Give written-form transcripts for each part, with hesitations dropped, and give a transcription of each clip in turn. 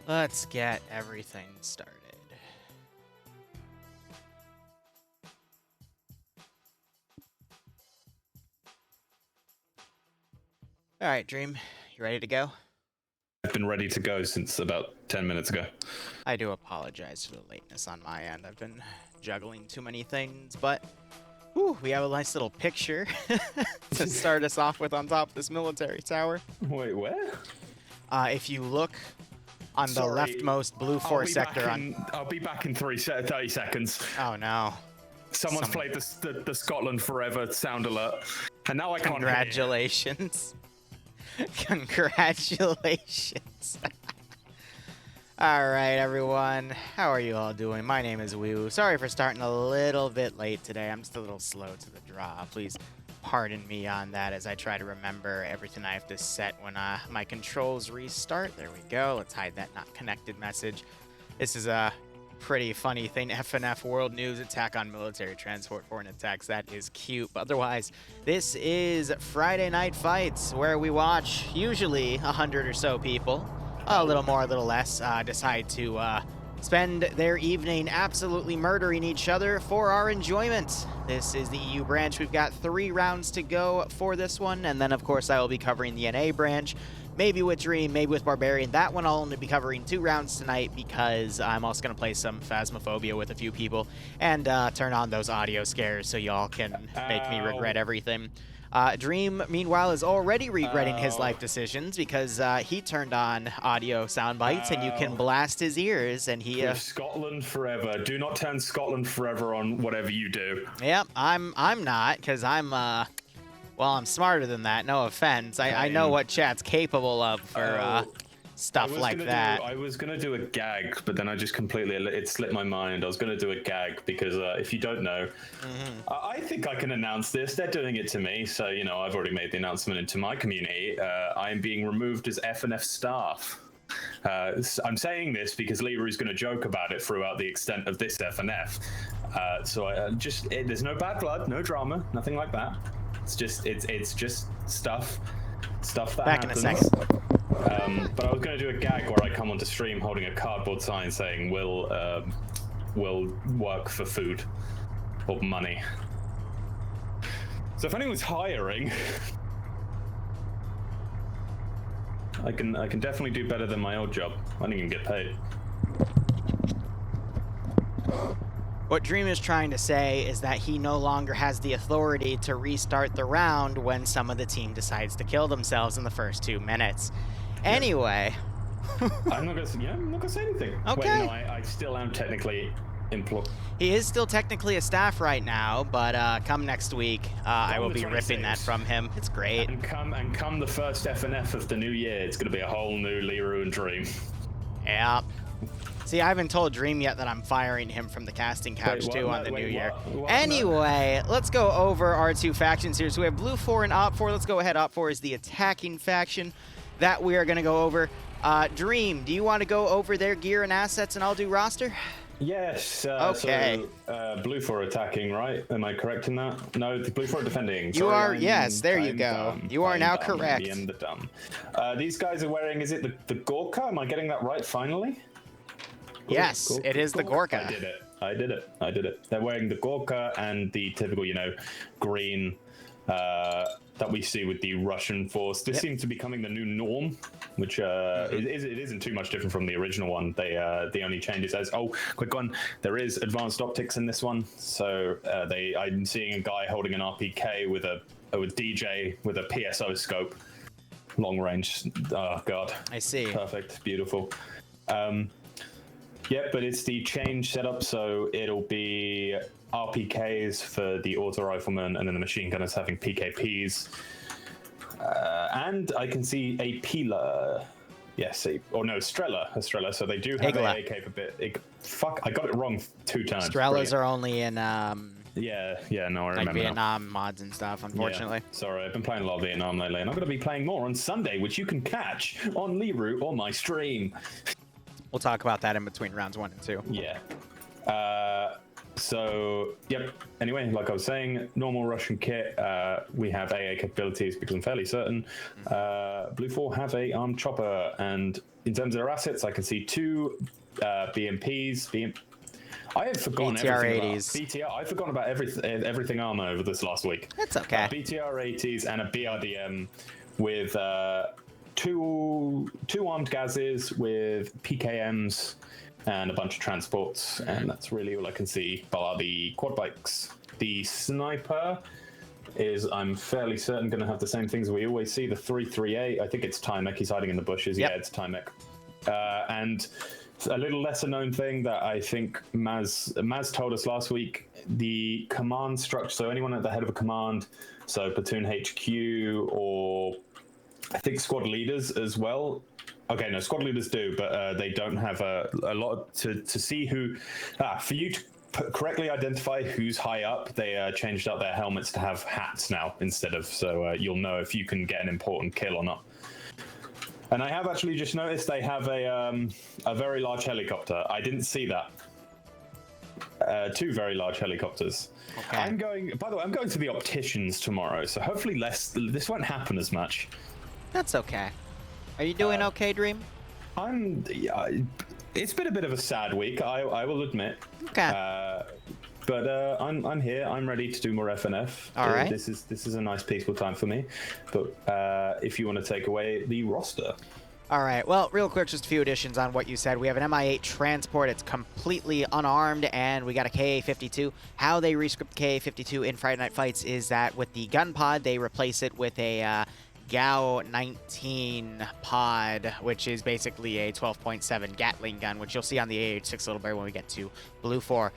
Let's get everything started. All right, Dream, you ready to go? I've been ready to go since about 10 minutes ago. I do apologize for the lateness on my end. I've been juggling too many things, but we have a nice little picture to start us off with on top of this military tower. Wait, where? If you look on the leftmost blue 4 sector I'll be back in 30 seconds. Oh no. Someone's played the Scotland Forever sound alert, and now I can't hear. Congratulations. Congratulations. All right, everyone. How are you all doing? My name is Woo. Sorry for starting a little bit late today. I'm just a little slow to the draw. Please pardon me on that as I try to remember everything I have to set when my controls restart. There we go. Let's hide that not connected message. This is a pretty funny thing. FNF World News attack on military transport foreign attacks. That is cute. But otherwise, this is Friday Night Fights, where we watch usually 100 or so people, a little more, a little less, decide to spend their evening absolutely murdering each other for our enjoyment. This is the EU branch. We've got 3 rounds to go for this one, and then of course I will be covering the NA branch. Maybe with Dream, maybe with Barbarian. That one I'll only be covering 2 rounds tonight because I'm also going to play some Phasmophobia with a few people and turn on those audio scares so y'all can make me regret everything. Dream, meanwhile, is already regretting his life decisions because he turned on audio sound bites and you can blast his ears and he... Scotland Forever. Do not turn Scotland Forever on whatever you do. Yep, I'm not because I'm... Well, I'm smarter than that, no offense. I know what chat's capable of for stuff like that. I was going to do a gag, but then I just it slipped my mind. I was going to do a gag because if you don't know, I think I can announce this. They're doing it to me, so, you know, I've already made the announcement into my community. I am being removed as FNF staff. I'm saying this because Liru is going to joke about it throughout the extent of this FNF. There's no bad blood, no drama, nothing like that. It's just stuff that Back happens. in a second. But I was going to do a gag where I come onto stream holding a cardboard sign saying will work for food or money. So if anyone's hiring, I can definitely do better than my old job. I didn't even get paid. What Dream is trying to say is that he no longer has the authority to restart the round when some of the team decides to kill themselves in the first 2 minutes. Yeah. Anyway. I'm not gonna say anything. Okay. Wait, no, I still am technically employed. He is still technically a staff right now, but come next week, I will be ripping that from him. It's great. And come the first FNF of the new year, it's gonna be a whole new Liru and Dream. Yeah. See, I haven't told Dream yet that I'm firing him from the casting couch on the new year. Anyway, let's go over our 2 factions here. So we have Blue 4 and Op 4. Let's go ahead. Op 4 is the attacking faction that we are going to go over. Dream, do you want to go over their gear and assets and I'll do roster? Yes. Okay. So, Blue 4 attacking, right? Am I correct in that? No, the Blue 4 defending. You are, yes, there you go. You are now correct. I am the dumb. These guys are wearing, is it the Gorka? Am I getting that right finally? Yes, it is the Gorka. I did it. They're wearing the Gorka and the typical, green that we see with the Russian force. This seems to be becoming the new norm, which it isn't too much different from the original one. The only change is quick one, there is advanced optics in this one. So I'm seeing a guy holding an RPK with DJ with a PSO scope, long range. Oh god. I see. Perfect, beautiful. Yeah, but it's the change setup, so it'll be RPKs for the auto rifleman, and then the machine gunners having PKPs. And I can see a Pila. Yes, Strela. So they do have AA capability. Fuck, I got it wrong 2 times. Strelas are only in Yeah, no, I remember. Like Vietnam mods and stuff, unfortunately. Yeah. Sorry, I've been playing a lot of Vietnam lately, and I'm going to be playing more on Sunday, which you can catch on Liru or my stream. We'll talk about that in between rounds 1 and 2. Yeah. So, yep. Anyway, like I was saying, normal Russian kit. We have AA capabilities because I'm fairly certain Blue 4 have a armed chopper. And in terms of their assets, I can see 2 BMPs. I have forgotten everything about BTR. I've forgotten about everything armor over this last week. That's okay. BTR-80s and a BRDM with two armed gazes with PKMs and a bunch of transports, and that's really all I can see, bar the quad bikes. The sniper is, I'm fairly certain, going to have the same things we always see, the 338. I think it's Timek. He's hiding in the bushes. Yep. Yeah, it's Timek. And a little lesser known thing that I think Maz told us last week, the command structure, so anyone at the head of a command, so platoon HQ or I think squad leaders as well. Okay, no, squad leaders do, but they don't have a lot to see who. For you to correctly identify who's high up, they changed out their helmets to have hats now instead of, so you'll know if you can get an important kill or not. And I have actually just noticed they have a very large helicopter. I didn't see that. 2 very large helicopters. Okay. By the way, I'm going to the opticians tomorrow, so hopefully this won't happen as much. That's okay. Are you doing okay, Dream? It's been a bit of a sad week, I will admit. Okay. But I'm here. I'm ready to do more FNF. All right. This is a nice peaceful time for me. But if you want to take away the roster. All right. Well, real quick, just a few additions on what you said. We have an MI8 transport. It's completely unarmed, and we got a KA-52. How they rescript KA-52 in Friday Night Fights is that with the gun pod, they replace it with a GAU-19 pod, which is basically a 12.7 Gatling gun, which you'll see on the AH-6 a little bit when we get to Blue 4.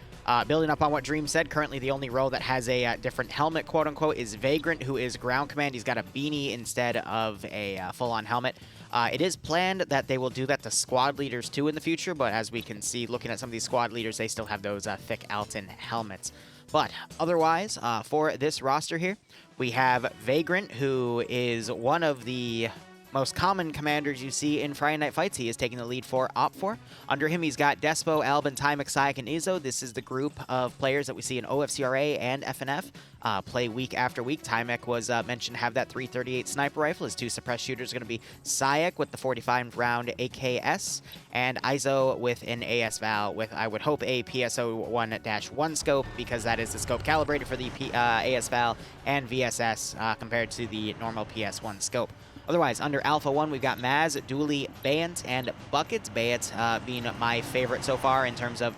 Building up on what Dream said, currently the only role that has a different helmet, quote-unquote, is Vagrant, who is ground command. He's got a beanie instead of a full-on helmet. It is planned that they will do that to squad leaders, too, in the future, but as we can see, looking at some of these squad leaders, they still have those thick Alton helmets. But otherwise, for this roster here, we have Vagrant, who is one of the most common commanders you see in Friday Night Fights. He is taking the lead for Op4. Under him, he's got Despo, Albin, Timek, Sayak, and Izzo. This is the group of players that we see in OFCRA and FNF play week after week. Timek was mentioned to have that 338 sniper rifle. His 2 suppressed shooters are going to be Sayak with the 45-round AKS, and Izzo with an AS Val with, I would hope, a PSO1-1 scope, because that is the scope calibrated for the AS Val and VSS compared to the normal PS1 scope. Otherwise, under Alpha 1, we've got Maz, Dooley, Bayant, and Buckets. Bayant being my favorite so far in terms of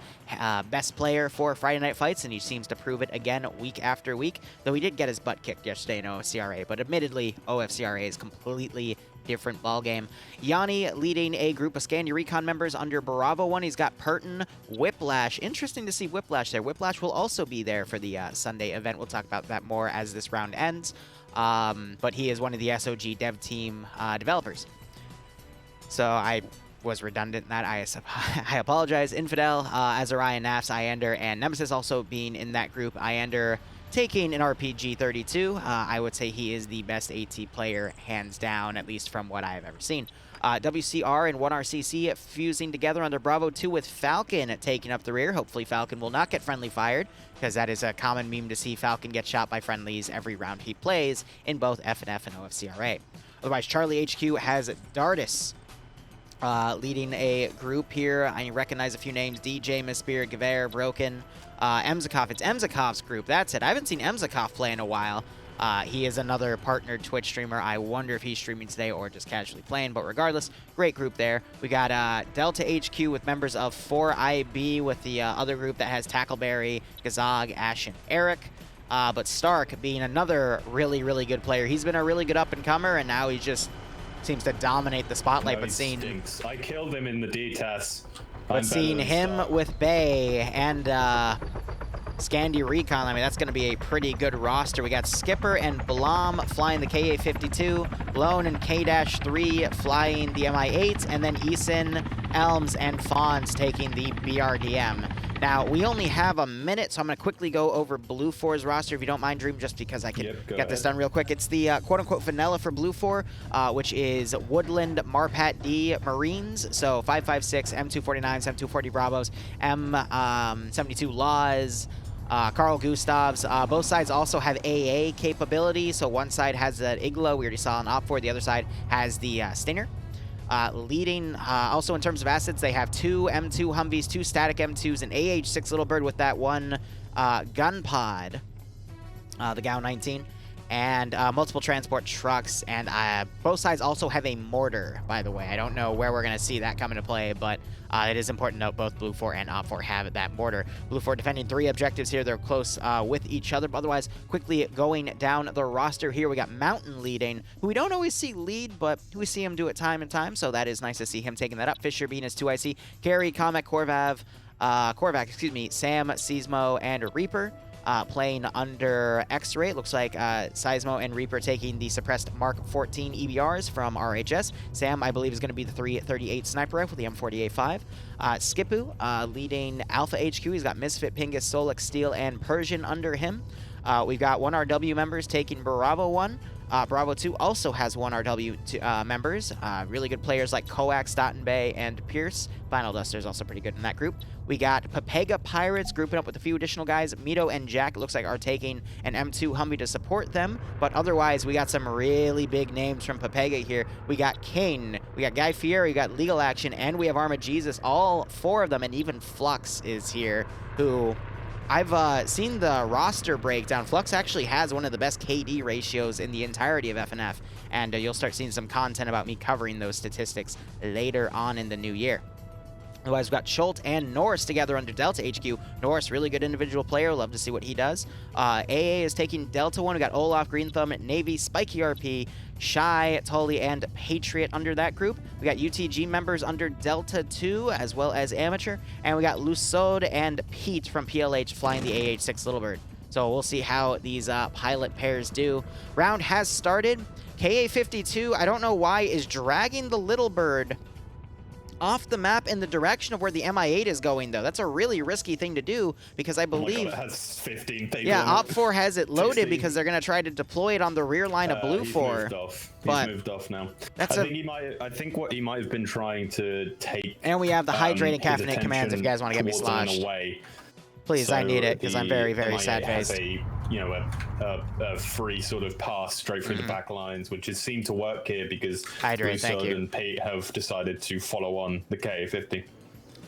best player for Friday Night Fights, and he seems to prove it again week after week, though he did get his butt kicked yesterday in OFCRA, but admittedly, OFCRA is completely different ballgame. Yanni leading a group of Scandi Recon members under Bravo 1. He's got Purton, Whiplash. Interesting to see Whiplash there. Whiplash will also be there for the Sunday event. We'll talk about that more as this round ends. But he is one of the SOG dev team developers. So I was redundant in that. I apologize. Infidel, Azariah, Nafs, Iander, and Nemesis also being in that group. Iander taking an RPG 32. I would say he is the best AT player, hands down, at least from what I have ever seen. WCR and 1RCC fusing together under Bravo 2 with Falcon taking up the rear. Hopefully Falcon will not get friendly fired, because that is a common meme to see Falcon get shot by friendlies every round he plays in both FNF and OFCRA. Otherwise, Charlie HQ has Dardis leading a group here. I recognize a few names: DJ, Mispirit, Gevair, Broken, Emzakov. It's Emzakov's group. That's it. I haven't seen Emzakov play in a while. He is another partnered Twitch streamer. I wonder if he's streaming today or just casually playing, but regardless, great group there. We got Delta HQ with members of 4IB with the other group that has Tackleberry, Gazog, Ash, and Eric. But Stark being another really, really good player. He's been a really good up-and-comer, and now he just seems to dominate the spotlight. No, but seeing stinks. I killed him in the D-Test. But seeing him with Bay and Scandi Recon, I mean, that's going to be a pretty good roster. We got Skipper and Blom flying the KA-52, Lone and K-3 flying the MI-8, and then Eason, Elms, and Fawns taking the BRDM. Now, we only have a minute, so I'm going to quickly go over Blue 4's roster, if you don't mind, Dream, just because I can get this done real quick. It's the quote-unquote vanilla for Blue 4, which is Woodland, Marpat D, Marines, so 556, M249s, M240 Bravos, M72 Laws, Carl Gustavs. Both sides also have AA capability, so one side has that Iglo we already saw on Op4, the other side has the Stinger. Leading, also in terms of assets, they have 2 M2 Humvees, 2 static M2s, an AH-6 Little Bird with that one gun pod, the GAU-19, and multiple transport trucks. And both sides also have a mortar, by the way. I don't know where we're going to see that come into play, but it is important to note both Blue 4 and Op 4 have that mortar. Blue 4 defending 3 objectives here. They're close with each other. But otherwise, quickly going down the roster here, we got Mountain leading, who we don't always see lead, but we see him do it time and time. So that is nice to see him taking that up. Fisher being his 2IC. Gary, Kamek, Korvac, excuse me, Sam, Seismo, and Reaper. Playing under X-Ray. It looks like Seismo and Reaper taking the suppressed Mark 14 EBRs from RHS. Sam, I believe, is going to be the 338 sniper rifle, the M48-5. Skipu leading Alpha HQ. He's got Misfit, Pingus, Solix, Steel, and Persian under him. We've got 1 RW members taking Bravo 1. Bravo 2 also has 1 RW members. Really good players like Coax, Stottenbay, and Pierce. Final Duster is also pretty good in that group. We got Papega Pirates grouping up with a few additional guys. Mito and Jack, it looks like, are taking an M2 Humvee to support them. But otherwise, we got some really big names from Papega here. We got Kane, we got Guy Fieri, we got Legal Action, and we have Arma Jesus. All 4 of them, and even Flux is here, who... I've seen the roster breakdown. Flux actually has one of the best KD ratios in the entirety of FNF, and you'll start seeing some content about me covering those statistics later on in the new year. Otherwise, we've got Schultz and Norris together under Delta HQ. Norris, really good individual player. Love to see what he does. AA is taking Delta 1. We got Olaf, Green Thumb, Navy, Spiky RP, Shy, Tully, and Patriot under that group. We got UTG members under Delta 2, as well as Amateur. And we got Lusod and Pete from PLH flying the AH-6 Little Bird. So we'll see how these pilot pairs do. Round has started. KA-52, I don't know why, is dragging the Little Bird off the map in the direction of where the Mi-8 is going, though. That's a really risky thing to do, because I believe... Oh my God, it has 15 people. Yeah, Op4 has it loaded 16. Because they're going to try to deploy it on the rear line of Blue 4. He's moved off now. I think what he might have been trying to take... And we have the hydrating caffeinate commands if you guys want to get me sloshed. Please, so I need it, because I'm very, very sad-faced. A free sort of pass straight through the back lines, which has seemed to work here because Lusod and Pete have decided to follow on the KA-50.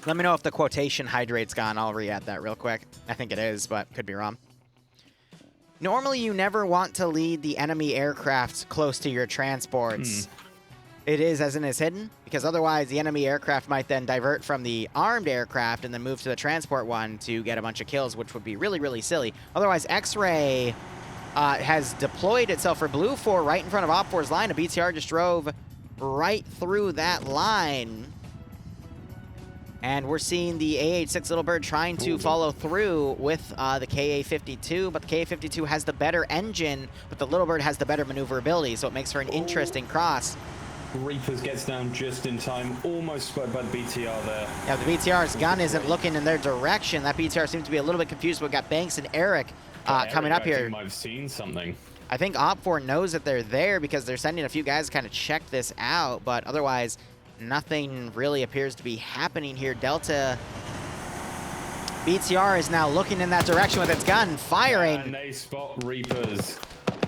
Let me know if the quotation hydrate's gone. I'll re-add that real quick. I think it is, but could be wrong. Normally, you never want to lead the enemy aircraft close to your transports. It is as in is hidden, because otherwise the enemy aircraft might then divert from the armed aircraft and then move to the transport one to get a bunch of kills, which would be really, really silly. Otherwise, X-Ray has deployed itself for Blue 4 right in front of Op4's line. A BTR just drove right through that line. And we're seeing the AH-6 Little Bird trying to follow through with the KA-52, but the KA-52 has the better engine, but the Little Bird has the better maneuverability, so it makes for an interesting cross. Reapers gets down just in time, almost spotted by the BTR there. Yeah, the BTR's gun isn't looking in their direction. That BTR seems to be a little bit confused. We've got Banks and Eric coming up here. I might have seen something. I think Op4 knows that they're there because they're sending a few guys to kind of check this out, but otherwise, nothing really appears to be happening here. Delta BTR is now looking in that direction with its gun, firing. And they spot Reapers.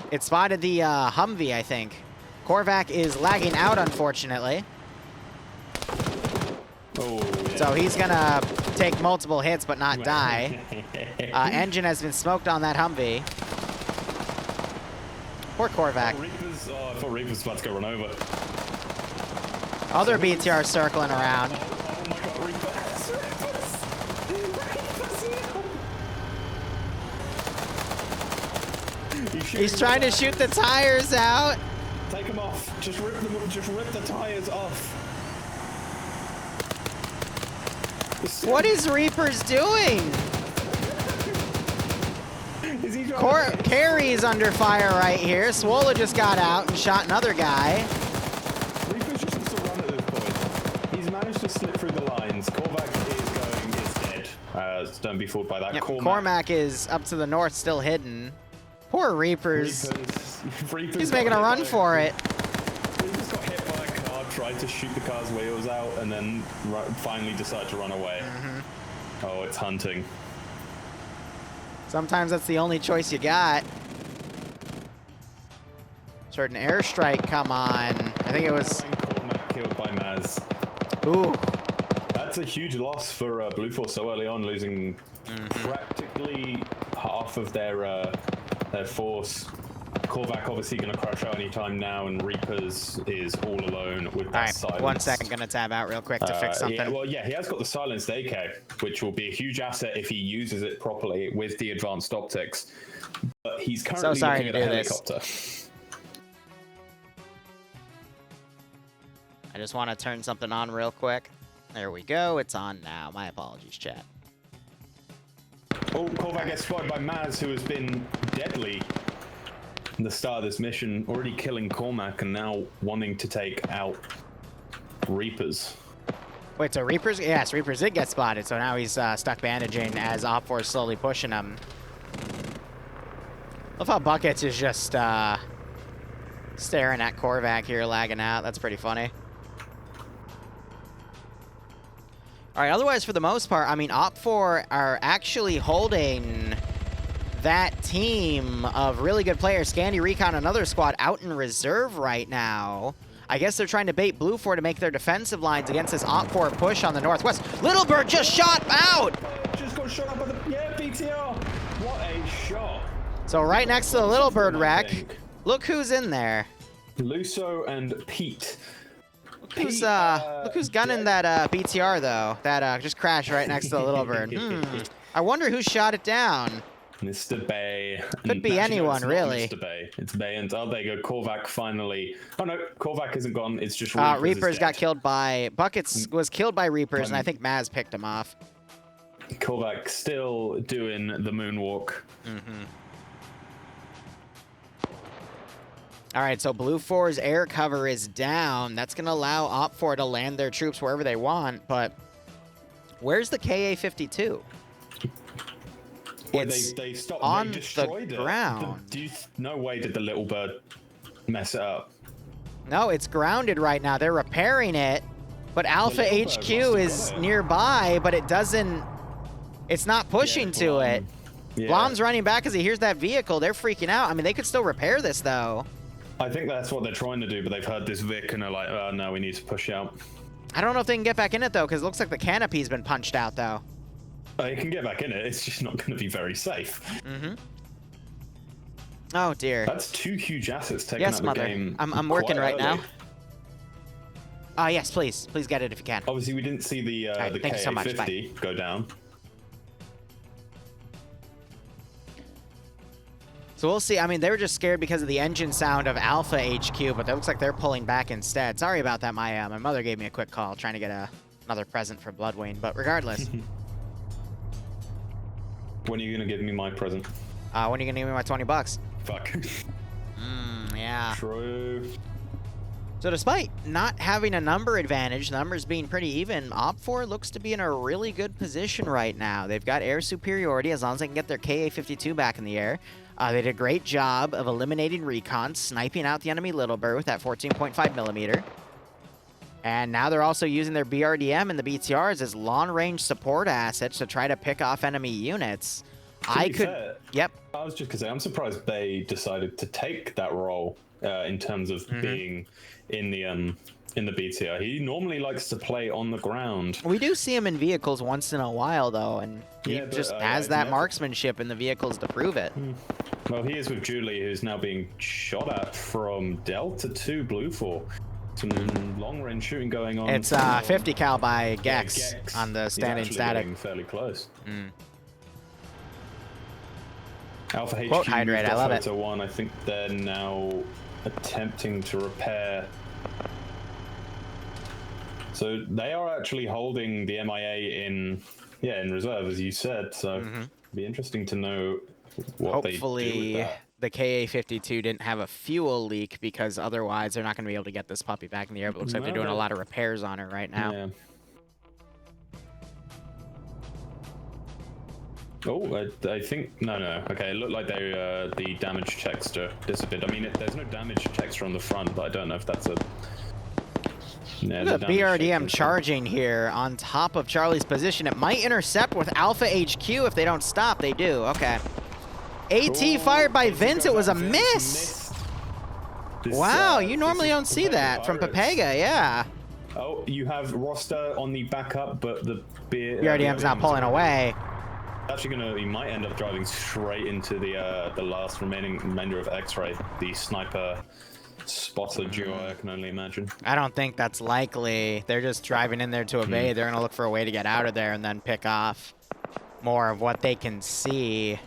It spotted the Humvee, I think. Korvac is lagging out, unfortunately. Oh, yeah. So he's going to take multiple hits but not die. Engine has been smoked on that Humvee. Poor Korvac. I thought Reapers was about to go run over. Other BTR circling around. Oh my God, Reapers. He's trying to shoot the tires out. Take them off. Just rip the tires off. What is Reapers doing? Carry is under fire right here. Swola just got out and shot another guy. Reapers just wants to run at this point. He's managed to slip through the lines. Korvac is dead. guys. Don't be fooled by that. Yep, Cormac is up to the north, still hidden. Poor Reapers. Reapers He's making a run for it. Reapers got hit by a car, tried to shoot the car's wheels out, and then finally decided to run away. Oh, it's hunting. Sometimes that's the only choice you got. Certain airstrike, come on. I think it was... Cormac killed by Maz. Ooh. That's a huge loss for Blue Force so early on, losing practically half of their force. Korvac obviously going to crash out anytime now, and Reapers is all alone with that silence. 1 second, going to tab out real quick to fix something. Yeah, well, yeah, he has got the silenced AK, which will be a huge asset if he uses it properly with the advanced optics. But he's currently looking at a helicopter. I just want to turn something on real quick. There we go. It's on now. My apologies, chat. Oh, Korvac gets spotted by Maz, who has been deadly in the start of this mission, already killing Cormac and now wanting to take out Reapers. Wait, so Reapers? Yes, Reapers did get spotted, so now he's stuck bandaging as Op4 is slowly pushing him. Love how Buckets is just staring at Korvac here, lagging out. That's pretty funny. All right, otherwise, for the most part, I mean, Op4 are actually holding that team of really good players, Scandy, Recon, another squad, out in reserve right now. I guess they're trying to bait Blue 4 to make their defensive lines against this Op4 push on the northwest. Little Bird just shot out! Just got shot up by the... Yeah, BTR! What a shot! So right next to the Little Bird wreck, look who's in there. Luso and Pete. Look who's gunning that BTR, though. That just crashed right next to the Little Bird. I wonder who shot it down. Mr. Bay. Could be anyone, really. Mr. Bay. It's Bay, and oh, there you go. Korvac finally. Oh no, Korvac isn't gone. It's just Reapers got killed by Buckets. Was killed by Reapers, and I think Maz picked him off. Korvac still doing the moonwalk. All right, so Blue 4's air cover is down. That's going to allow Op4 to land their troops wherever they want, but where's the KA-52? It's they stopped, on they destroyed the ground. No way did the Little Bird mess it up. No, it's grounded right now. They're repairing it, but Alpha HQ is nearby, but it doesn't... It's not pushing to it. Yeah. Blom's running back because he hears that vehicle. They're freaking out. I mean, they could still repair this, though. I think that's what they're trying to do, but they've heard this Vic and are like, oh, no, we need to push out. I don't know if they can get back in it, though, because it looks like the canopy's been punched out, though. They can get back in it. It's just not going to be very safe. Oh, dear. That's 2 huge assets taking out the game. I'm working right now. Yes, please. Please get it if you can. Obviously, we didn't see the KA-50 go down. So we'll see. I mean, they were just scared because of the engine sound of Alpha HQ, but it looks like they're pulling back instead. Sorry about that. My mother gave me a quick call trying to get another present for Bloodwayne, but regardless. When are you going to give me my present? When are you going to give me my 20 bucks? Fuck. Yeah. True. So despite not having a number advantage, numbers being pretty even, Op4 looks to be in a really good position right now. They've got air superiority as long as they can get their KA-52 back in the air. They did a great job of eliminating recon, sniping out the enemy Little Bird with that 14.5mm. And now they're also using their BRDM and the BTRs as long-range support assets to try to pick off enemy units. Yep. I was just going to say, I'm surprised they decided to take that role in terms of being in the BTR. He normally likes to play on the ground. We do see him in vehicles once in a while, though, and he just has that marksmanship in the vehicles to prove it. Well, he is with Julie, who's now being shot at from Delta 2 Blue 4. Some long-range shooting going on. It's 50 cal by Gex, on the standing static. Fairly close. Alpha HQ Quote hydrate, I love it. 1. I think they're now attempting to repair. So they are actually holding the MIA in reserve, as you said. So it'd be interesting to know what they do with that. The KA-52 didn't have a fuel leak, because otherwise they're not going to be able to get this puppy back in the air. But it looks like they're doing a lot of repairs on it right now. Yeah. Oh, I think no. Okay, it looked like they the damage texture disappeared. I mean, there's no damage texture on the front, but I don't know if that's a. Yeah, Look at BRDM charging here on top of Charlie's position. It might intercept with Alpha HQ if they don't stop. They do. Okay. AT fired by Vince. It was a miss. Wow, you normally don't see that from Pepega. Yeah. Oh, you have Roster on the backup, but the BRDM's not pulling away. Actually, he might end up driving straight into the last remainder of X-Ray, the sniper spotter duo. I can only imagine. I don't think that's likely. They're just driving in there to evade. They're gonna look for a way to get out of there and then pick off more of what they can see.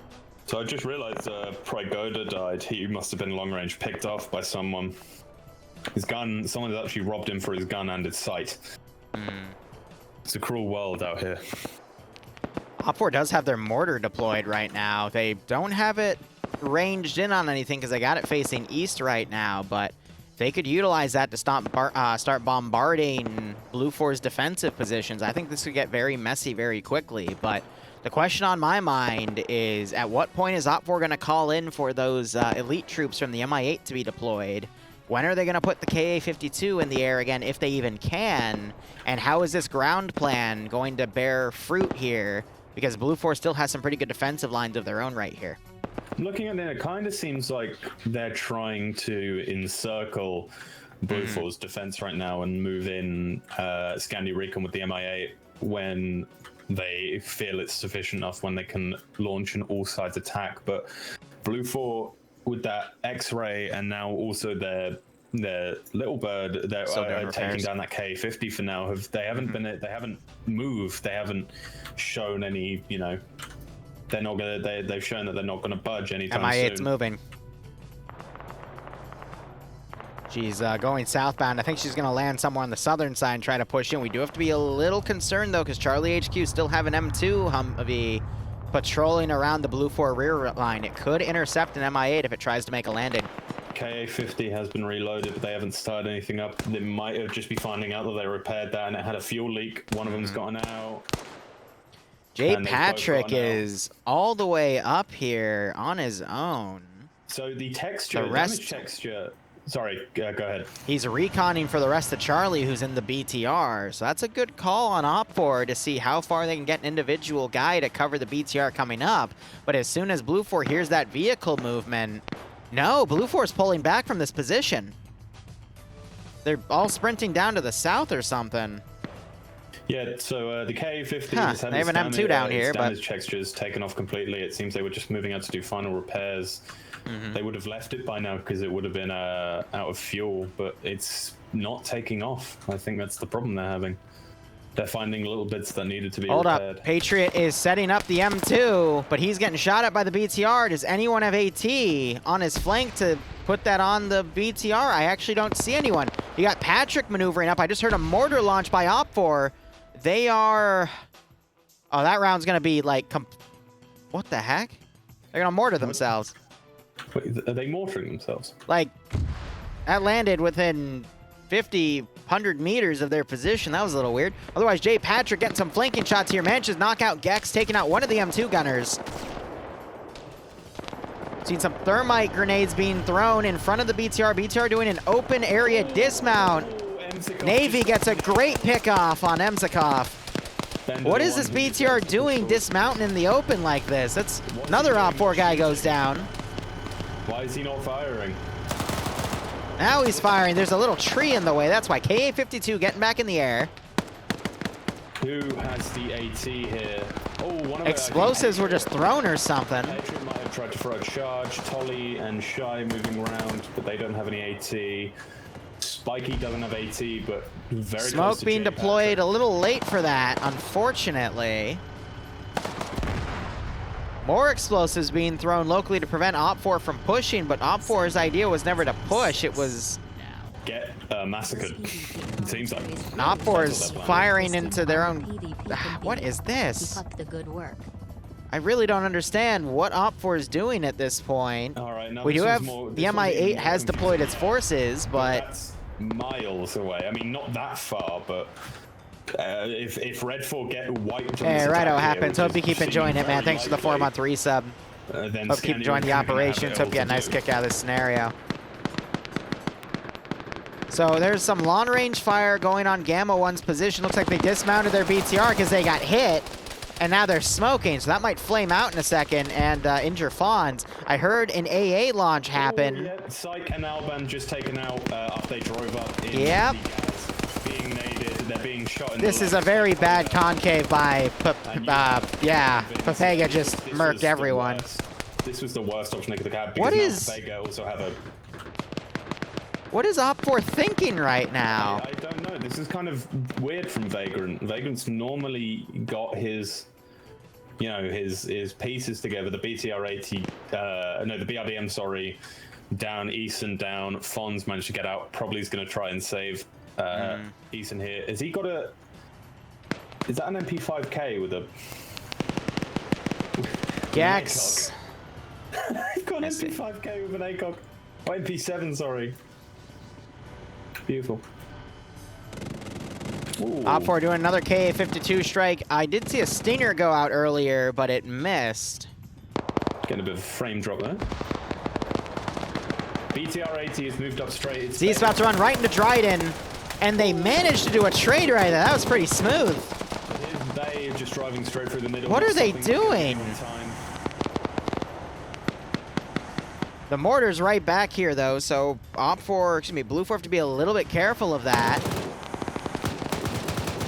So I just realized Prigoda died. He must have been long range picked off by someone. His gun, someone has actually robbed him for his gun and his sight. It's a cruel world out here. Op4 does have their mortar deployed right now. They don't have it ranged in on anything because they got it facing east right now, but they could utilize that to start bombarding Blue 4's defensive positions. I think this could get very messy very quickly, but the question on my mind is, at what point is Op4 going to call in for those elite troops from the MI8 to be deployed? When are they going to put the KA-52 in the air again, if they even can? And how is this ground plan going to bear fruit here? Because Blue 4 still has some pretty good defensive lines of their own right here. Looking at it, it kind of seems like they're trying to encircle Blue 4's defense right now and move in Scandi Recon with the MI8 when they feel it's sufficient enough, when they can launch an all-sides attack. But Blue 4, with that X-ray and now also their little bird, they're taking down that K50 for now. They haven't moved. They haven't shown any, you know, they're not gonna. They've shown that they're not gonna budge anytime soon. MI8's moving. She's going southbound. I think she's gonna land somewhere on the southern side and try to push in. We do have to be a little concerned though, because Charlie HQ still have an M2 Humvee patrolling around the Blue 4 rear line. It could intercept an MI8 if it tries to make a landing. KA-50 has been reloaded, but they haven't started anything up. They might have just be finding out that they repaired that and it had a fuel leak. One of them's gotten out. Jay Patrick is all the way up here on his own. So the texture, damage texture. Sorry, go ahead. He's reconning for the rest of Charlie, who's in the BTR. So that's a good call on Op4 to see how far they can get an individual guy to cover the BTR coming up. But as soon as Blue 4 hears that vehicle movement, no, Blue 4's pulling back from this position. They're all sprinting down to the south or something. Yeah, so the KA-50 they have an M2 down here, but damage textures taken off completely. It seems they were just moving out to do final repairs. They would have left it by now because it would have been out of fuel, but it's not taking off. I think that's the problem they're having. They're finding little bits that needed to be repaired. Hold up. Patriot is setting up the M2, but he's getting shot at by the BTR. Does anyone have AT on his flank to put that on the BTR? I actually don't see anyone. You got Patrick maneuvering up. I just heard a mortar launch by Op4. They are... Oh, that round's going to be like... What the heck? They're going to mortar themselves. Wait, are they mortaring themselves? Like, that landed within 50, 100 meters of their position. That was a little weird. Otherwise, Jay Patrick getting some flanking shots here. Manages to knock out Gex, taking out one of the M2 gunners. Seen some thermite grenades being thrown in front of the BTR. BTR doing an open area dismount. Navy gets a great pickoff on Emzikov. What is this BTR doing dismounting in the open like this? That's another Op4 guy goes down. Why is he not firing? Now he's firing. There's a little tree in the way. That's why. KA-52 getting back in the air. Who has the AT here? Oh, one of explosives were just thrown or something. Patriot might have tried to throw a charge. Tolly and Shy moving around, but they don't have any AT. Spiky doesn't have AT, but very Smoke close to being Jay deployed Patrick. a little late for that, unfortunately. More explosives being thrown locally to prevent Op4 from pushing, but Op4's idea was never to push. It was... Get massacred. It seems like. Op4 is firing into their own... What is this? I really don't understand what Op4 is doing at this point. All right, now we do have... the The MI8 has deployed its forces, but... That's miles away. I mean, not that far, but... If Red 4 get wiped, Hey, righto happens. Hope you keep enjoying it, man. Thanks for the 4-month resub. Hope you keep enjoying the operations. Hope you get a nice kick out of this scenario. So there's some long-range fire going on Gamma 1's position. Looks like they dismounted their BTR because they got hit, and now they're smoking. So that might flame out in a second and injure Fawns. I heard an AA launch happen. Oh, yeah. Psych and Alban just taken out after they drove up in yep. the gas, being naded. They're being shot in This the is a very bad concave by, yeah, Papega just murked everyone. This was the worst option they could have had What because is... Papega also have a... What is Op4 thinking right now? I don't know. This is kind of weird from Vagrant. Vagrant's normally got his, you know, his pieces together. The BTR-80, no, the BRDM, sorry, down, Eason down. Fons managed to get out. Probably is going to try and save Eason here. Has he got a... Is that an MP5K with a... Gex. He's got an MP5K with an ACOG. Oh, MP7, sorry. Beautiful. Op4 doing another KA-52 strike. I did see a Stinger go out earlier, but it missed. Getting a bit of a frame drop there. BTR-80 has moved up straight. He's about to run right into Dryden, and they managed to do a trade right there. That was pretty smooth. They just driving straight through the middle. What are they doing? The mortar's right back here, though, so Blue 4 have to be a little bit careful of that.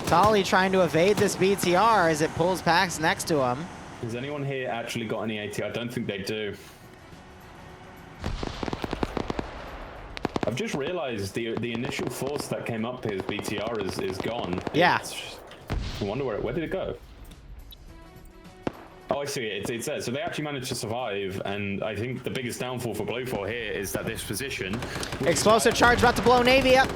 Tolly trying to evade this BTR as it pulls packs next to him. Has anyone here actually got any AT? I don't think they do. I've just realized the initial force that came up his BTR is gone. Yeah. I wonder where did it go? Oh, I see it. It's there. So they actually managed to survive, and I think the biggest downfall for Blue 4 here is that this position... Explosive charge about to blow Navy up.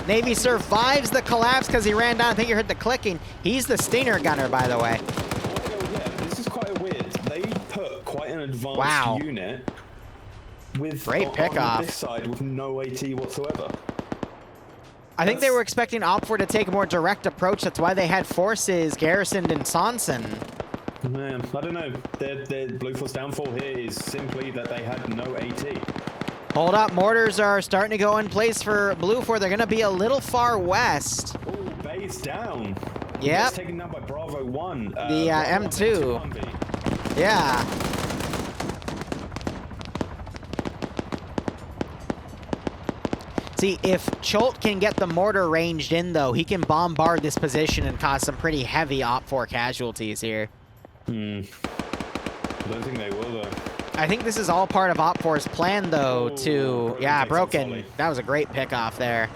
Navy survives the collapse because he ran down. I think you heard the clicking. He's the Stinger gunner, by the way. Yeah, this is quite weird. They put quite an advanced unit with great pickoff on this side with no AT whatsoever. I think they were expecting Op4 to take a more direct approach. That's why they had forces garrisoned in Sonson. Man, I don't know. Their Blue 4's downfall here is simply that they had no AT. Hold up, mortars are starting to go in place for Blue 4. They're going to be a little far west. Oh, base down. Yep. It's taken down by Bravo 1. The M2. Yeah. See, if Cholt can get the mortar ranged in, though, he can bombard this position and cause some pretty heavy Op4 casualties here. I don't think they will, though. I think this is all part of Op4's plan, though, to... Yeah, Broken. That was a great pickoff there.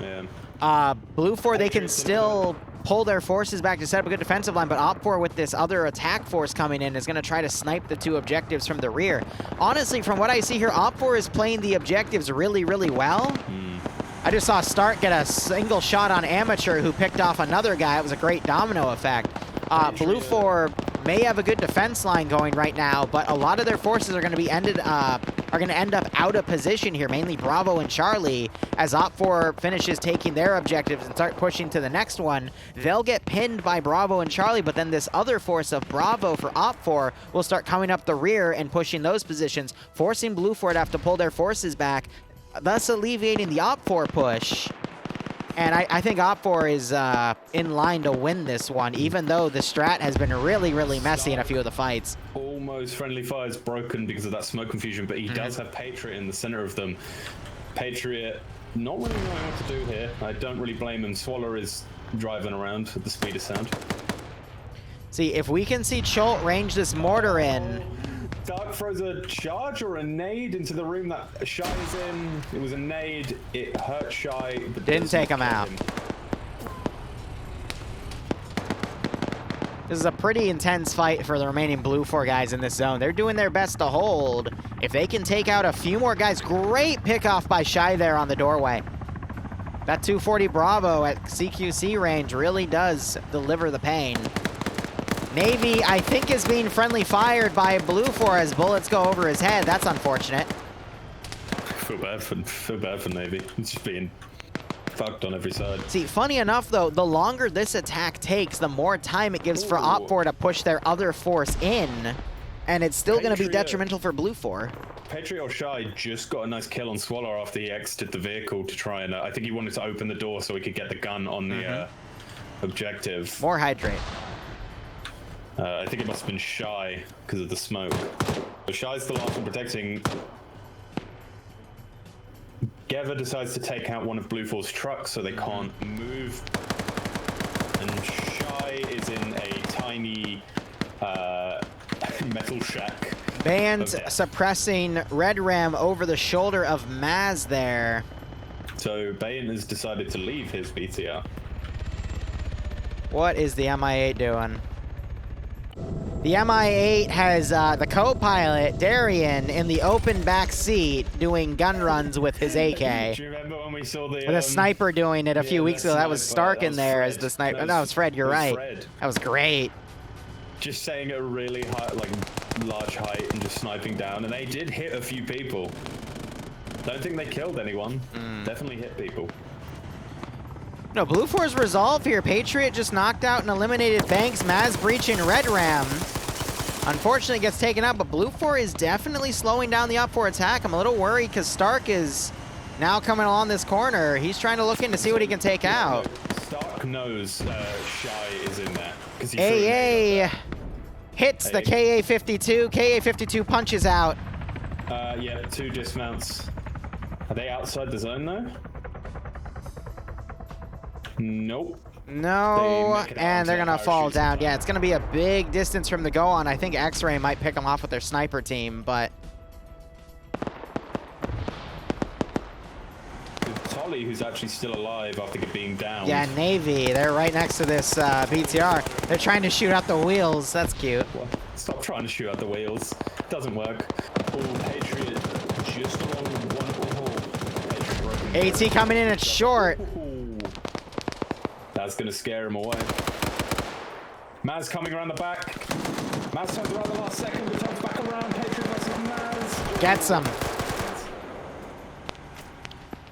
Yeah. Blue 4, they can still pull their forces back to set up a good defensive line, but Op4 with this other attack force coming in is going to try to snipe the two objectives from the rear. Honestly, from what I see here, Op4 is playing the objectives really, really well. I just saw Stark get a single shot on Amateur who picked off another guy. It was a great domino effect. Blue 4 may have a good defense line going right now, but a lot of their forces are going to be end up out of position here, mainly Bravo and Charlie. As Op4 finishes taking their objectives and start pushing to the next one, they'll get pinned by Bravo and Charlie, but then this other force of Bravo for Op4 will start coming up the rear and pushing those positions, forcing Blue 4 to have to pull their forces back, thus alleviating the Op4 push. And I think Op4 is in line to win this one, even though the strat has been really, really messy in a few of the fights. Almost friendly fire is broken because of that smoke confusion, but he does have Patriot in the center of them. Patriot not really knowing what to do here. I don't really blame him. Swaller is driving around at the speed of sound. See, if we can see Cholt range this mortar in... Dark throws a charge or a nade into the room that Shy is in. It was a nade. It hurt Shy, but didn't take him out. This is a pretty intense fight for the remaining Blue 4 guys in this zone. They're doing their best to hold. If they can take out a few more guys, great pickoff by Shy there on the doorway. That 240 Bravo at CQC range really does deliver the pain. Navy, I think, is being friendly fired by Blue 4 as bullets go over his head. That's unfortunate. Feel bad for Navy. It's just being fucked on every side. See, funny enough, though, the longer this attack takes, the more time it gives for Op4 to push their other force in, and it's still going to be detrimental for Blue 4. Patriot or Shy just got a nice kill on Swallow after he exited the vehicle to try and... I think he wanted to open the door so he could get the gun on the objective. More hydrate. I think it must have been Shy because of the smoke. But Shy's the last one protecting. Geva decides to take out one of Blue 4's trucks so they can't move. And Shy is in a tiny metal shack. Band suppressing Red Ram over the shoulder of Maz there. So Bayan has decided to leave his BTR. What is the MI8 doing? The MI8 has the co-pilot, Darian, in the open back seat doing gun runs with his AK. Do you remember when we saw the... With a sniper doing it a few weeks ago? That was Stark in there Fred. as the sniper. No, it was Fred, you're right. Fred. That was great. Just saying a really high, like, large height and just sniping down, and they did hit a few people. Don't think they killed anyone. Definitely hit people. No, Blue 4's resolve here. Patriot just knocked out and eliminated Banks. Maz breaching Red Ram. Unfortunately, gets taken out, but Blue 4 is definitely slowing down the Op4 attack. I'm a little worried because Stark is now coming along this corner. He's trying to look in to see what he can take out. Stark knows Shy is in there. AA hits the KA-52. KA-52 punches out. Yeah, 2 dismounts. Are they outside the zone, though? Nope. No, and they're going to fall down. Yeah, it's going to be a big distance from the go-on. I think X-Ray might pick them off with their sniper team, but... Tolly, who's actually still alive after being down. Yeah, Navy. They're right next to this BTR. They're trying to shoot out the wheels. That's cute. What? Stop trying to shoot out the wheels. It doesn't work. Oh, Patriot just along one. AT coming in at short. That's going to scare him away. Maz coming around the back. Maz turns around the last second, but turns back around. Patriot versus Maz. Gets him.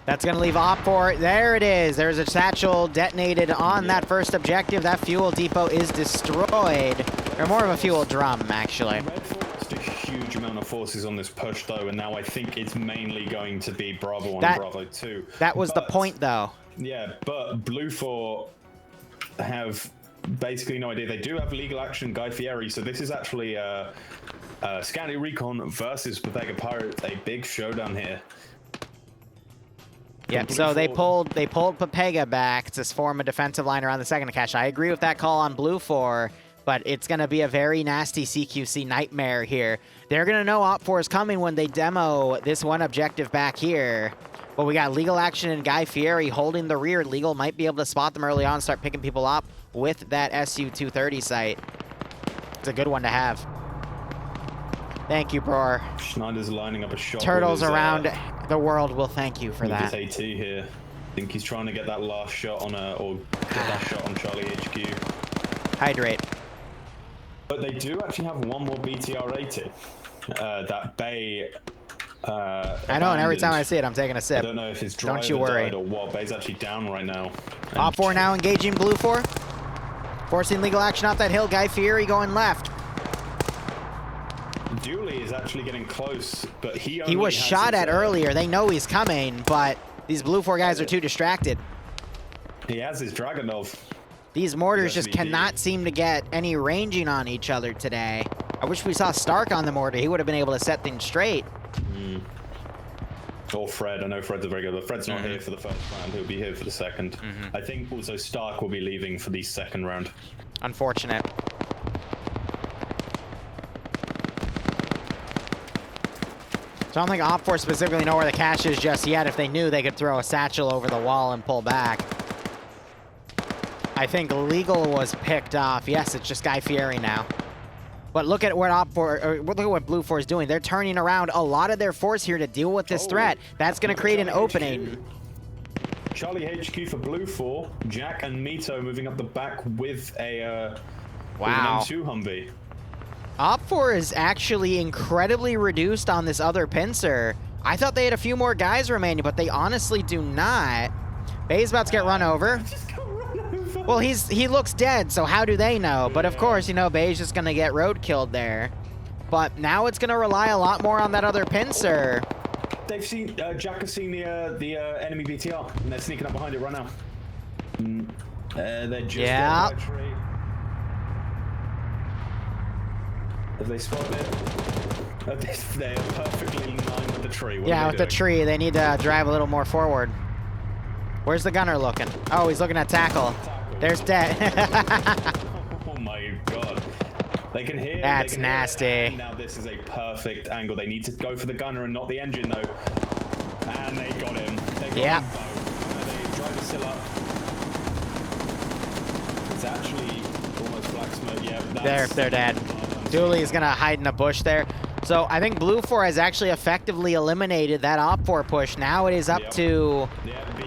That's going to leave Op4. There it is. There's a satchel detonated on that first objective. That fuel depot is destroyed. Or more of a fuel drum, actually. Red 4 lost a huge amount of forces on this push, though, and now I think it's mainly going to be Bravo 1 and Bravo 2. That was the point, though. Yeah, but Blue 4 have basically no idea. They do have legal action Guy Fieri, so this is actually Scanty Recon versus Bodega Pirates, a big showdown here. Yep, so they pulled Papega back to form a defensive line around the second cache. I agree with that call on Blue 4, but it's going to be a very nasty CQC nightmare here. They're going to know Op4 is coming when they demo this one objective back here. But we got Legal Action and Guy Fieri holding the rear. Legal might be able to spot them early on, start picking people up with that SU-230 site. It's a good one to have. Thank you, Bror. Schneider's lining up a shot. Turtles with his, around the world will thank you for that. His AT here. I think he's trying to get that last shot on or get that shot on Charlie HQ. Hydrate. But they do actually have one more BTR rated. That Bay. I know, and every time I see it, I'm taking a sip. I don't know if his driver Don't you worry. died or what, but he's actually down right now. Op4 now engaging Blue 4. Forcing Legal Action off that hill. Guy Fieri going left. Dooley is actually getting close, but he was shot at earlier. They know he's coming, but these Blue 4 guys are too distracted. He has his Dragonov. These mortars just cannot seem to get any ranging on each other today. I wish we saw Stark on the mortar. He would have been able to set things straight. Or Fred. I know Fred's a very good, but Fred's not here for the first round. He'll be here for the second. I think also Stark will be leaving for the second round. Unfortunate. So I don't think Op4 specifically know where the cache is just yet. If they knew, they could throw a satchel over the wall and pull back. I think Legal was picked off. Yes, it's just Guy Fieri now. But look at what look at what Blue 4 is doing. They're turning around a lot of their force here to deal with this threat. That's going to create an opening. Charlie HQ for Blue 4. Jack and Mito moving up the back with a wow. With an M2 Humvee. Op4 is actually incredibly reduced on this other pincer. I thought they had a few more guys remaining, but they honestly do not. Bay's about to get run over. Just got run over. Well, he looks dead, so how do they know? But of course, you know, Bay's just gonna get road killed there. But now it's gonna rely a lot more on that other pincer. They've seen Jack has seen the enemy BTR, and they're sneaking up behind it right now. They're just Yeah. getting by a tree. Have they spotted it? They're perfectly in line with the tree. What Yeah, are with they the tree, they need to drive a little more forward. Where's the gunner looking? Oh, he's looking at tackle. There's dead. Oh my god. They can hear. That's they can nasty. Hear it, and now this is a perfect angle. They need to go for the gunner and not the engine though. And they got him. They got him both. They drive the sill up. It's actually almost black smoke. Yeah, They're dead. Dooley is gonna hide in a bush there. So I think Blue 4 has actually effectively eliminated that Op 4 push. Now it is up to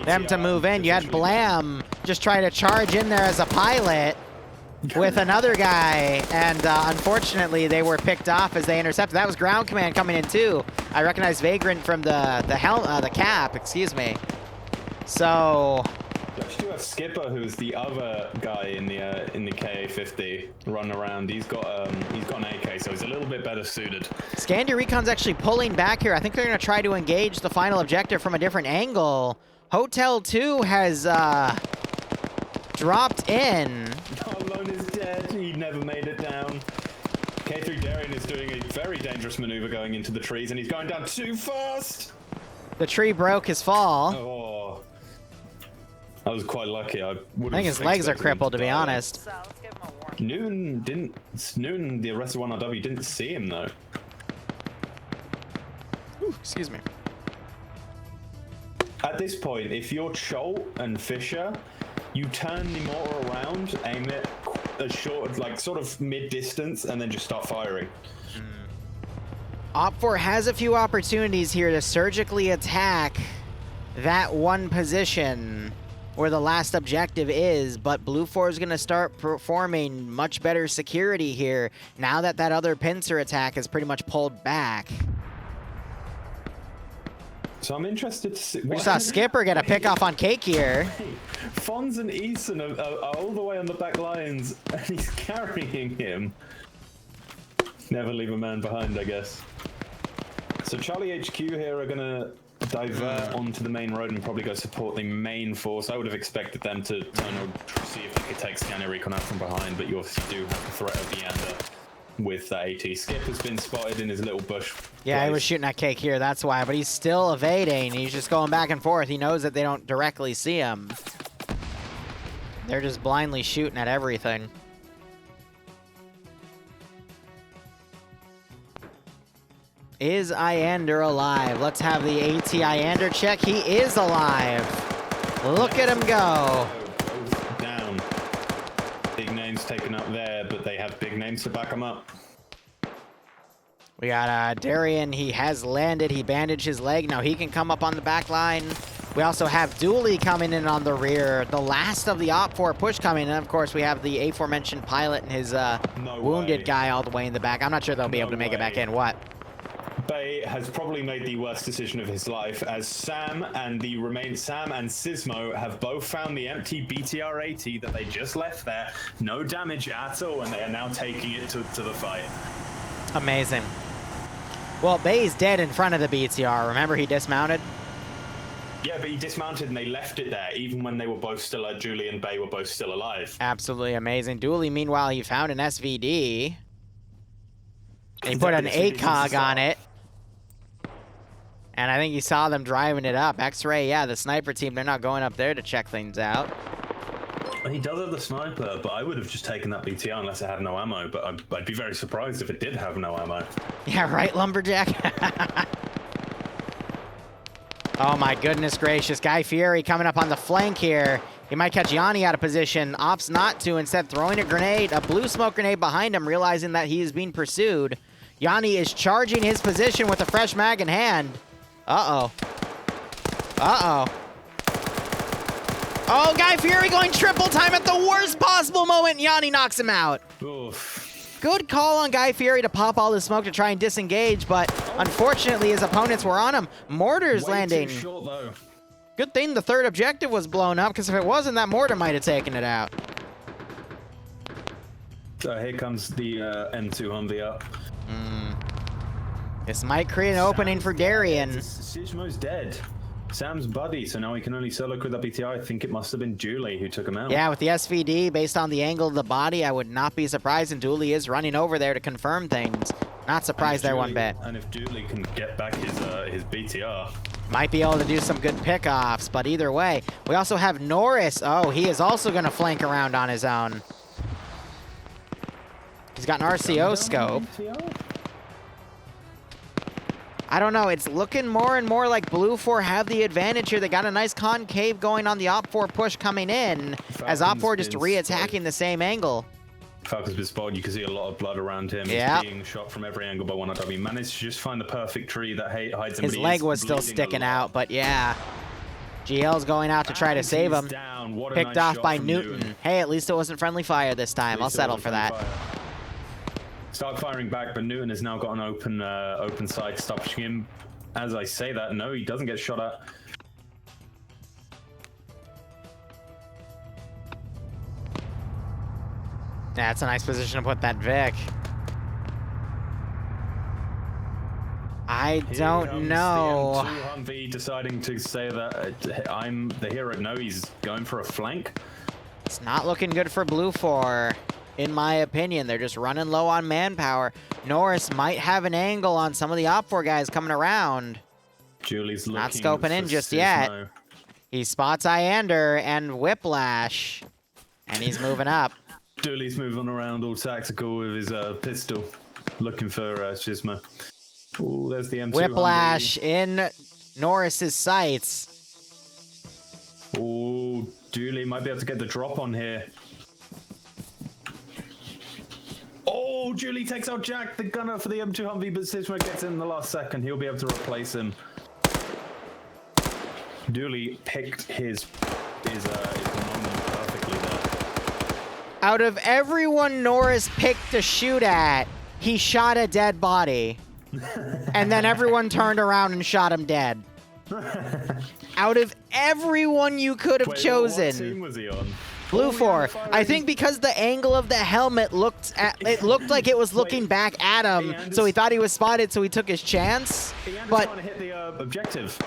them to move in. You had Blam just try to charge in there as a pilot with another guy, and unfortunately they were picked off as they intercepted. That was ground command coming in too. I recognize Vagrant from the cap, excuse me. So You actually do have Skipper, who is the other guy in the KA-50 running around. He's got an AK, so he's a little bit better suited. Scandia Recon's actually pulling back here. I think they're gonna try to engage the final objective from a different angle. Hotel 2 has dropped in. Alone is dead. He never made it down. K3 Darien is doing a very dangerous maneuver going into the trees, and he's going down too fast. The tree broke his fall. Oh, I was quite lucky. I think his legs are crippled, to be honest. So let's give him a warning. Newton, the arrested 1RW, didn't see him though. Ooh, excuse me. At this point, if you're Cholt and Fisher, you turn the mortar around, aim it as short, like sort of mid-distance, and then just start firing. Op 4 has a few opportunities here to surgically attack that one position where the last objective is, but Blue 4 is going to start performing much better security here now that that other pincer attack is pretty much pulled back. So I'm interested to see. We saw Skipper get a pick off on Cake here. Fonz and Eason are all the way on the back lines, and he's carrying him. Never leave a man behind, I guess. So Charlie HQ here are gonna divert onto the main road and probably go support the main force. I would have expected them to turn and see if they could take Scanner Recon out from behind, but you obviously do have the threat of Leander with the AT. Skip has been spotted in his little bush. Yeah, he was shooting at Cake here, that's why, but he's still evading. He's just going back and forth. He knows that they don't directly see him. They're just blindly shooting at everything. Is Iander alive? Let's have the AT Iander check. He is alive. Look at him go. Both down. Big names taken up there, but they have big names to back them up. We got Darien. He has landed. He bandaged his leg. Now he can come up on the back line. We also have Dooley coming in on the rear. The last of the Op 4 push coming in. And of course, we have the aforementioned pilot and his wounded guy all the way in the back. I'm not sure they'll be able to make it back in. What? Bay has probably made the worst decision of his life, as Sam and Sismo have both found the empty BTR-80 that they just left there. No damage at all, and they are now taking it to the fight. Amazing. Well, Bay's dead in front of the BTR. Remember, he dismounted? Yeah, but he dismounted and they left it there, even when they were both still, Julie and Bay were both still alive. Absolutely amazing. Dooley, meanwhile, he found an SVD. He put an ACOG on it. And I think he saw them driving it up. X-Ray, yeah, the sniper team, they're not going up there to check things out. He does have the sniper, but I would have just taken that BTR unless it had no ammo, but I'd be very surprised if it did have no ammo. Yeah, right, Lumberjack? Oh my goodness gracious. Guy Fieri coming up on the flank here. He might catch Yanni out of position. Opts not to, instead throwing a grenade, a blue smoke grenade behind him, realizing that he is being pursued. Yanni is charging his position with a fresh mag in hand. Uh-oh. Uh-oh. Oh, Guy Fieri going triple time at the worst possible moment. Yanni knocks him out. Oof. Good call on Guy Fieri to pop all the smoke to try and disengage, but unfortunately his opponents were on him. Mortars landing. Too short, though. Good thing the third objective was blown up, because if it wasn't, that mortar might have taken it out. So here comes the M2 Humvee up. This might create an opening for Darian. Sismo's dead. Sam's buddy, so now he can only solo quit that BTR. I think it must have been Julie who took him out. Yeah, with the SVD, based on the angle of the body, I would not be surprised, and Dooley is running over there to confirm things. Not surprised there one bit. And if Dooley can get back his BTR. Might be able to do some good pickoffs, but either way. We also have Norris. Oh, he is also going to flank around on his own. He's got an RCO scope. I don't know, it's looking more and more like Blue 4 have the advantage here. They got a nice concave going on the Op 4 push coming in, as Op 4 just re-attacking the same angle. Falcon's been spotted. You can see a lot of blood around him. He's being shot from every angle by one of them. He managed to just find the perfect tree that hides him. His leg was still sticking out, but yeah. GL's going out to try to save him. Picked off by Newton. Hey, at least it wasn't friendly fire this time. I'll settle for that. Start firing back, but Newton has now got an open sight to stop pushing him. As I say that, no, he doesn't get shot at. That's a nice position to put that Vic. I don't know. The M2 Humvee deciding to say that I'm the hero. No, he's going for a flank. It's not looking good for Blue 4. In my opinion, they're just running low on manpower. Norris might have an angle on some of the Op 4 guys coming around. Julie's not scoping in just yet. He spots Iander and Whiplash, and he's moving up. Julie's moving around all tactical with his pistol, looking for Shisma. Oh, there's the M2 Whiplash in Norris's sights. Oh, Julie might be able to get the drop on here. Oh, Julie takes out Jack, the gunner for the M2 Humvee, but Sismo gets in the last second. He'll be able to replace him. Julie picked his moment perfectly there. Out of everyone Norris picked to shoot at, he shot a dead body. And then everyone turned around and shot him dead. Out of everyone you could have chosen. What team was he on? Blue 4. I think because the angle of the helmet looked like it was looking back at him, so he thought he was spotted, so he took his chance. But trying to hit the objective.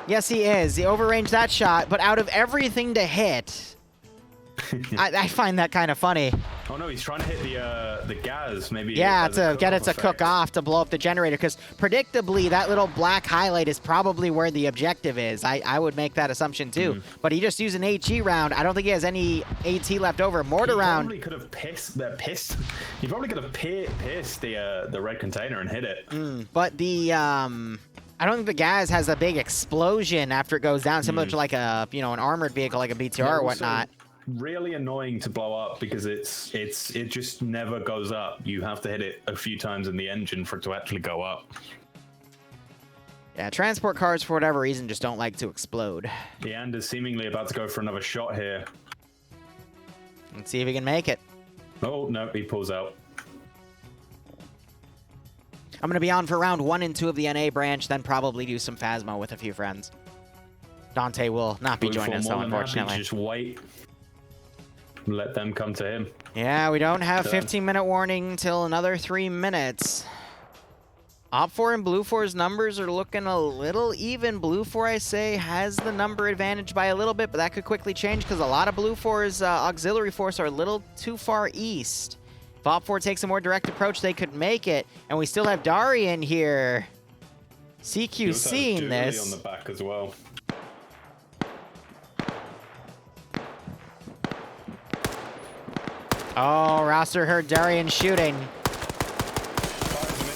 Yes, he is. He overranged that shot, but out of everything to hit, I find that kind of funny. Oh no, he's trying to hit the gas, maybe. Yeah, to get it to cook off, to blow up the generator, because predictably that little black highlight is probably where the objective is. I would make that assumption too. But he just used an HE round. I don't think he has any AT left over. Mortar round. He probably could have pissed. He probably could have pierced the red container and hit it. But the I don't think the gas has a big explosion after it goes down, similar to like a an armored vehicle like a BTR or whatnot. Really annoying to blow up because it just never goes up. You have to hit it a few times in the engine for it to actually go up. Yeah, transport cars for whatever reason just don't like to explode. The End is seemingly about to go for another shot here. Let's see if he can make it. Oh no, he pulls out. I'm going to be on for round 1 and 2 of the NA branch, then probably do some Phasmo with a few friends. Dante will not be joining us, though, unfortunately. Just wait. Let them come to him. Yeah, we don't have 15-minute warning until another 3 minutes. Op 4 and Blue 4's numbers are looking a little even. Blue 4, I say, has the number advantage by a little bit, but that could quickly change because a lot of Blue 4's auxiliary force are a little too far east. If Op 4 takes a more direct approach, they could make it. And we still have Darian here. CQ seeing this. On the back as well. Oh, Roster heard Darian shooting.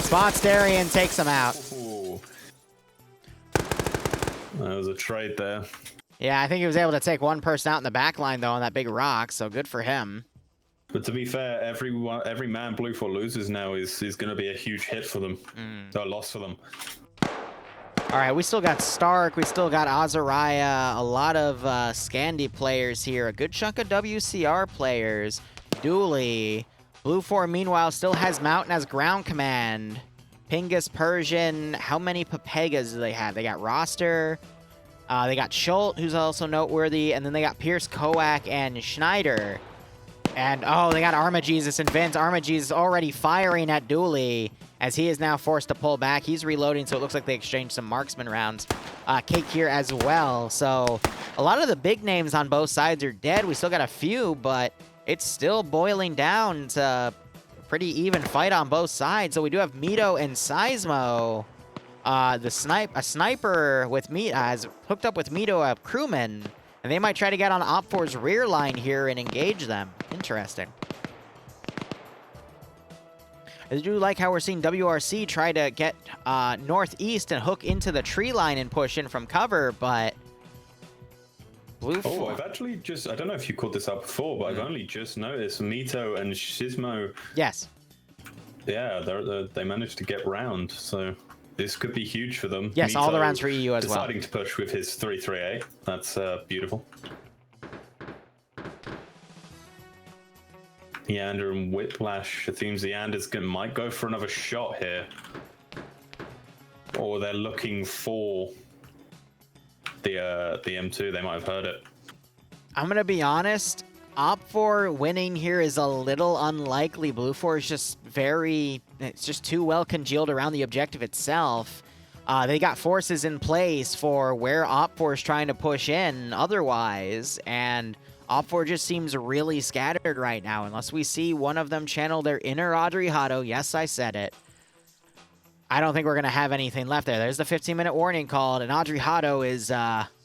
Spots Darian, takes him out. Ooh. That was a trade there. Yeah, I think he was able to take one person out in the back line, though, on that big rock, so good for him. But to be fair, every man Blue 4 loses now is going to be a huge hit for them. A loss for them. All right, we still got Stark, we still got Azariah, a lot of Scandi players here, a good chunk of WCR players. Dooley. Blue 4, meanwhile, still has Mountain as ground command. Pingus, Persian. How many Papegas do they have? They got Roster. They got Schultz, who's also noteworthy, and then they got Pierce, Koak, and Schneider. And, oh, they got Armagesus and Vince. Armagesus already firing at Dooley as he is now forced to pull back. He's reloading, so it looks like they exchanged some marksman rounds. Cake here as well. So a lot of the big names on both sides are dead. We still got a few, but it's still boiling down to a pretty even fight on both sides. So we do have Mito and Seismo. A sniper with has hooked up with Mito, a crewman. And they might try to get on Op4's rear line here and engage them. Interesting. I do like how we're seeing WRC try to get northeast and hook into the tree line and push in from cover, but... Oh, I've actually just... I don't know if you called this out before, but I've only just noticed Mito and Seismo... Yes. Yeah, they managed to get round, so... This could be huge for them. Yes, Mito all the rounds for EU as well. Deciding to push with his 338. That's beautiful. Yander and Whiplash. It seems the Yanders might go for another shot here. Or they're looking for the M2. They might have heard it. I'm going to be honest. Op4 winning here is a little unlikely. Blue 4 is just it's just too well congealed around the objective itself. They got forces in place for where Op4 is trying to push in otherwise, and Op4 just seems really scattered right now, unless we see one of them channel their inner Audrey Hotto. Yes, I said it. I don't think we're going to have anything left there. There's the 15-minute warning called, and Audrey Hotto is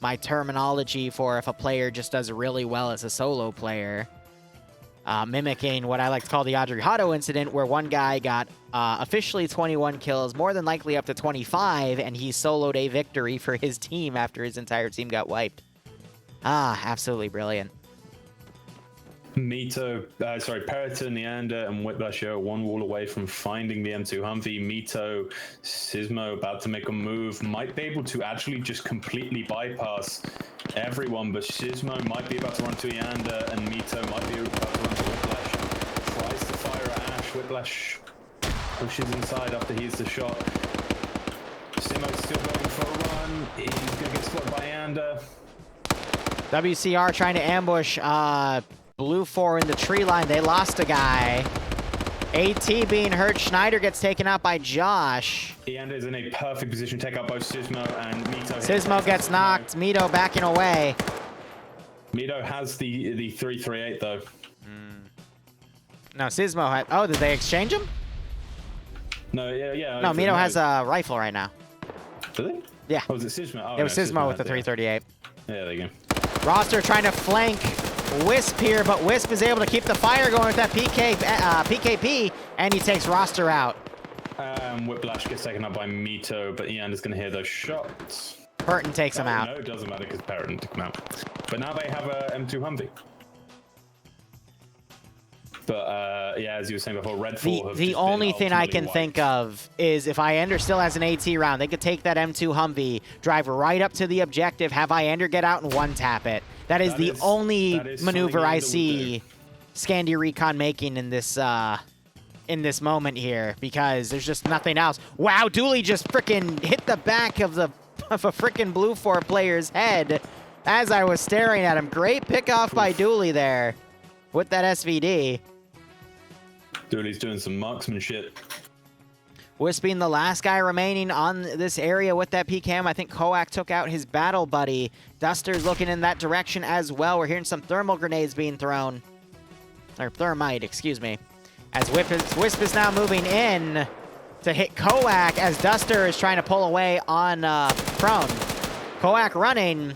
my terminology for if a player just does really well as a solo player. Mimicking what I like to call the Audrey Hotto incident, where one guy got officially 21 kills, more than likely up to 25, and he soloed a victory for his team after his entire team got wiped. Absolutely brilliant. Mito, Periton, Neander, and Whiplash are one wall away from finding the M2 Humvee. Mito, Seismo about to make a move, might be able to actually just completely bypass everyone, but Seismo might be about to run to Neander, and Mito might be about to run to Whiplash. Tries to fire at Ash. Whiplash pushes inside after he's the shot. Simo's still going for a run. He's going to get spotted by Neander. WCR trying to ambush Blue 4 in the tree line. They lost a guy. AT being hurt. Schneider gets taken out by Josh. Neander is in a perfect position to take out both Seismo and Mito. Seismo gets knocked. Mito backing away. Mito has the 338 though. No, Seismo had... Oh, did they exchange him? No, yeah. No, Mito has a rifle right now. Do they? Yeah. Oh, was it Seismo? Oh, it was Seismo with the 338. Yeah, there you go. Roster trying to flank Wisp here, but Wisp is able to keep the fire going with that PKP, and he takes Roster out. Whiplash gets taken out by Mito, but Ian is going to hear those shots. Burton takes him out. No, it doesn't matter because Periton took him out. But now they have a M2 Humvee. But yeah, as you were saying before, Red 4 have the only thing I can think of is if Iander still has an AT round, they could take that M2 Humvee, drive right up to the objective, have Iander get out and one-tap it. That is the only maneuver I see Scandi Recon making in this moment here, because there's just nothing else. Wow, Dooley just frickin' hit the back of a frickin' Blue 4 player's head as I was staring at him. Great pick off by Dooley there with that SVD. Dooley's doing some marksmanship. Wisp being the last guy remaining on this area with that PKM. I think Koak took out his battle buddy. Duster's looking in that direction as well. We're hearing some thermal grenades being thrown. Or thermite, excuse me. As Wisp is now moving in to hit Koak as Duster is trying to pull away on Prone. Koak running.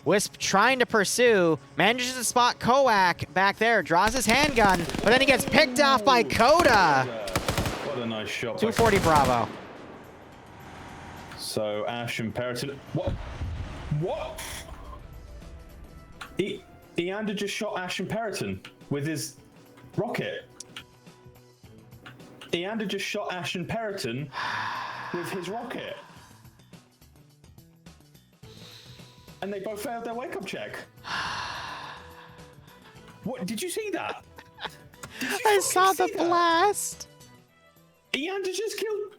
Wisp trying to pursue, manages to spot Koak back there, draws his handgun, but then he gets picked off by Coda. What a nice shot. 240 Bravo. So Ash and Periton. What? Iander just shot Ash and Periton with his rocket. Iander just shot Ash and Periton with his rocket. And they both failed their wake-up check. What? Did you see that? I saw the blast. Iander just killed...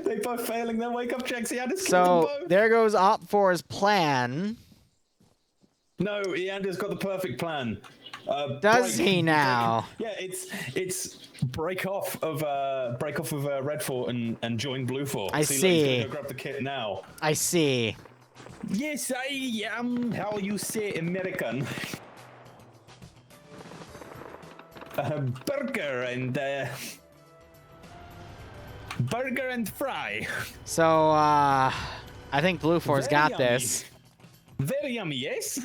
They both failing their wake up checks. Eander's So killing both. there goes Op4's plan. No, Eander's got the perfect plan. Does he now? Yeah, it's break off of Red Fort and join Blue Fort. I so he's see. gonna go grab the kit now. I see. Yes, I am. How you say American? Burger and fry. So I think Blue Fort's Very got yummy. this. Very yummy, yes.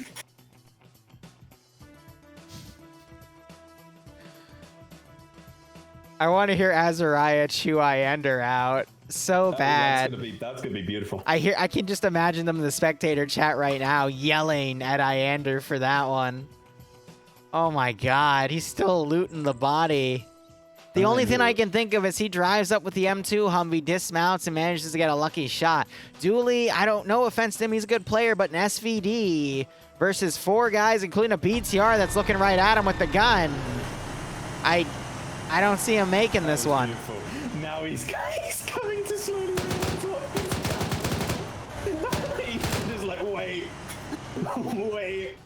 I want to hear Azariah chew Iander out so bad. That's gonna be beautiful. I can just imagine them in the spectator chat right now yelling at Iander for that one. Oh my god, he's still looting the body. The only thing I can think of is he drives up with the M2 Humvee, dismounts, and manages to get a lucky shot. Dooley, I don't know, offense to him, he's a good player, but an SVD versus 4 guys, including a BTR that's looking right at him with the gun. I don't see him making this one. Beautiful. Now he's coming to slowly realize what he's just like, wait. Wait.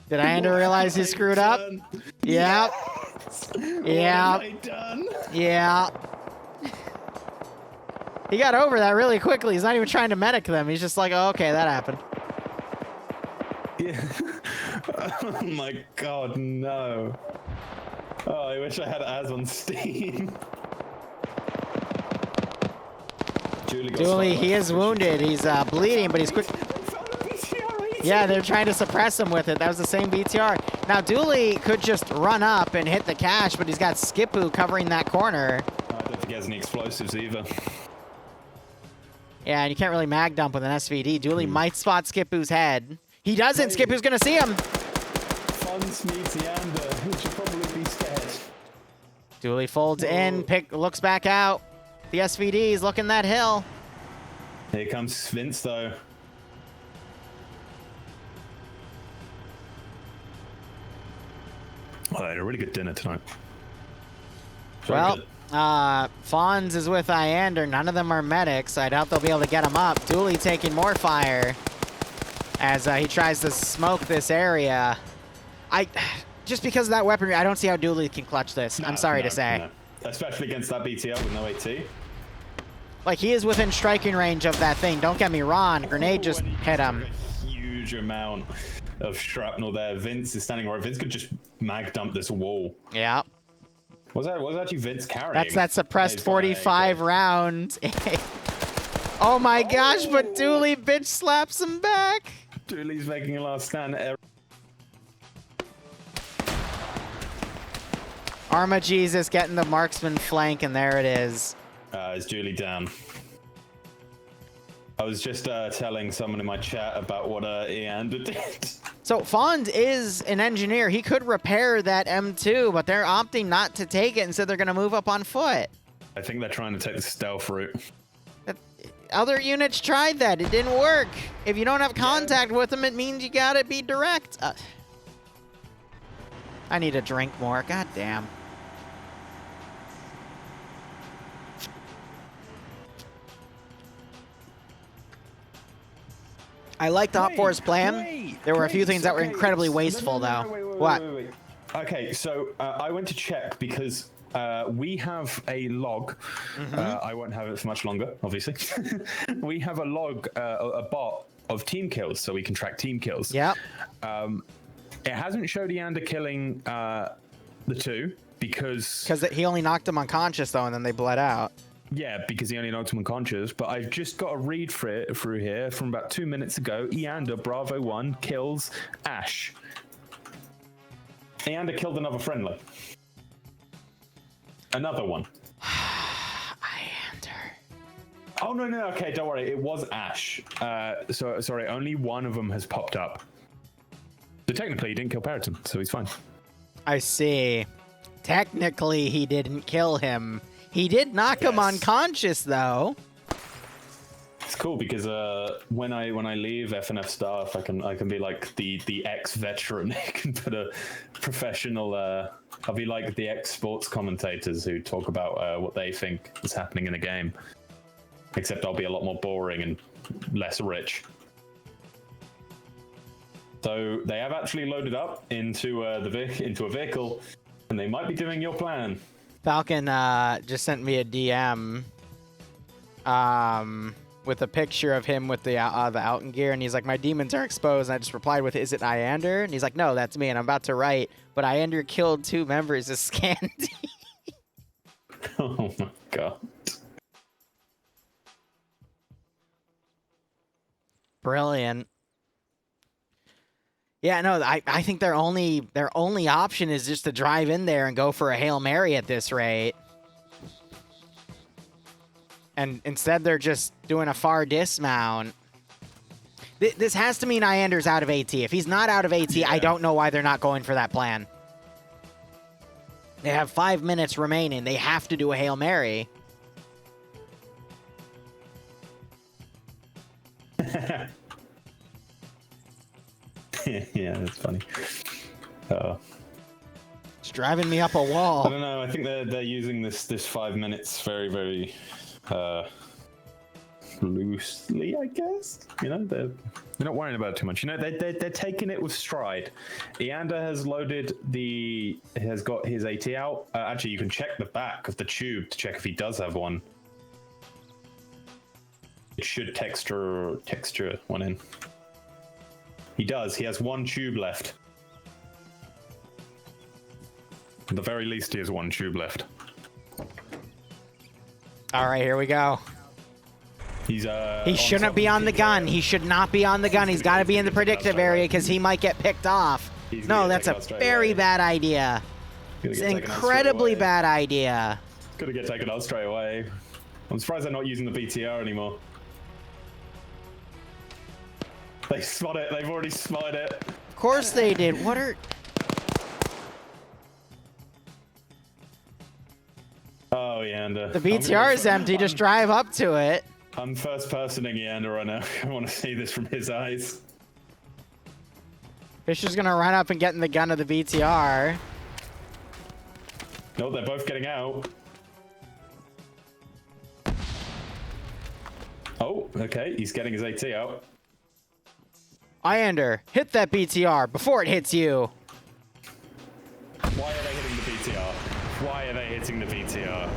Did Iander realize he screwed up? Yeah. Yeah. What have I done? Yeah. He got over that really quickly. He's not even trying to medic them. He's just like, oh, okay, that happened. Yeah. Oh my god, no. Oh, I wish I had Az on Steam. Dooley, he is wounded. He's bleeding, but he's quick. Yeah, they're trying to suppress him with it. That was the same BTR. Now, Dooley could just run up and hit the cache, but he's got Skippoo covering that corner. I don't think he has any explosives either. Yeah, and you can't really mag dump with an SVD. Dooley might spot Skippoo's head. He doesn't. Skippoo's going to see him. Funds meets Eander. He should probably be scared. Dooley folds in, looks back out. The SVD's looking that hill. Here comes Vince, though. Oh, I had a really good dinner tonight. Very Well, good. Fonz is with Iander. None of them are medics. I doubt they'll be able to get him up. Dooley taking more fire as he tries to smoke this area. Just because of that weaponry, I don't see how Dooley can clutch this. I'm sorry to say. No. Especially against that BTL with no AT. Like, he is within striking range of that thing. Don't get me wrong. Grenade just hit him. A huge amount of shrapnel there. Vince is standing right. Vince could just mag dump this wall. Yeah. Was that actually Vince carrying? That's that suppressed 45 round. Oh my gosh, but Dooley bitch slaps him back. Dooley's making a last stand. Arma Jesus getting the marksman flank, and there it is. Is Dooley down? I was just telling someone in my chat about what Eander did. So Fond is an engineer. He could repair that M2, but they're opting not to take it, and so they're going to move up on foot. I think they're trying to take the stealth route. Other units tried that. It didn't work. If you don't have contact with them, it means you got to be direct. I need to drink more. God damn. I liked Op4's plan. There were a few things that were incredibly wasteful, though. What? Wait. Okay, so I went to check because we have a log. I won't have it for much longer, obviously. We have a log, a bot of team kills, so we can track team kills. Yep. It hasn't showed Eander killing the 2 because he only knocked him unconscious, though, and then they bled out. Yeah, because he only knocked him unconscious. But I've just got a read through here from about 2 minutes ago. Eander, Bravo 1, kills Ash. Eander killed another friendly. Another one. Iander. Oh, no, okay, don't worry. It was Ash. Sorry, only one of them has popped up. So technically, he didn't kill Periton, so he's fine. I see. Technically, he didn't kill him. He did knock him unconscious, though. It's cool because when I leave FNF staff, I can be like the ex-veteran. I can put a professional. I'll be like the ex-sports commentators who talk about what they think is happening in a game. except I'll be a lot more boring and less rich. So they have actually loaded up into into a vehicle, and they might be doing your plan. Falcon just sent me a DM with a picture of him with the Alton gear, and he's like, my demons are exposed, and I just replied with, is it Iander? And he's like, no, that's me, and I'm about to write, but Iander killed 2 members of Scandi. Oh my god. Brilliant. Yeah, no, I think their only option is just to drive in there and go for a Hail Mary at this rate. And instead they're just doing a far dismount. This has to mean Iander's out of AT. If he's not out of AT, yeah. I don't know why they're not going for that plan. They have 5 minutes remaining. They have to do a Hail Mary. Yeah, that's funny. It's driving me up a wall. I don't know. I think they're using this 5 minutes very, very loosely, I guess. You know, they're not worrying about it too much. You know, they're taking it with stride. Iander has got his AT out. Actually, you can check the back of the tube to check if he does have one. It should texture one in. He does. He has 1 tube left. At the very least, he has 1 tube left. All right, here we go. He shouldn't be on the gun. He should not be on the gun. He's got to be in the predictive area because he might get picked off. No, that's a very bad idea. It's an incredibly bad idea. It's gonna get taken out straight away. I'm surprised they're not using the BTR anymore. They spot it. They've already spotted it. Of course they did. What are... Oh, Iander. The BTR is empty. Just drive up to it. I'm first-personing Iander right now. I want to see this from his eyes. Fisher's gonna run up and get in the gun of the BTR. No, they're both getting out. Oh, okay. He's getting his AT out. Iander, hit that BTR before it hits you. Why are they hitting the BTR? Why are they hitting the BTR?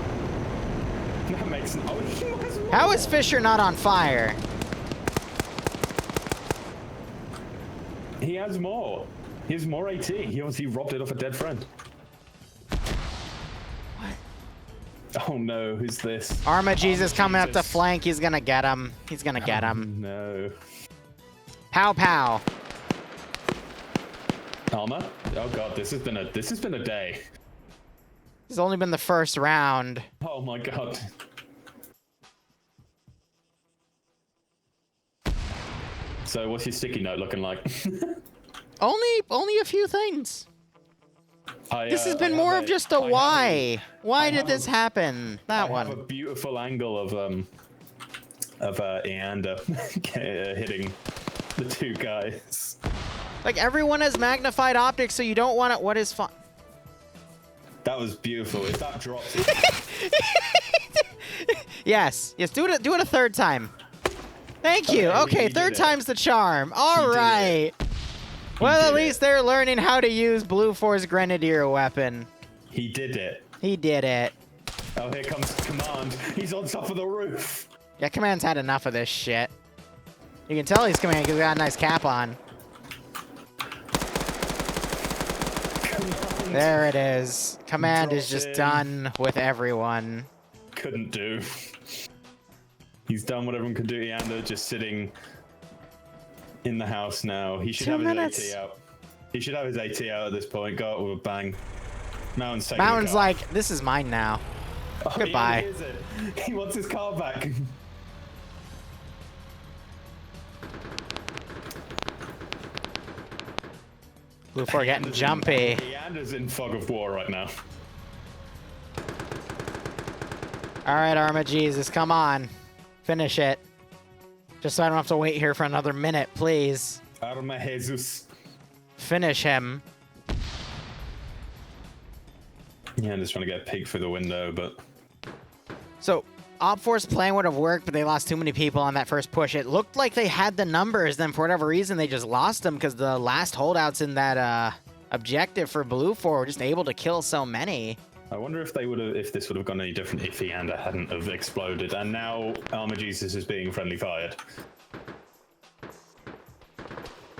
That makes... Oh, he has more. How is Fisher not on fire? He has more. He has more AT. He obviously robbed it off a dead friend. What? Oh no, who's this? Arma Jesus coming up the flank. He's gonna get him. He's gonna get him. No. Pow pow. Alma? Oh god, this has been a day. It's only been the first round. Oh my god. So what's your sticky note looking like? only a few things. This has been more of just a why. Why did this happen? That one. I have a beautiful angle of Iander hitting the 2 guys. Like, everyone has magnified optics, so you don't want it. What is fun? That was beautiful. If that drops... Yes. Do it a 3rd time. Thank you. Okay, 3rd time's the charm. All right. Well, at least they're learning how to use Blue Force Grenadier weapon. He did it. He did it. Oh, here comes Command. He's on top of the roof. Yeah, Command's had enough of this shit. You can tell he's Command because he got a nice cap on. Command. There it is. Command is just done with everyone. Couldn't do. He's done what everyone can do. Iander just sitting in the house now. He should have his AT out. He should have his AT out at this point. Go out with a bang. Mountain's like, this is mine now. Oh, goodbye. He wants his car back. Blue 4 getting jumpy. Iander's in fog of war right now. All right, Arma Jesus, come on. Finish it. Just so I don't have to wait here for another minute, please. Arma Jesus. Finish him. Yeah, I'm just trying to get a peek through the window, but... So, Op4's plan would have worked, but they lost too many people on that first push. It looked like they had the numbers, then for whatever reason, they just lost them because the last holdouts in that objective for Blue 4 were just able to kill so many. I wonder if if this would have gone any different if the Anda hadn't have exploded, and now Armor Jesus is being friendly fired.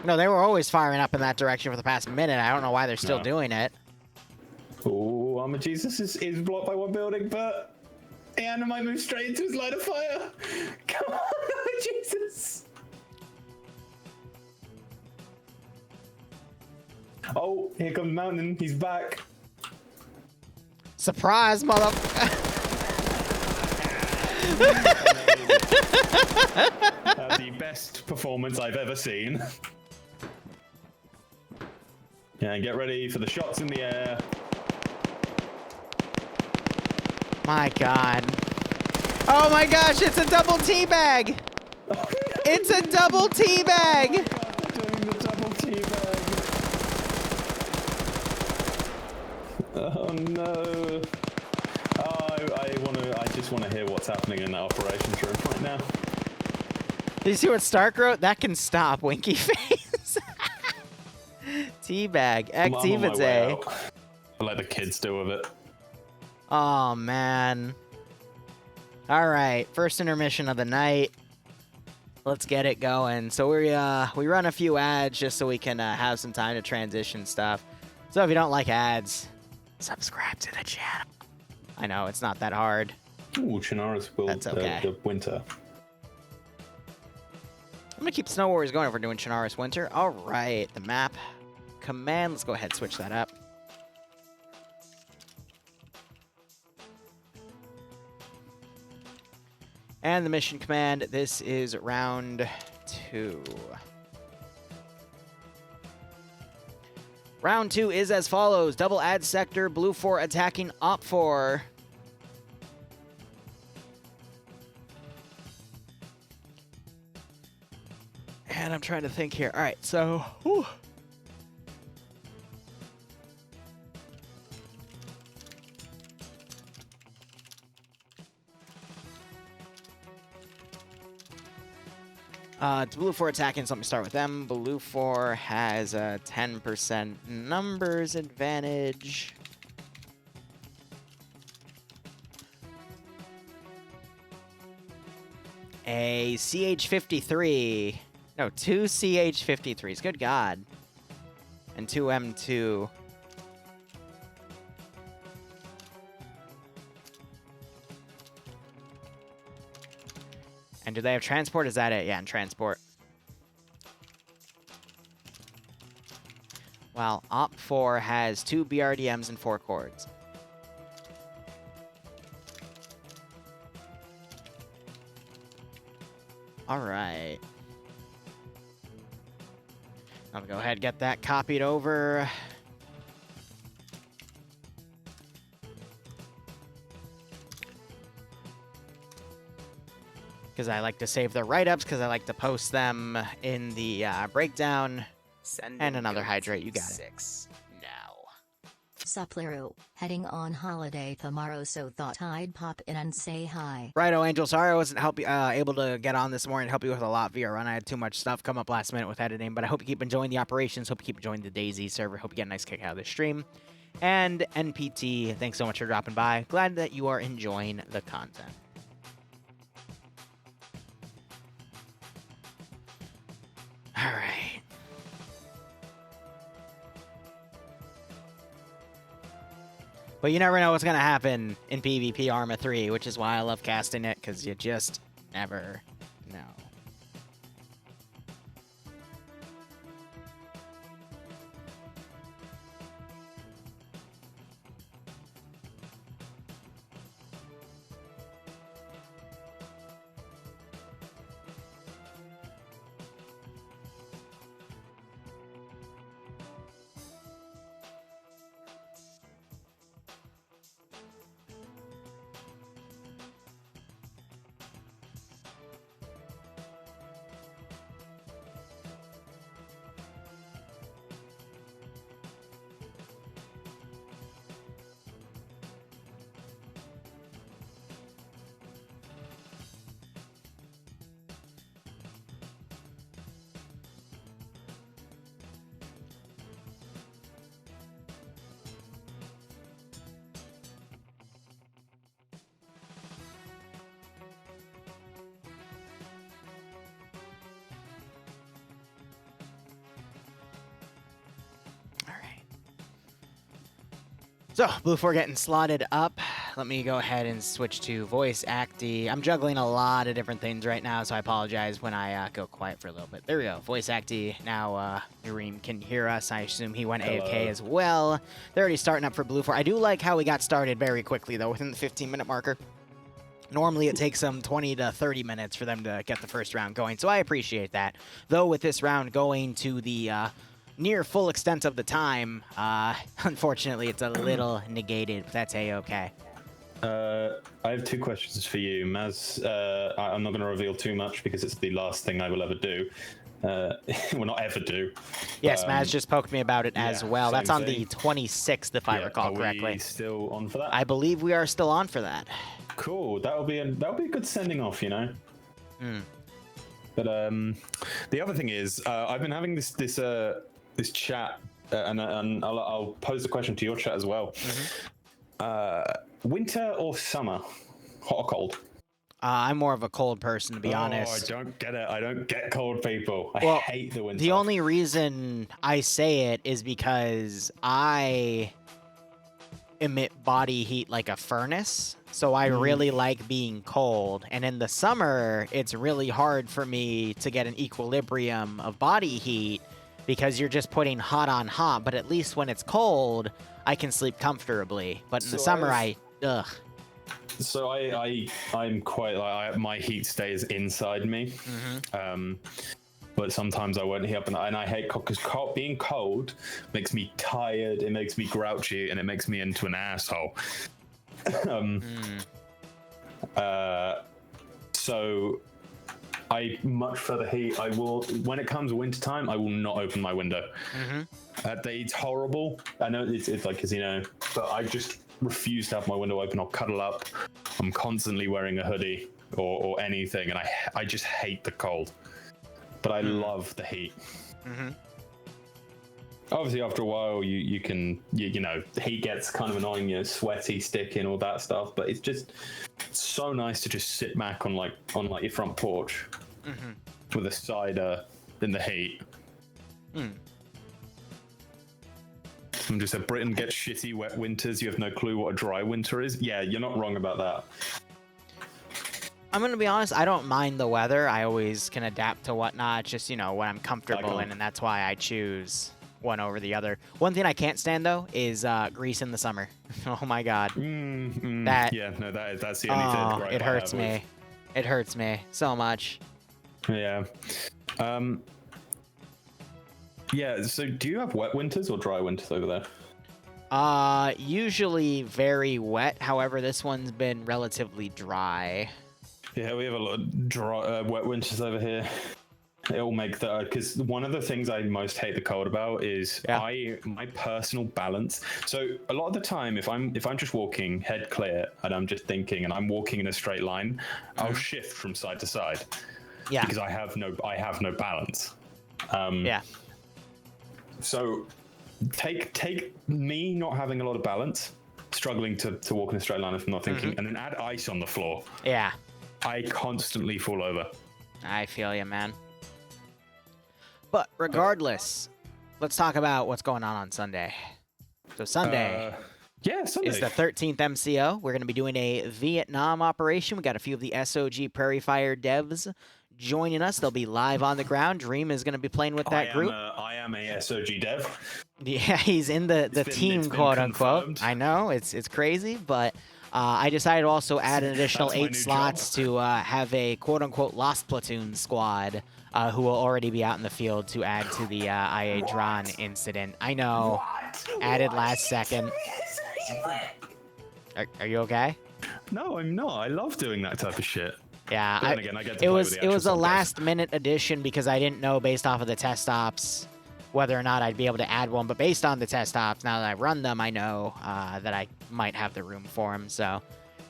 No, they were always firing up in that direction for the past minute. I don't know why they're still doing it. Oh, Armor Jesus is blocked by one building, but Anda might move straight into his line of fire. Come on, Armor Jesus. Oh, here comes Mountain. He's back. Surprise, mother... The best performance I've ever seen. Yeah, and get ready for the shots in the air. My God. Oh my gosh, it's a double teabag! It's a double teabag! They're doing the double teabag. Oh no. I just want to hear what's happening in that operations room right now. Did you see what Stark wrote? That can stop, winky face. Teabag. I'm on my way Activate. out. I'll let the kids deal with it. Oh, man. All right, first intermission of the night. Let's get it going. So we run a few ads just so we can have some time to transition stuff. So if you don't like ads, subscribe to the channel. I know, it's not that hard. Ooh, Chinaris will That's okay. the winter. I'm gonna keep Snow Warriors going if we're doing Chinaris Winter. All right, the map command. Let's go ahead and switch that up. And the mission command. This is round 2. Round 2 is as follows. Double ad sector, Blue 4 attacking Op 4. And I'm trying to think here. All right, so... whew. It's Blue 4 attacking, so let me start with them. Blue 4 has a 10% numbers advantage. A CH-53. No, 2 CH-53s. Good God. And 2 M2. And do they have transport? Is that it? Yeah, and transport. Well, Op 4 has 2 BRDMs and 4 cords. All right. I'll go ahead and get that copied over. Because I like to save the write-ups, because I like to post them in the breakdown. And another hydrate, you got it. 6 now. Sup Liru, heading on holiday tomorrow, so thought I'd pop in and say hi. Righto, Angel. Sorry I wasn't able to get on this morning and help you with a lot via run. I had too much stuff come up last minute with editing, but I hope you keep enjoying the operations. Hope you keep enjoying the DayZ server. Hope you get a nice kick out of this stream. And NPT, thanks so much for dropping by. Glad that you are enjoying the content. All right. But you never know what's going to happen in PvP Arma 3, which is why I love casting it, because you just never know. So, Blue 4 getting slotted up. Let me go ahead and switch to voice acty. I'm juggling a lot of different things right now, so I apologize when I go quiet for a little bit. There we go, voice acty. Now, Nareem can hear us. I assume he went AFK as well. They're already starting up for Blue 4. I do like how we got started very quickly, though, within the 15-minute marker. Normally, it takes them 20 to 30 minutes for them to get the first round going, so I appreciate that. Though, with this round going to the near full extent of the time, unfortunately, it's a little negated, but that's A-okay. I have 2 questions for you, Maz. I'm not going to reveal too much because it's the last thing I will ever do. Well, not ever do. Yes, Maz just poked me about it as well. That's on the 26th, if I recall correctly. Are we still on for that? I believe we are still on for that. Cool. That'll be a good sending off, you know. But the other thing is, I've been having this chat, and I'll pose the question to your chat as well. Winter or summer? Hot or cold? I'm more of a cold person, to be honest. I don't get it. I don't get cold people. I hate the winter. The only reason I say it is because I emit body heat like a furnace, so I really like being cold. And in the summer, it's really hard for me to get an equilibrium of body heat because you're just putting hot on hot. But at least when it's cold, I can sleep comfortably. But in the summer, ugh. So I'm quite like my heat stays inside me, but sometimes I won't heat up, and I hate cold because being cold makes me tired, it makes me grouchy, and it makes me into an asshole. So I much prefer the heat. I will, when it comes wintertime, I will not open my window. It's horrible. I know it's like, because, you know, but I just refuse to have my window open. I'll cuddle up. I'm constantly wearing a hoodie or anything, and I just hate the cold. But I love the heat. Obviously, after a while, you can, you know, the heat gets kind of annoying, you know, sweaty, sticking, all that stuff. But it's just so nice to just sit back on your front porch with a cider in the heat. I'm just said, Britain gets shitty wet winters. You have no clue what a dry winter is. Yeah, you're not wrong about that. I'm going to be honest, I don't mind the weather. I always can adapt to whatnot. It's just, you know, what I'm comfortable in, and that's why I choose one over the other. One thing I can't stand, though, is Greece in the summer. Oh, my God. That's the only thing. It hurts me. It hurts me so much. Yeah. Yeah, so do you have wet winters or dry winters over there? Usually very wet. However, this one's been relatively dry. Yeah, we have a lot of dry, wet winters over here. It'll make that, because one of the things I most hate the cold about is my personal balance. So a lot of the time, if I'm just walking head clear and I'm just thinking and I'm walking in a straight line, I'll shift from side to side. Yeah. Because I have no balance. So take me not having a lot of balance, struggling to walk in a straight line if I'm not thinking, and then add ice on the floor. Yeah. I constantly fall over. I feel you, man. But regardless, let's talk about what's going on Sunday. So Sunday Sunday is the 13th MCO. We're going to be doing a Vietnam operation. We got a few of the SOG Prairie Fire devs joining us. They'll be live on the ground. Dream is going to be playing with that group. I am a SOG dev. Yeah, he's in the team, quote unquote. Confirmed. I know, it's crazy, but I decided to also add an additional 8 slots to have a quote unquote Lost Platoon squad who will already be out in the field to add to the IA Dron incident. I know, added last second. Are you okay? No, I'm not. I love doing that type of shit. Yeah, it was a last-minute addition because I didn't know based off of the test ops whether or not I'd be able to add one. But based on the test ops, now that I run them, I know that I might have the room for them. So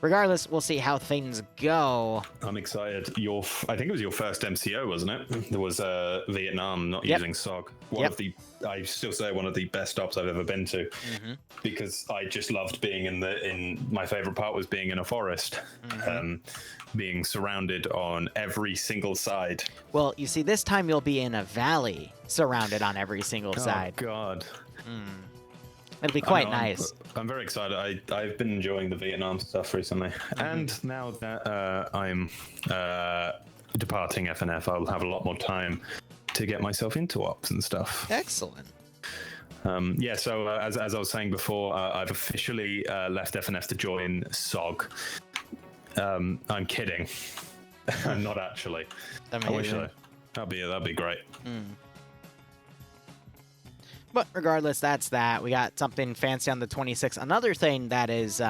regardless, we'll see how things go. I'm excited. I think it was your first MCO, wasn't it? There was Vietnam not using SOG. I still say one of the best stops I've ever been to, because I just loved being in my favorite part was being in a forest, being surrounded on every single side. Well, you see, this time you'll be in a valley surrounded on every single side. Oh, God. It'll be quite nice. I'm very excited. I've been enjoying the Vietnam stuff recently, and now that I'm departing FNF, I'll have a lot more time to get myself into ops and stuff. Excellent. Yeah, so as I was saying before, I've officially left FNF to join SOG. I'm kidding. I'm not actually. Amazing. I wish that'd be great. But regardless, that's that. We got something fancy on the 26th. Another thing that is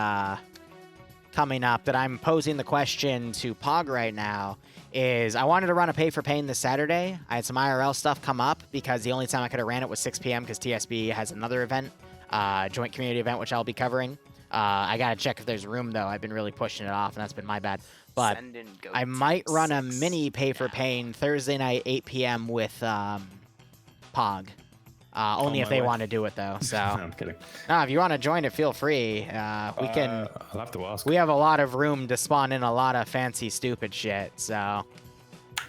coming up that I'm posing the question to Pog right now is I wanted to run a pay for pain this Saturday. I had some IRL stuff come up because the only time I could have ran it was 6 p.m. because TSB has another event, joint community event, which I'll be covering. I got to check if there's room, though. I've been really pushing it off, and that's been my bad. But I might run a mini pay for pain Thursday night, 8 p.m. with Pog. Only if they want to do it, though. So, I'm kidding. if you want to join it, feel free. We can. I'll have to ask. We have a lot of room to spawn in a lot of fancy, stupid shit. So.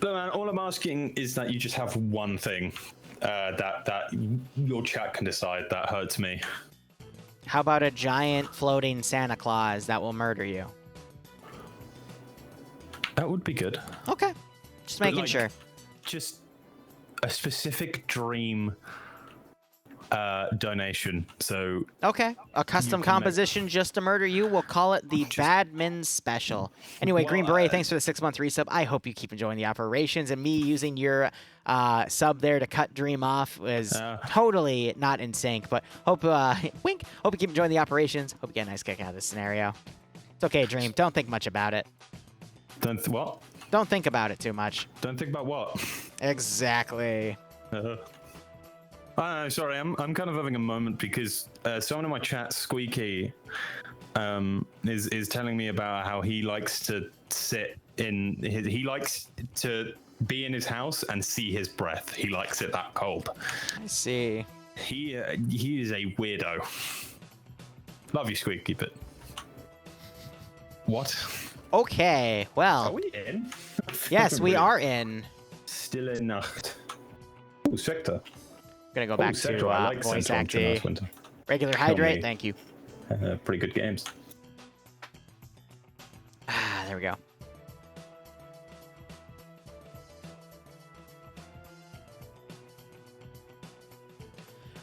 No, man. All I'm asking is that you just have one thing that your chat can decide. That hurts me. How about a giant floating Santa Claus that will murder you? That would be good. Okay. Just making sure. Just a specific dream donation. So okay, a custom composition just to murder you. We'll call it the Badman Special. Anyway, Green Beret, thanks for the 6-month resub. I hope you keep enjoying the operations, and me using your sub there to cut Dream off was totally not in sync. But hope wink. Hope you keep enjoying the operations. Hope you get a nice kick out of this scenario. It's okay, Dream. Don't think much about it. What? Don't think about it too much. Don't think about what? Exactly. Sorry, I'm kind of having a moment because someone in my chat, Squeaky, is telling me about how he likes to sit in he likes to be in his house and see his breath. He likes it that cold. I see. He is a weirdo. Love you, Squeak. Keep it. What? Okay, well. Are we in? Yes, we are in. Stille Nacht. Oh, Sector. Gonna go back to like voice Central acting. Regular hydrate, thank you. Pretty good games. There we go.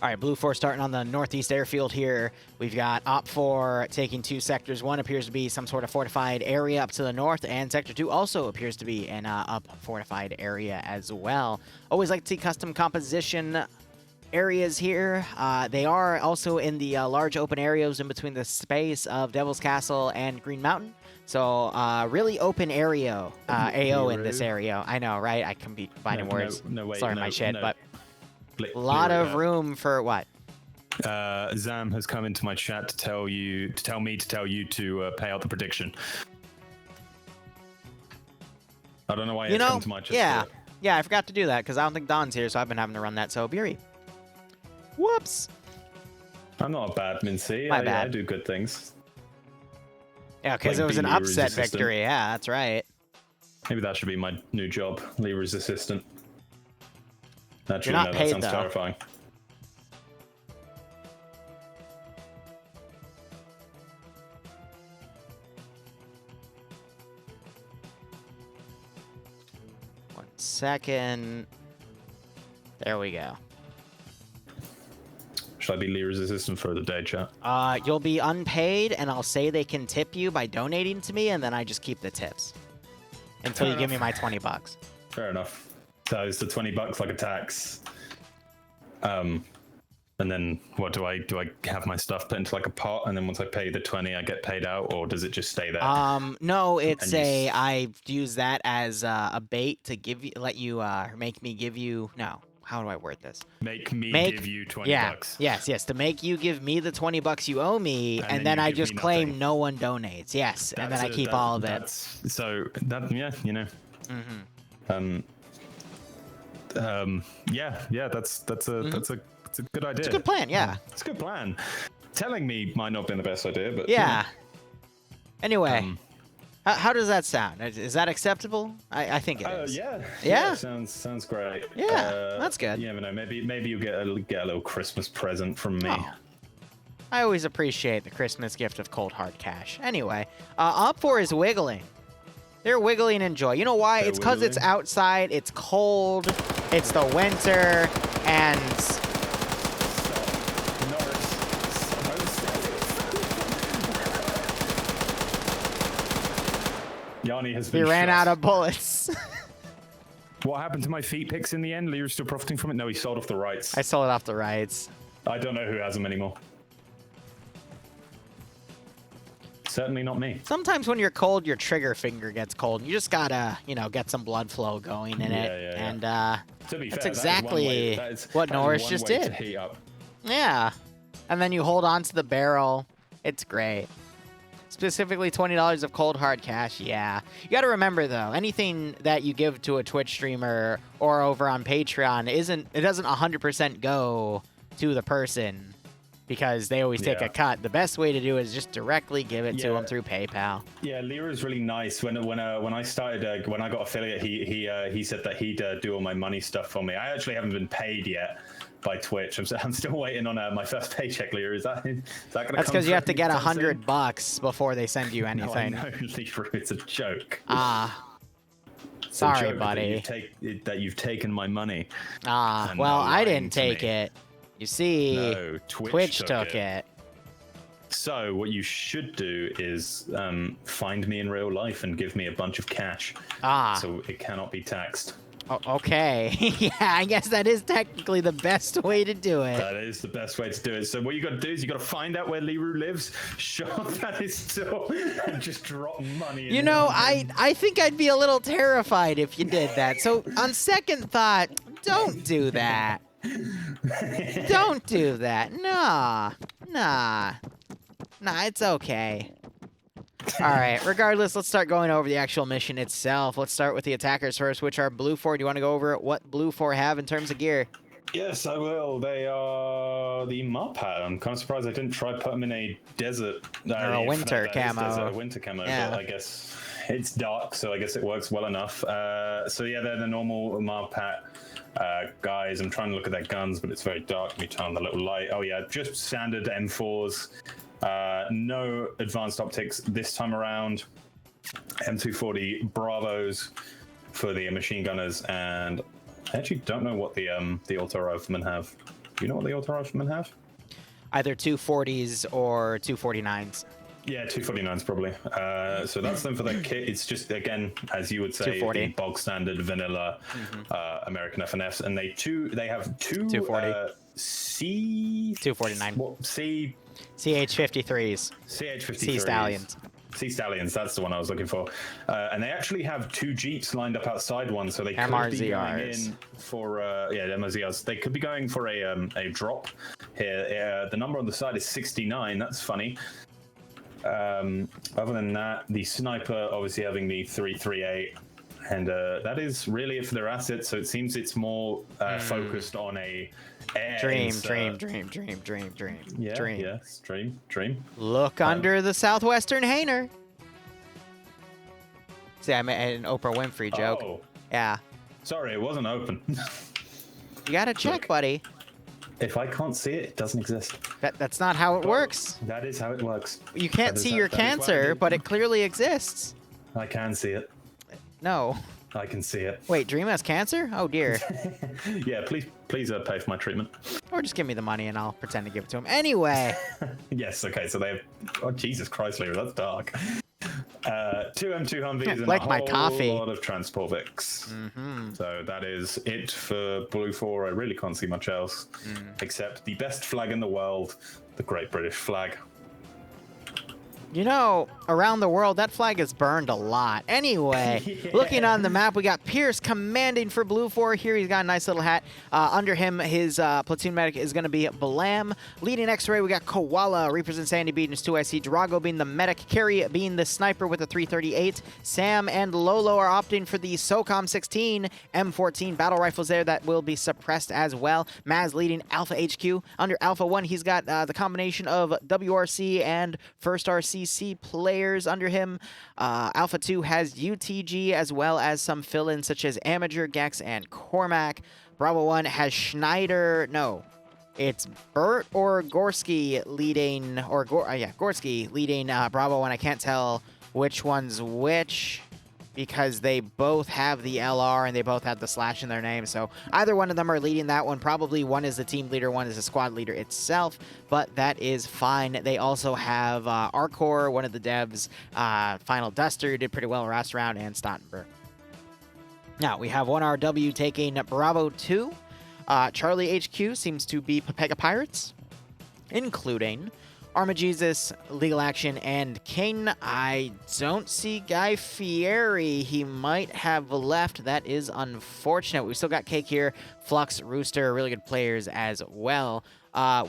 All right, Blue 4 starting on the northeast airfield here. We've got Op 4 taking 2 sectors. One appears to be some sort of fortified area up to the north, and Sector 2 also appears to be an up fortified area as well. Always like to see custom composition areas here. They are also in the large open areas in between the space of Devil's Castle and Green Mountain. So really open area, AO in this area. I know, right? I can be combining words. Sorry, my shit, but a lot of room for what? Zam has come into my chat to tell me to pay out the prediction. I don't know why it's come to my chat. Yeah, I forgot to do that because I don't think Don's here, so I've been having to run that. So, Beery. Whoops. I'm not a bad Mincy. My bad. I do good things. Yeah, because it was an upset victory. Yeah, that's right. Maybe that should be my new job, Liru's assistant. Actually, You're not paid, that sounds terrifying. One second. There we go. Should I be Liru's assistant for the day, chat? You'll be unpaid, and I'll say they can tip you by donating to me, and then I just keep the tips until you give me my $20. Fair enough. So it's the $20 like a tax. And then what do I have my stuff put into like a pot, and then once I pay the 20 I get paid out, or does it just stay there? No, it's I use that as a bait to let you make me give you how do I word this? Make me give you $20. Yes, to make you give me the $20 you owe me, and then I just claim no one donates. Yes, and then I keep all of it. So that you know. That's a good idea. It's a good plan, yeah. It's a good plan. Telling me might not have been the best idea, but yeah. Anyway, how does that sound? Is that acceptable? I think it is. Yeah. Sounds great. Yeah, that's good. You never know. Maybe you'll get a little Christmas present from me. I always appreciate the Christmas gift of cold hard cash. Anyway, Up 4 is wiggling. They're wiggling in joy. You know why? They're It's because it's wiggling? outside, it's cold, it's the winter, and Yanni has we been ran shot. out of bullets. What happened to my feet picks in the end? Liru's still profiting from it? No, He sold off the rights. I sold it off the rides. I don't know who has them anymore. Certainly not me. Sometimes when you're cold, your trigger finger gets cold. You just gotta, you know, get some blood flow going in it. Yeah. And, To be That's fair, exactly that is what that is Norris one just way did. To heat up. yeah. And then you hold on to the barrel. It's great. Specifically $20 of cold hard cash, yeah. You gotta remember though, anything that you give to a Twitch streamer or over on Patreon doesn't 100% go to the person because they always take Yeah. a cut. The best way to do it is just directly give it to Yeah. them through PayPal. Yeah, Liru is really nice. When I started, when I got affiliate, he said that he'd do all my money stuff for me. I actually haven't been paid yet by Twitch. I'm still waiting on my first paycheck, Liru. Is that gonna That's come because you have to through get anytime soon? $100 before they send you No, I anything. know, Liru. It's a joke. Ah. It's a Sorry, joke buddy. That you've taken my money. Ah, And well, not I lying didn't to take me. it. You see, No, Twitch took it. So what you should do is find me in real life and give me a bunch of cash. Ah. So it cannot be taxed. Okay. Yeah, I guess that is technically the best way to do it. That is the best way to do it. So what you got to do is you got to find out where Liru lives, show up at his store, and just drop money. You know, I think I'd be a little terrified if you did that. So on second thought, don't do that. Don't do that. Nah, it's okay. All right, regardless, let's start going over the actual mission itself. Let's start with the attackers first, which are Blue 4. Do you want to go over what Blue 4 have in terms of gear? Yes, I will. They are the Muppet. I'm kind of surprised I didn't try put them in a desert. Or a winter that is camo. desert, a winter camo, Yeah. but I guess it's dark, so I guess it works well enough. So yeah, they're the normal Muppet guys. I'm trying to look at their guns, but it's very dark. Let me turn on the little light. Oh yeah, just standard M4s. No advanced optics this time around. M240 Bravos for the machine gunners, and I actually don't know what the auto riflemen have. Do you know what the auto riflemen have? Either 240s or 249s. Yeah, 249s probably. So that's them for their kit. It's just, again, as you would say, 240. the bog standard vanilla American FNFs, and they have two 240. C 249. What C CH-53s. CH-53s. Sea Stallions. Sea Stallions, that's the one I was looking for. And they actually have two Jeeps lined up outside one, so they could be going MRZRs. in for, MRZRs. They could be going for a drop here. The number on the side is 69, that's funny. Other than that, the sniper obviously having the 338, and that is really it for their assets, so it seems it's more focused on a air Dream. Yeah, Dream. yes, dream. Look under the southwestern hanger. See, I made an Oprah Winfrey joke. Oh, Yeah. sorry, it wasn't open. You gotta check, buddy. If I can't see it, it doesn't exist. That's not how it works. That is how it works. You can't That is see how- your that is why I cancer, did- but it clearly exists. I can see it. No. I can see it. Wait, Dream has cancer? Oh, dear. Yeah, please pay for my treatment. Or just give me the money and I'll pretend to give it to him. Anyway. Yes, okay, so they have... Oh, Jesus Christ, Liru, that's dark. Two M2 Humvees and Like a my whole coffee. lot of transport Vics. So that is it for Blue 4. I really can't see much else, except the best flag in the world, the Great British Flag. You know, around the world, that flag is burned a lot. Anyway, Yeah. looking on the map, we got Pierce commanding for Blue 4 here. He's got a nice little hat. Under him, his platoon medic is going to be Balam. Leading X-Ray, we got Koala, represents Sandy being his 2IC. Drago being the medic. Carrie being the sniper with the 338. Sam and Lolo are opting for the SOCOM 16 M14 battle rifles there that will be suppressed as well. Maz leading Alpha HQ. Under Alpha 1, he's got the combination of WRC and First RCC players under him. Alpha 2 has UTG as well as some fill-ins such as Amager, Gex, and Cormac. Bravo 1 has Schneider. No. It's Burt or Gorski leading, or Gorski leading Bravo, and I can't tell which one's which because they both have the LR and they both have the slash in their name. So either one of them are leading that one. Probably one is the team leader, one is the squad leader itself, but that is fine. They also have Arcor, one of the devs, Final Duster, did pretty well last round, and Stottenberg. Now, we have 1RW taking Bravo 2. Charlie HQ seems to be Pepega Pirates, including Armagesus, Legal Action, and King. I don't see Guy Fieri. He might have left. That is unfortunate. We still got Cake here. Flux, Rooster, really good players as well.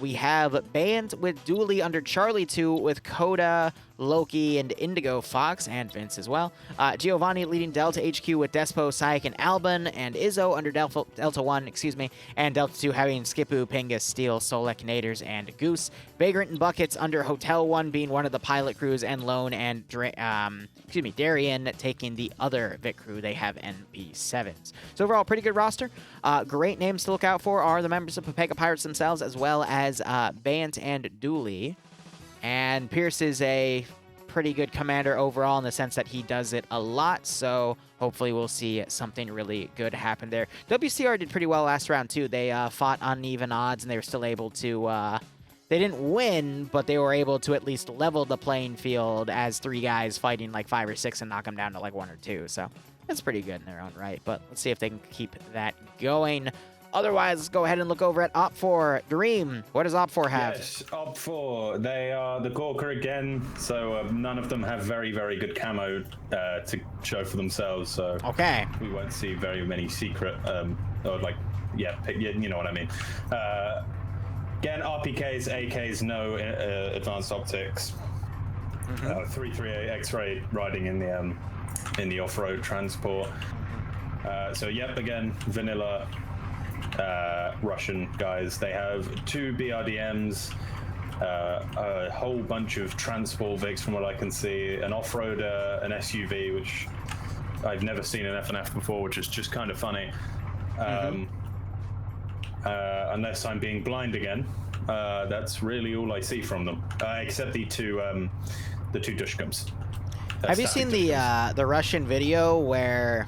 We have Band with Dooley under Charlie 2 with Coda, Loki, and Indigo Fox, and Vince as well. Giovanni leading Delta HQ with Despo, Syek, and Alban, and Izzo under Delta 1, and Delta 2 having Skipu, Pingus, Steel, Solek, Naders, and Goose. Vagrant and Buckets under Hotel 1 being one of the pilot crews, and Lone and Darian taking the other Vic crew. They have NP7s. So overall, pretty good roster. Great names to look out for are the members of Pepega Pirates themselves, as well as Bant and Dooley. And Pierce is a pretty good commander overall in the sense that he does it a lot, so hopefully we'll see something really good happen there. WCR did pretty well last round, too. They fought uneven odds, and they were still able to... they didn't win, but they were able to at least level the playing field as 3 guys fighting like 5 or 6 and knock them down to like 1 or 2, so that's pretty good in their own right, but let's see if they can keep that going. Otherwise, let's go ahead and look over at Op4. Dream, what does Op4 have? Yes, Op4, they are the Gorka again, so none of them have very, very good camo to show for themselves, so okay. We won't see very many secret, or like, you know what I mean. Again, RPKs, AKs, no advanced optics. 338 X-ray riding in the off-road transport. So yep, again, vanilla Russian guys. They have 2 BRDMs, a whole bunch of transport Vics from what I can see, an off-roader, an SUV, which I've never seen in FNF before, which is just kind of funny. Unless I'm being blind again, that's really all I see from them, except the two Dushkums. Have you seen the Russian video where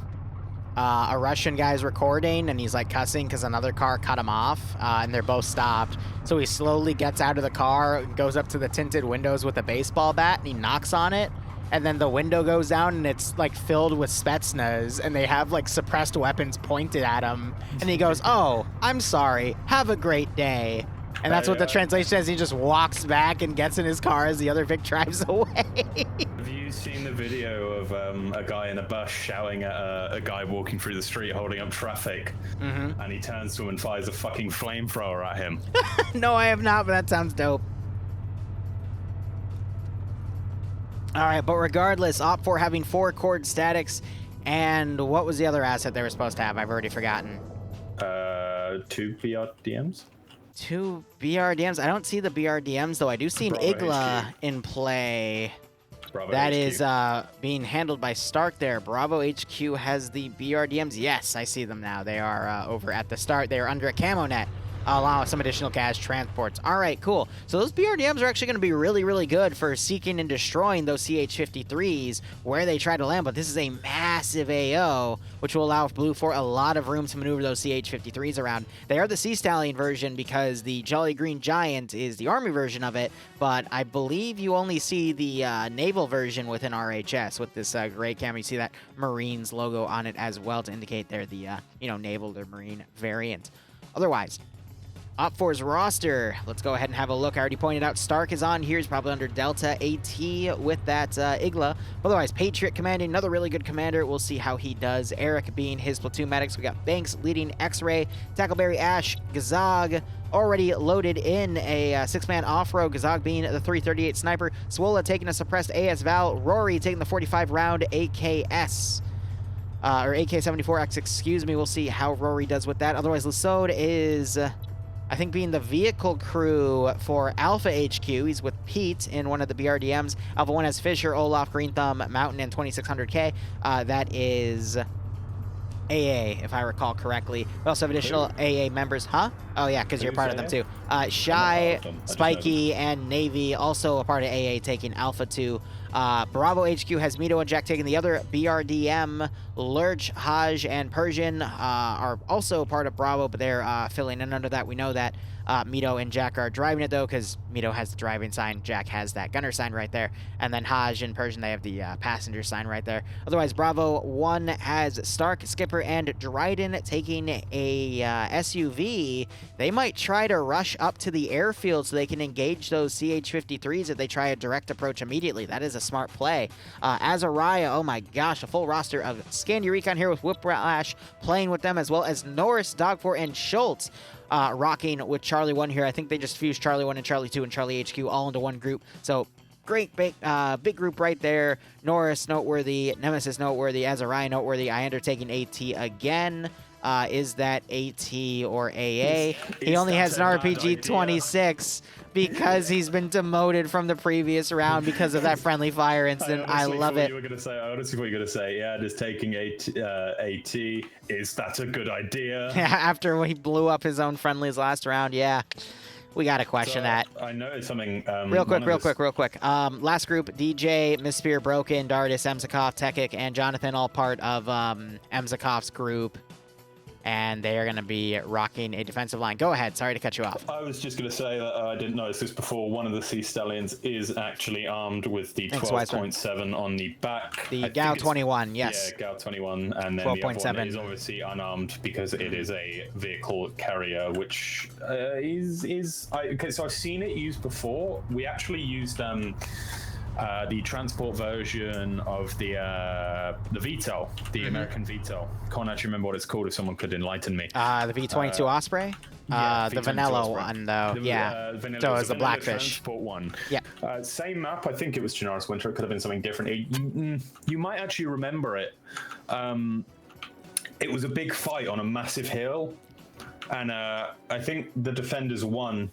a Russian guy's recording and he's like cussing because another car cut him off, and they're both stopped? So he slowly gets out of the car, goes up to the tinted windows with a baseball bat, and he knocks on it. And then the window goes down, and it's, like, filled with Spetsnaz, and they have, like, suppressed weapons pointed at him. And he goes, "Oh, I'm sorry. Have a great day." And that's what the translation is. He just walks back and gets in his car as the other Vic drives away. Have you seen the video of a guy in a bus shouting at a guy walking through the street holding up traffic? And he turns to him and fires a fucking flamethrower at him? No, I have not, but that sounds dope. All right, but regardless, Op4 having 4 cord statics, and what was the other asset they were supposed to have? I've already forgotten. 2 BRDMs? 2 BRDMs? I don't see the BRDMs, though. I do see an Igla in play. That is being handled by Stark there. Bravo HQ has the BRDMs. Yes, I see them now. They are over at the start. They are under a camo net, along with some additional gas transports. All right, cool. So those BRDMs are actually going to be really, really good for seeking and destroying those CH-53s where they try to land, but this is a massive AO, which will allow Blue 4 a lot of room to maneuver those CH-53s around. They are the Sea Stallion version because the Jolly Green Giant is the Army version of it, but I believe you only see the Naval version within RHS with this gray cam. You see that Marines logo on it as well to indicate they're the, Naval or Marine variant. Otherwise, Op4's roster, let's go ahead and have a look. I already pointed out Stark is on here. He's probably under Delta AT with that Igla. Otherwise, Patriot commanding, another really good commander. We'll see how he does. Eric being his platoon medics. We got Banks leading X-Ray, Tackleberry Ash, Gazog already loaded in a 6-man off-road, Gazog being the 338 sniper, Swola taking a suppressed AS Val, Rory taking the 45-round AKS. Or AK-74X, excuse me. We'll see how Rory does with that. Otherwise, Lasode is... I think being the vehicle crew for Alpha HQ. He's with Pete in one of the BRDMs. Alpha 1 has Fisher, Olaf, Green Thumb, Mountain, and 2600K. That is AA, if I recall correctly. We also have additional AA members. Huh? Oh, yeah, because you're Who's part of them, too. AA? Shy, of them. I just know Spiky, and Navy, also a part of AA, taking Alpha 2. Bravo HQ has Mito and Jack taking the other. BRDM, Lurch, Haj, and Persian are also part of Bravo, but they're filling in under that. We know that Mito and Jack are driving it, though, because Mito has the driving sign, Jack has that gunner sign right there, and then Haj and Persian, they have the passenger sign right there. Otherwise, Bravo 1 has Stark, Skipper, and Dryden taking a SUV. They might try to rush up to the airfield so they can engage those CH-53s if they try a direct approach immediately. That is a smart play. Azariah, oh my gosh, a full roster of Scandy Recon here with Whiplash playing with them, as well as Norris, Dogfort, and Schultz rocking with Charlie 1 here. I think they just fused Charlie 1 and Charlie 2 and Charlie HQ all into one group. So great big group right there. Norris noteworthy, Nemesis noteworthy, Azariah noteworthy, Iander taking AT again. Is that AT or AA? He only has an RPG 26 because he's been demoted from the previous round because of that friendly fire incident. I love it. I honestly thought you were going to say, yeah, just taking AT. Is that a good idea? After he blew up his own friendlies last round, yeah. We got to question that. I noticed something. Real quick. Last group, DJ, Missphere, Broken, Dardis, Emzakov, Tekik, and Jonathan, all part of Emzakov's group. And they are going to be rocking a defensive line. Go ahead. Sorry to cut you off. I was just going to say that I didn't notice this before. One of the Sea Stallions is actually armed with the 12.7 on the back. The Gao 21, yes. Yeah, Gao 21. And then the other one is obviously unarmed because it is a vehicle carrier, which okay, so I've seen it used before. We actually used the transport version of the VTOL, the American VTOL. Can't actually remember what it's called. If someone could enlighten me. The V-22 Osprey. Yeah, the vanilla one though. Yeah. So it's the Blackfish. Transport one. Yeah. Same map. I think it was Chernarus Winter. It could have been something different. You might actually remember it. It was a big fight on a massive hill, and I think the defenders won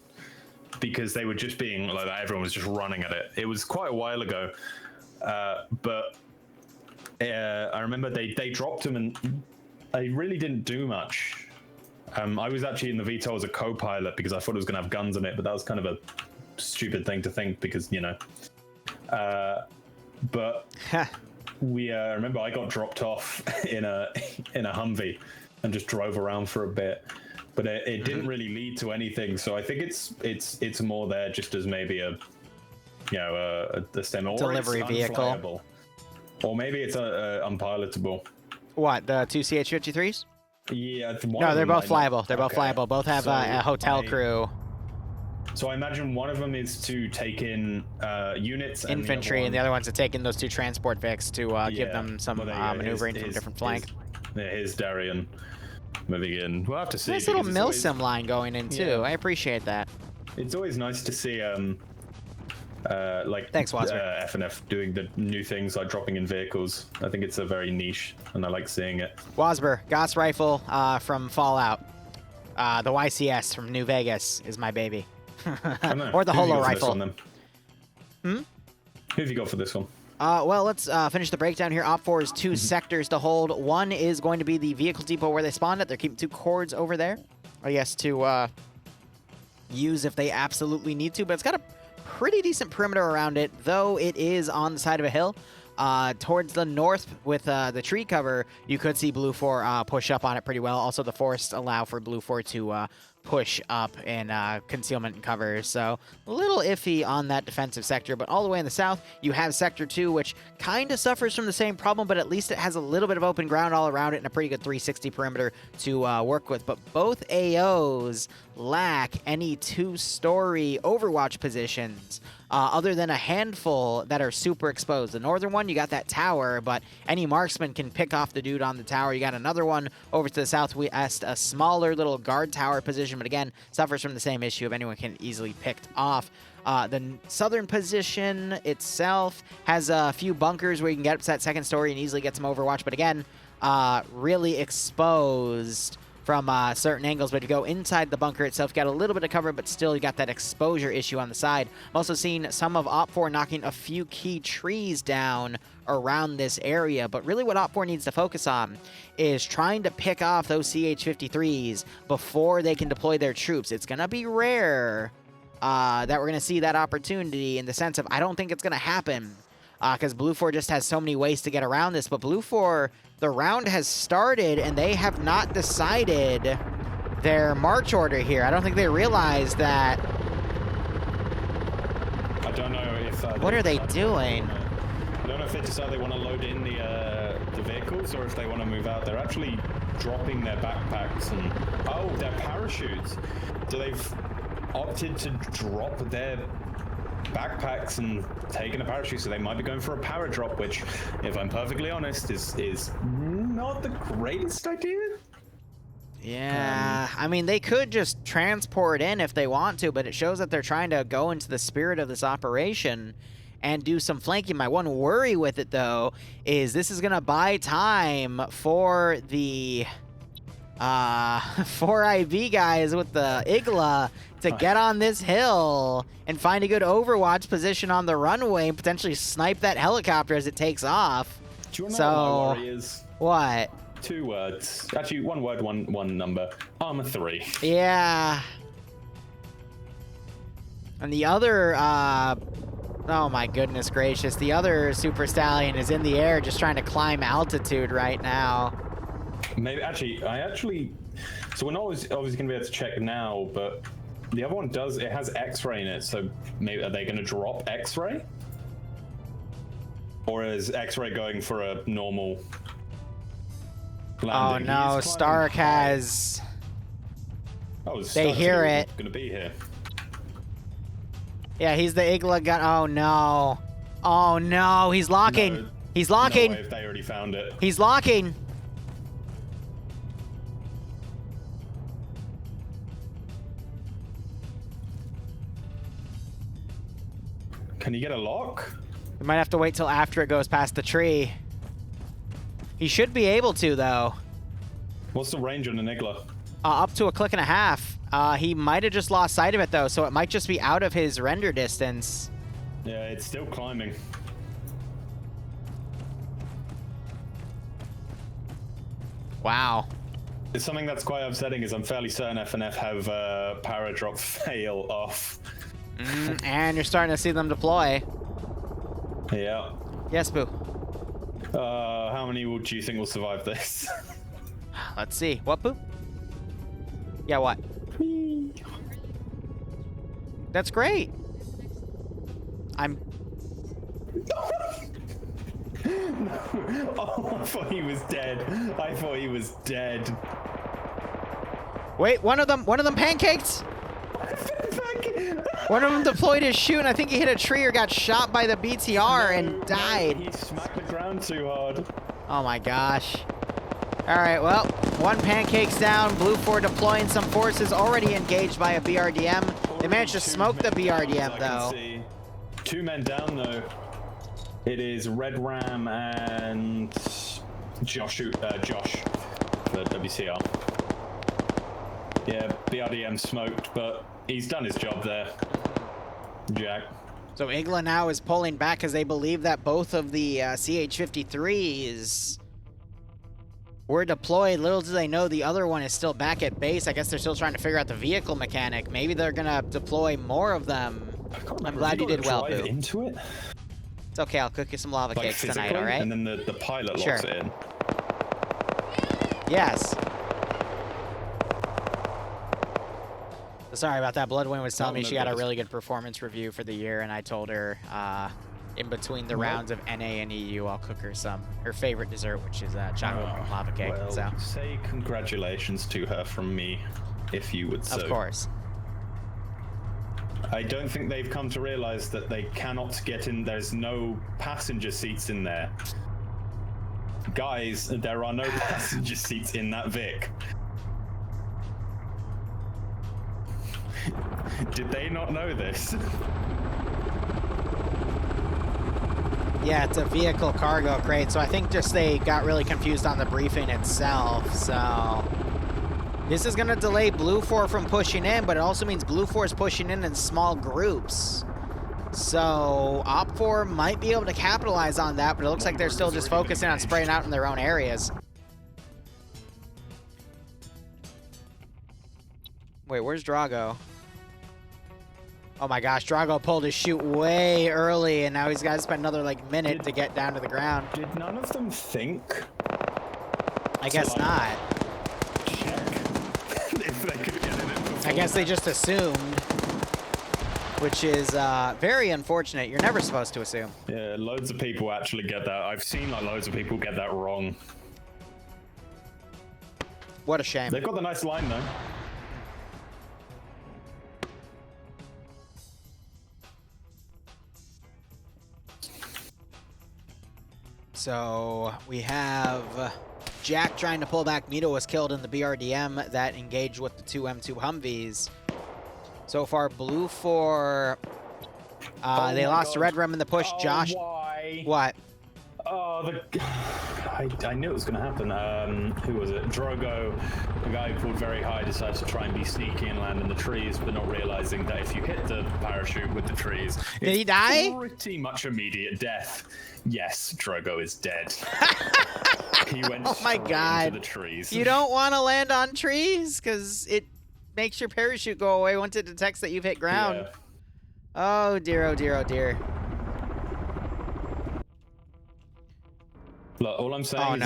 because they were just being like that. Everyone was just running at it. It was quite a while ago, but I remember they dropped him and they really didn't do much. I was actually in the VTOL as a co-pilot because I thought it was going to have guns in it, but that was kind of a stupid thing to think because, you know. But we remember I got dropped off in a Humvee and just drove around for a bit. But it didn't really lead to anything, so I think it's more there just as maybe a STEM or delivery vehicle, or maybe it's unpilotable. What, the two CH-53s? Yeah. No, they're both flyable. They're both flyable. Both have a hotel crew. So I imagine one of them is to take in units, infantry, and the other one's to take in those two transport Vics to give them some maneuvering from a different flank. Here's Darian. Moving in. We'll have to see. Nice little milsim line going in too. Yeah. I appreciate that. It's always nice to see like thanks, Wasper. FNF doing the new things like dropping in vehicles. I think it's a very niche, and I like seeing it. Wasper, Gauss rifle from Fallout. The YCS from New Vegas is my baby. Or the Holo rifle. Who have you got for this one? Well, let's finish the breakdown here. Op 4 is two sectors to hold. One is going to be the vehicle depot where they spawned at. They're keeping two cords over there, I guess, to use if they absolutely need to. But it's got a pretty decent perimeter around it, though it is on the side of a hill. Towards the north with the tree cover, you could see Blue 4 push up on it pretty well. Also, the forests allow for Blue 4 to push up in concealment and cover. So a little iffy on that defensive sector. But all the way in the south, you have Sector 2, which kind of suffers from the same problem, but at least it has a little bit of open ground all around it and a pretty good 360 perimeter to work with. But both AOs lack any two-story Overwatch positions. Other than a handful that are super exposed. The northern one, you got that tower, but any marksman can pick off the dude on the tower. You got another one over to the southwest, a smaller little guard tower position, but again, suffers from the same issue of anyone can easily picked off. The southern position itself has a few bunkers where you can get up to that second story and easily get some Overwatch, but again, really exposed from certain angles, but if you go inside the bunker itself, you got a little bit of cover, but still you got that exposure issue on the side. I'm also seeing some of Op4 knocking a few key trees down around this area, but really what Op4 needs to focus on is trying to pick off those CH-53s before they can deploy their troops. It's going to be rare that we're going to see that opportunity, in the sense of I don't think it's going to happen because Blue 4 just has so many ways to get around this, but Blue 4, the round has started, and they have not decided their march order here. I don't think they realize that. I don't know if... What are they doing? I don't know if they decide they want to load in the vehicles or if they want to move out. They're actually dropping their backpacks and... Oh, their parachutes. So they've opted to drop their backpacks and taking a parachute, so they might be going for a power drop, which, if I'm perfectly honest, is not the greatest idea. Yeah, I mean, they could just transport in if they want to, but it shows that they're trying to go into the spirit of this operation and do some flanking. My one worry with it, though, is this is going to buy time for the 4IB guys with the Igla to get on this hill and find a good overwatch position on the runway and potentially snipe that helicopter as it takes off. Do you want to know what my worry is? What? 2 words. Actually, 1 word, one number. Armor 3. Yeah. And the other, oh my goodness gracious, the other Super Stallion is in the air just trying to climb altitude right now. Maybe, so we're not always going to be able to check now, but the other one does, it has X-ray in it, so maybe, are they going to drop X-ray? Or is X-ray going for a normal landing? Oh no, Stark has... Oh, they hear it. Going to be here. Yeah, he's the Igla gun. Oh no. Oh no, he's locking. No, he's locking. No way if they already found it. He's locking. Can you get a lock? We might have to wait till after it goes past the tree. He should be able to, though. What's the range on an Igla? Up to a click and a half. He might have just lost sight of it, though, so it might just be out of his render distance. Yeah, it's still climbing. Wow. It's something that's quite upsetting is I'm fairly certain FNF have power drop fail off. And you're starting to see them deploy. Yeah. Yes, Boo. How many do you think will survive this? Let's see. What, Boo? Yeah, what? That's great. I'm... No. Oh, I thought he was dead. I thought he was dead. Wait, one of them pancaked? One of them deployed his chute, and I think he hit a tree or got shot by the BTR and died. He smacked the ground too hard. Oh my gosh. Alright, well, one pancake's down. Blue 4 deploying some forces already engaged by a BRDM. They managed to smoke the BRDM, though. 2 men down, though. It is Red Ram and Josh for WCR. Yeah, BRDM smoked, but he's done his job there. Jack. So Igla now is pulling back because they believe that both of the CH-53s were deployed. Little do they know the other one is still back at base. I guess they're still trying to figure out the vehicle mechanic. Maybe they're going to deploy more of them. I'm glad you did well, Boo. Into it? It's okay, I'll cook you some lava cakes tonight, all right? And then the pilot locks it in. Yes. Sorry about that. Bloodwind was telling me she got a really good performance review for the year, and I told her in between the rounds of NA and EU, I'll cook her her favorite dessert, which is chocolate lava cake. Well, so say congratulations to her from me, if you would so. Of course. I don't think they've come to realize that they cannot get in. There's no passenger seats in there. Guys, there are no passenger seats in that Vic. Did they not know this? Yeah, it's a vehicle cargo crate, so I think just they got really confused on the briefing itself, so... This is going to delay Blue 4 from pushing in, but it also means Blue 4 is pushing in small groups. So Op 4 might be able to capitalize on that, but it looks like they're still just focusing on spraying out in their own areas. Wait, where's Drago? Oh my gosh, Drago pulled his shoot way early, and now he's got to spend another like minute to get down to the ground. Did none of them think? I guess not. Check if they could get in it before. I guess they just assumed, which is very unfortunate. You're never supposed to assume. Yeah, loads of people actually get that. I've seen like loads of people get that wrong. What a shame. They've got the nice line though. So we have Jack trying to pull back. Mito was killed in the BRDM that engaged with the two M2 Humvees. So far, Blue 4, they lost to Red Rum in the push. Josh, why? what? Oh, I knew it was going to happen. Who was it? Drogo, the guy who pulled very high, decided to try and be sneaky and land in the trees, but not realizing that if you hit the parachute with the trees, Did he die? Pretty much immediate death. Yes, Drogo is dead. He went Oh my God. into the trees. You don't want to land on trees because it makes your parachute go away once it detects that you've hit ground. Yeah. Oh dear, oh dear, oh dear. Look, all I'm saying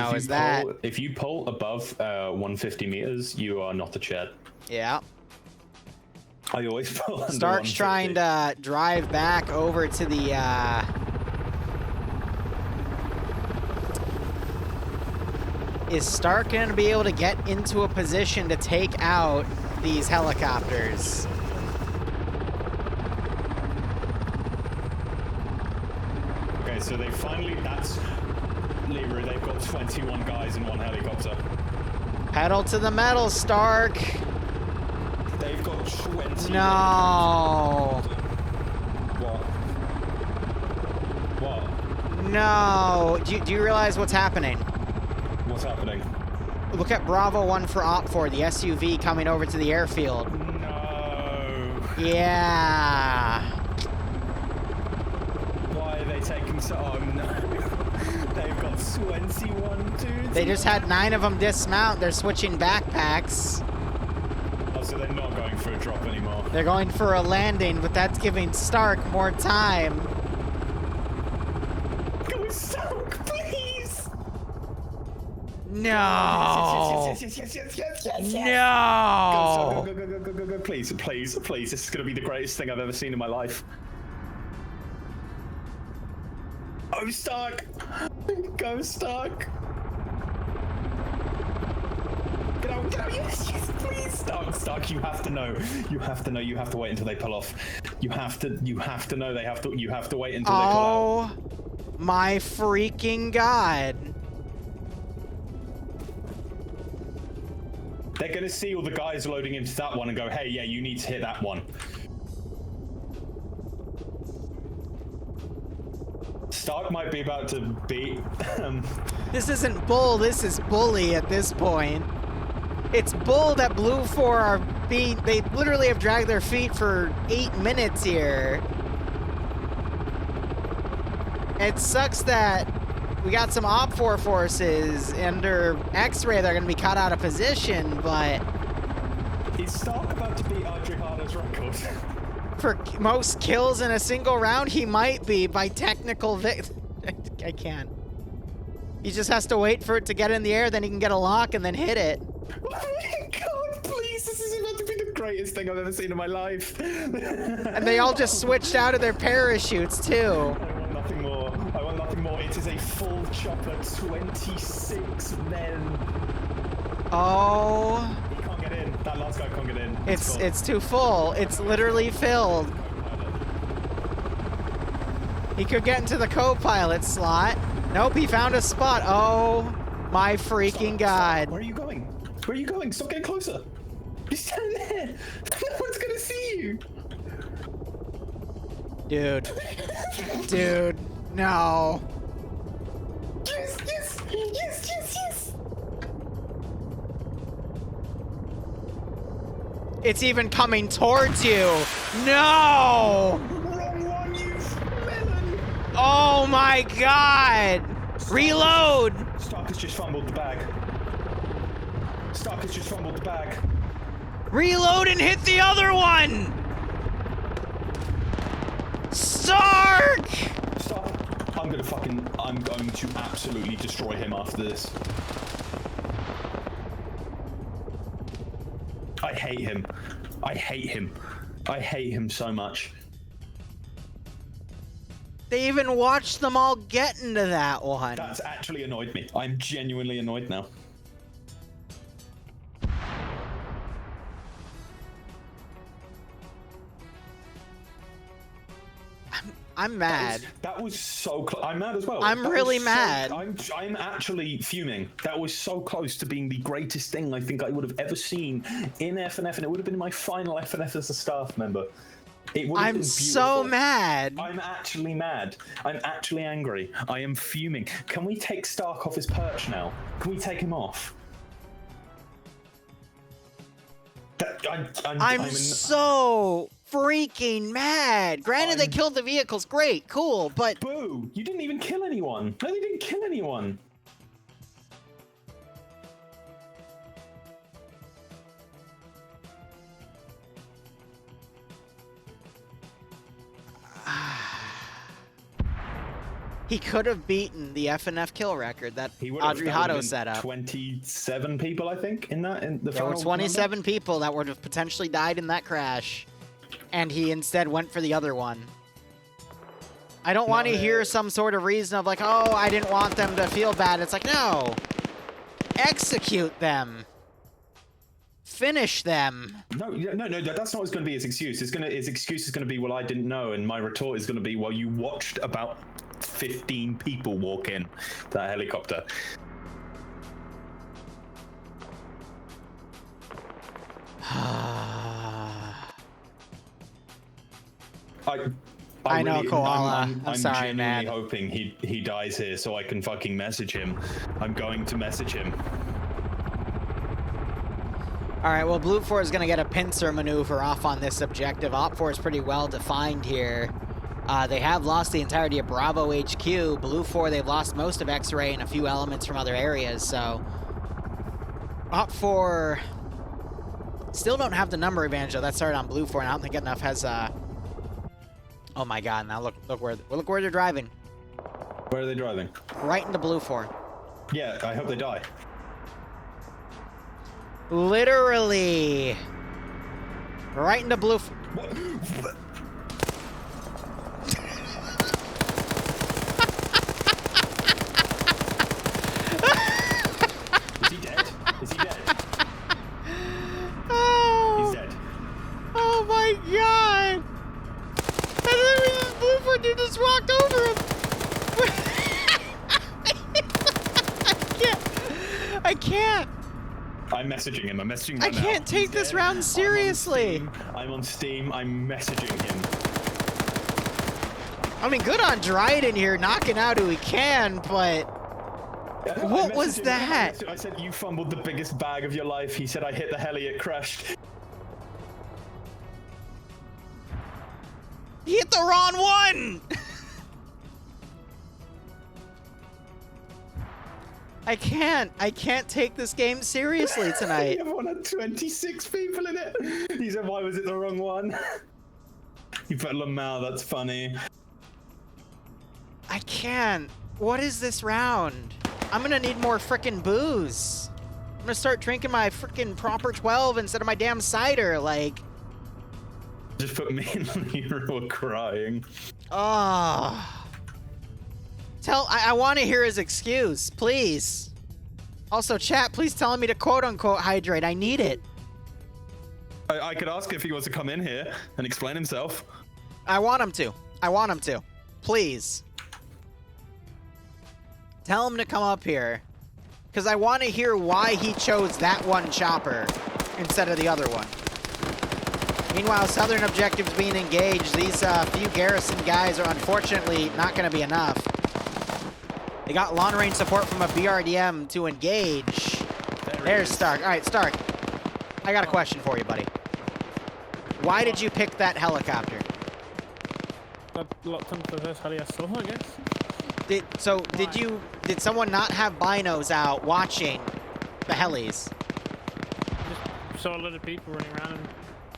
if you pull above 150 meters, you are not a Chet. Yeah. I always pull under Stark's 150. trying to drive back over to the Is Stark going to be able to get into a position to take out these helicopters? Okay, so they finally, that's Liru, they've got 21 guys in one helicopter. Pedal to the metal, Stark. They've got 20. No. What? No. Do you realize what's happening? What's happening? Look at Bravo 1 for Op 4, the SUV coming over to the airfield. No. Yeah. Why are they taking so long? No. They've got 21 dudes. They just had 9 of them dismount. They're switching backpacks. Oh, so they're not going for a drop anymore. They're going for a landing, but that's giving Stark more time. Go Stark, please! No. Yes. No. Go. Please. This is going to be the greatest thing I've ever seen in my life. Oh, Stark! Go, Stark! Get out, yes, please! Stark, you have to know. You have to wait until they pull off. You have to know you have to wait until they pull out. Oh my freaking God. They're gonna see all the guys loading into that one and go, hey, yeah, you need to hit that one. Stark might be about to beat. This isn't bull, this is bully at this point. It's bull that Blue 4 are being. They literally have dragged their feet for 8 minutes here. It sucks that we got some Op 4 forces under X-Ray that are going to be caught out of position, but... Is Stark about to beat Adriana's record? For most kills in a single round, he might be by technical I can't. He just has to wait for it to get in the air, then he can get a lock and then hit it. Oh my God, please, this is about to be the greatest thing I've ever seen in my life. And they all just switched out of their parachutes, too. I want nothing more. It is a full chopper, 26 men. Oh. He can't get in. That last guy can't get in. It's too full. It's literally filled. He could get into the co-pilot slot. Nope, he found a spot. Oh my freaking God. Where are you going? Where are you going? Stop getting closer. You're standing there. No one's gonna see you. Dude. Dude. No. Yes. It's even coming towards you. No! Wrong one, you melon! Oh my god! Reload! Stark has just fumbled the bag. Stark has just fumbled the bag. Reload and hit the other one! Stark! Stark, I'm going to absolutely destroy him after this. I hate him. I hate him. I hate him so much. They even watched them all get into that one. That's actually annoyed me. I'm genuinely annoyed now. I'm mad. That was so close. I'm mad as well. I'm really mad. I'm actually fuming. That was so close to being the greatest thing I think I would have ever seen in FNF, and it would have been my final FNF as a staff member. It would have I'm been so beautiful. mad. I'm actually mad. I'm actually angry. I am fuming. Can we take Stark off his perch now? Can we take him off? I'm so freaking mad. Granted, they killed the vehicles. Great, cool, but... Boo! You didn't even kill anyone. No, they didn't kill anyone. He could have beaten the FNF kill record that Audrey Hotto set up. 27 people, I think, in the There were 27 people that would have potentially died in that crash, and he instead went for the other one. I don't want to hear some sort of reason of like, oh, I didn't want them to feel bad. It's like, no. Execute them. Finish them. No, that's not what's going to be his excuse. His excuse is going to be, well, I didn't know, and my retort is going to be, well, you watched about 15 people walk in that helicopter. I know, Koala. I'm sorry, genuinely man. hoping he dies here so I can fucking message him. I'm going to message him. All right, well, Blue 4 is going to get a pincer maneuver off on this objective. Op 4 is pretty well defined here. They have lost the entirety of Bravo HQ. Blue 4, they've lost most of X-Ray and a few elements from other areas, so... Op 4 still don't have the number advantage, though. That started on Blue 4, and I don't think enough has... Oh my god, now look where they're driving. Where are they driving? Right into Blue 4. Yeah, I hope they die. Literally. Right into Blue 4. What? Is he dead? Is he dead? Oh. He's dead. Oh my god. And then this Blue 4 dude just walked over him. I can't. I'm messaging him. I'm messaging him right I can't now. take He's this dead. round seriously. I'm on Steam. I'm messaging him. I mean, good on Dryden here, knocking out who he can, but what was that? I said, you fumbled the biggest bag of your life. He said, I hit the heli, it crashed. He hit the wrong one! I can't take this game seriously tonight. You have one of 26 people in it. He said, why was it the wrong one? You put Lamau, that's funny. I can't. What is this round? I'm gonna need more frickin' booze. I'm gonna start drinking my frickin' proper 12 instead of my damn cider, like. Just put me and Liru crying. Oh. I want to hear his excuse, please. Also, chat, please tell me to quote-unquote hydrate. I need it. I could ask if he wants to come in here and explain himself. I want him to. I want him to. Please. Tell him to come up here. Because I want to hear why he chose that one chopper instead of the other one. Meanwhile, Southern objectives being engaged. These few garrison guys are unfortunately not going to be enough. They got long-range support from a BRDM to engage. There's Stark. All right, Stark. I got a question for you, buddy. Why did you pick that helicopter? I locked onto the first heli I saw, I guess. Did someone not have binos out watching the helis? Just saw a lot of people running around and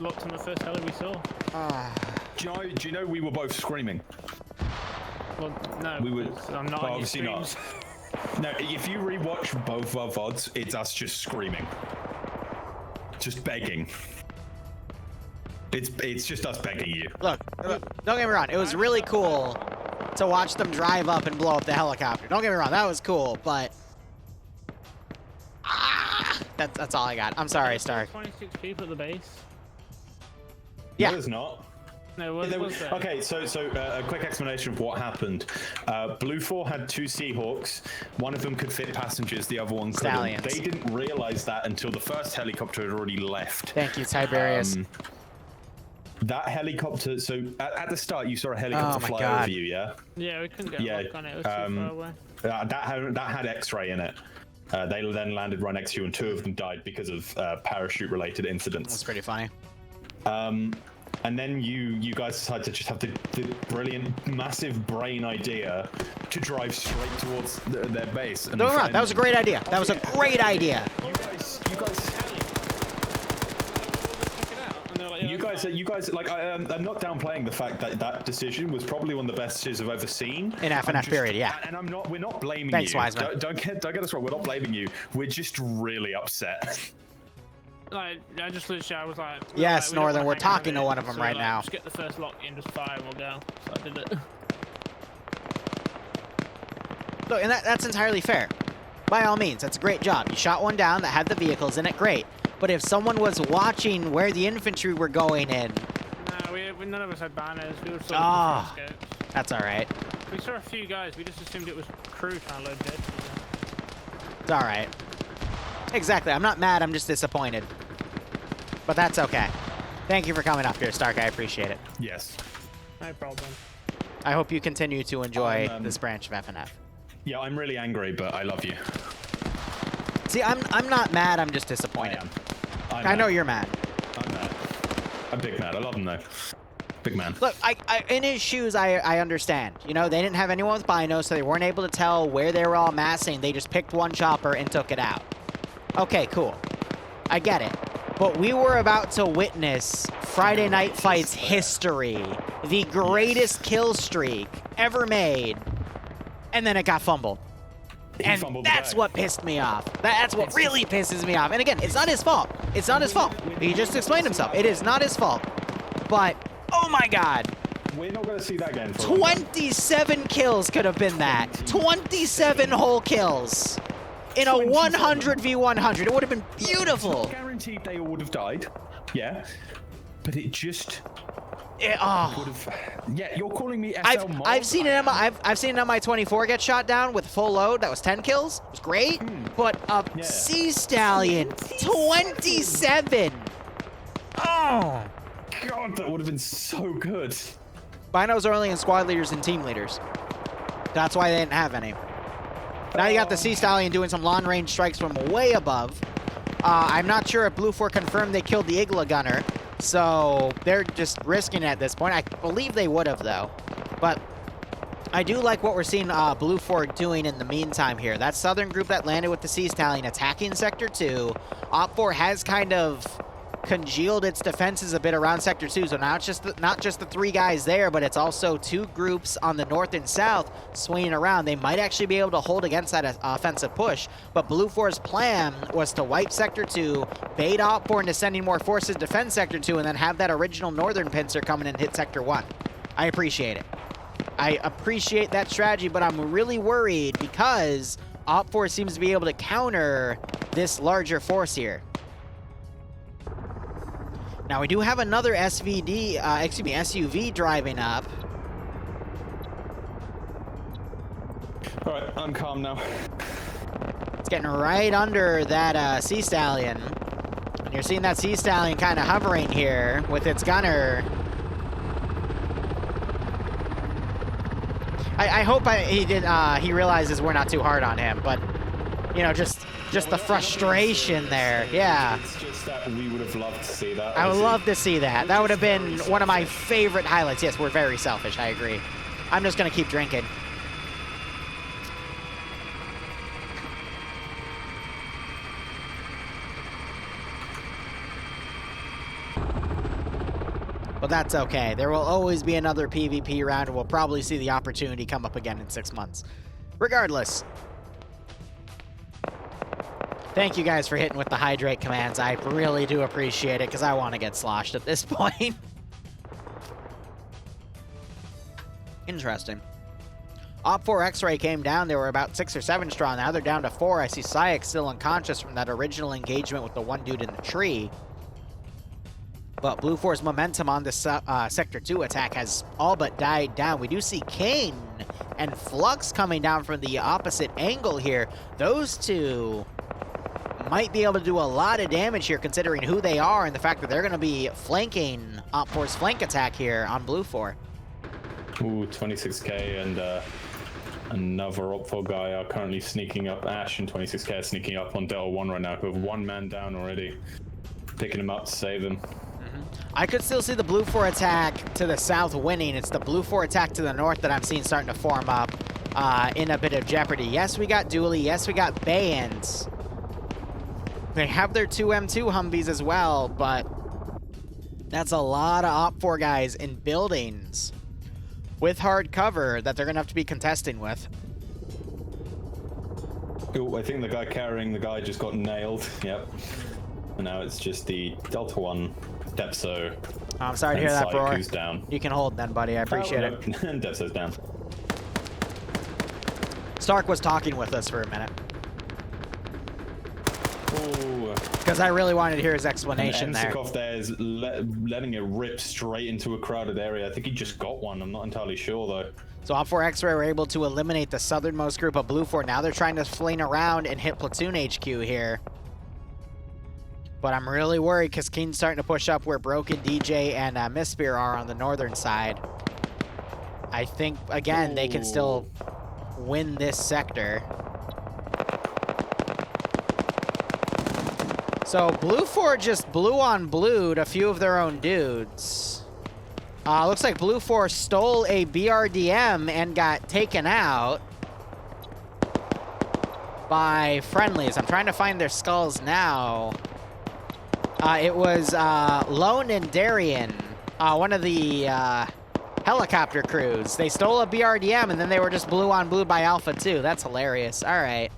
locked on the first heli we saw. Do you know we were both screaming? Well, no, We were. I'm not Well, on your obviously not. streams. No, if you rewatch both our VODs, it's us just screaming. Just begging. It's just us begging you. Look, don't get me wrong. It was really cool to watch them drive up and blow up the helicopter. Don't get me wrong. That was cool, but that's all I got. I'm sorry, Stark. 26 people at the base. Yeah. No, there's not. No, what was there? Okay, so a quick explanation of what happened. Blue 4 had 2 Seahawks. One of them could fit passengers, the other one couldn't. Stallions. They didn't realize that until the first helicopter had already left. Thank you, Tiberius. That helicopter, so at the start you saw a helicopter Oh my fly God. over you, yeah? Yeah, we couldn't get Yeah, a lock on it. It was too far away. That had X-ray in it. They then landed right next to you, and 2 of them died because of parachute-related incidents. That's pretty funny. And then you guys decided to just have the brilliant, massive brain idea to drive straight towards their base. And Don't get me wrong. That was a great idea. That was a great idea. You guys, like, I'm not downplaying the fact that that decision was probably one of the best decisions I've ever seen. In FNF period, yeah. And we're not blaming Thanks, you. Wiseman. Don't get us wrong, we're not blaming you. We're just really upset. Like, I just literally, I was like... Yes, we don't Northern, wanna we're hang talking around to it, one of them so, right like, now. Just get the first lock in, just fire, and we'll go. So I did it. Look, and that's entirely fair. By all means, that's a great job. You shot one down that had the vehicles in it, great. But if someone was watching where the infantry were going in... No, none of us had banners. We were sort of Ah. scopes. That's all right. We saw a few guys. We just assumed it was crew trying to load dead. It's all right. Exactly. I'm not mad. I'm just disappointed. But that's okay. Thank you for coming up here, Stark. I appreciate it. Yes. No problem. I hope you continue to enjoy this branch of FNF. Yeah, I'm really angry, but I love you. See, I'm not mad. I'm just disappointed. I'm I know mad. you're mad. I'm mad. I'm big mad. I love him though. Big man. Look, I in his shoes, I understand. You know, they didn't have anyone with binos, so they weren't able to tell where they were all massing. They just picked one chopper and took it out. Okay, cool. I get it. But we were about to witness Friday Night Fights history, the greatest kill streak ever made, and then it got fumbled. And that's what pissed me off. That's what really pisses me off. And again, it's not his fault. It's not his fault. He just explained himself. It is not his fault. But, oh my God. We're not going to see that again. For 27 kills could have been that. 27 whole kills. In a 100v100. It would have been beautiful. Guaranteed they all would have died. Yeah. But it just... would have... Yeah, you're calling me SL Mod? I've seen an I've seen an MI-24 get shot down with full load. That was 10 kills. It was great. But a Sea Stallion, 27. Oh. God, that would have been so good. Binos are only in squad leaders and team leaders. That's why they didn't have any. Now you got the Sea Stallion doing some long-range strikes from way above. I'm not sure if Blue 4 confirmed they killed the Igla gunner, so they're just risking it at this point. I believe they would have, though. But I do like what we're seeing Blue 4 doing in the meantime here. That southern group that landed with the Sea Stallion attacking Sector 2. Op 4 has kind of congealed its defenses a bit around Sector 2, so now it's just not just the 3 guys there, but it's also 2 groups on the north and south swinging around. They might actually be able to hold against that offensive push, but Blue 4's plan was to wipe Sector 2, bait Op 4 into sending more forces to defend Sector 2, and then have that original northern pincer come in and hit Sector 1. I appreciate it. I appreciate that strategy, but I'm really worried because Op 4 seems to be able to counter this larger force here. Now, we do have another SUV driving up. All right, I'm calm now. It's getting right under that Sea Stallion. And you're seeing that Sea Stallion kind of hovering here with its gunner. I hope he realizes we're not too hard on him, but You know, just the frustration there. Yeah. It's just that we would have loved to see that. I would love to see that. That would have been one of my favorite highlights. Yes, we're very selfish. I agree. I'm just going to keep drinking. But that's okay. There will always be another PvP round, and we'll probably see the opportunity come up again in 6 months. Regardless, thank you guys for hitting with the hydrate commands. I really do appreciate it, because I want to get sloshed at this point. Interesting. Op 4 X-Ray came down. They were about 6 or 7 strong. Now they're down to 4. I see Sayek still unconscious from that original engagement with the one dude in the tree. But Blue 4's momentum on this Sector 2 attack has all but died down. We do see Kane and Flux coming down from the opposite angle here. Those two might be able to do a lot of damage here, considering who they are and the fact that they're going to be flanking Op 4's flank attack here on Blue 4. Ooh, 26k and another Op 4 guy are currently sneaking up. Ash and 26k are sneaking up on Delta 1 right now, who have 1 man down already. Picking him up to save him. I could still see the Blue 4 attack to the south winning. It's the Blue 4 attack to the north that I'm seeing starting to form up in a bit of jeopardy. Yes, we got Dooley. Yes, we got Bayans. They have their 2 M2 Humvees as well, but that's a lot of Op 4 guys in buildings with hard cover that they're going to have to be contesting with. Ooh, I think the guy carrying the guy just got nailed. Yep. And now it's just the Delta 1 Depso. Oh, I'm sorry to hear that, Roar. Who's down. You can hold then, buddy. I appreciate it. Depso's down. Stark was talking with us for a minute. Ooh. Because I really wanted to hear his explanation there. Emsikov there is letting it rip straight into a crowded area. I think he just got one. I'm not entirely sure, though. So Op 4 X-Ray were able to eliminate the southernmost group of Blue 4. Now they're trying to fling around and hit Platoon HQ here. But I'm really worried because Keen's starting to push up where Broken, DJ, and Misspear are on the northern side. I think, again, they can still win this sector. So Blue 4 just blue on blued a few of their own dudes. Looks like Blue 4 stole a BRDM and got taken out by friendlies. I'm trying to find their skulls now. It was Lone and Darien, one of the helicopter crews. They stole a BRDM and then they were just blue on blue by Alpha 2. That's hilarious. All right.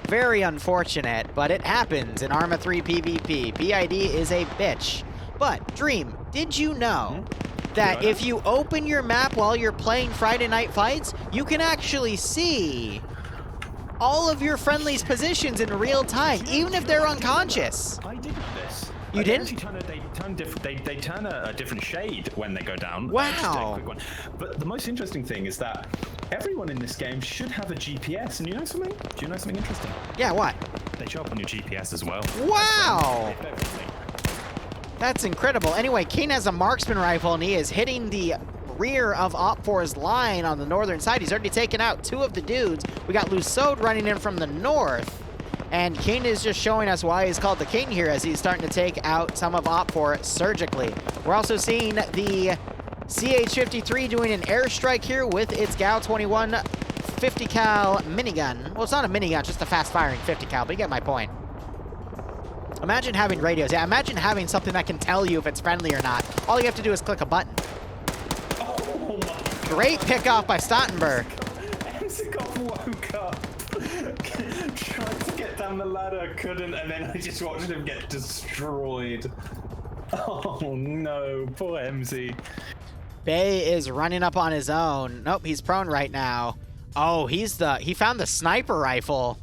Very unfortunate, but it happens in Arma 3 PvP. PID is a bitch. But, Dream, did you know that if you open your map while you're playing Friday Night Fights, you can actually see all of your friendlies' positions in real time, even if they're unconscious? I did this. You didn't? They turn a different shade when they go down. Wow. Just a quick one. But the most interesting thing is that everyone in this game should have a GPS. And you know something? Do you know something interesting? Yeah, what? They show up on your GPS as well. Wow! That's incredible. Anyway, Keen has a marksman rifle, and he is hitting the rear of Op 4's line on the northern side. He's already taken out 2 of the dudes. We got Lusode running in from the north. And Kane is just showing us why he's called the King here, as he's starting to take out some of Op 4 surgically. We're also seeing the CH-53 doing an airstrike here with its GAU-21 50 cal minigun. Well, it's not a minigun, just a fast-firing 50 cal, but you get my point. Imagine having radios. Yeah, imagine having something that can tell you if it's friendly or not. All you have to do is click a button. Oh my Great pickoff by Stottenberg. Emsikov woke up. Tried to get down the ladder, couldn't, and then I just watched him get destroyed. Oh no, poor MZ. Bay is running up on his own. Nope, he's prone right now. Oh, he found the sniper rifle.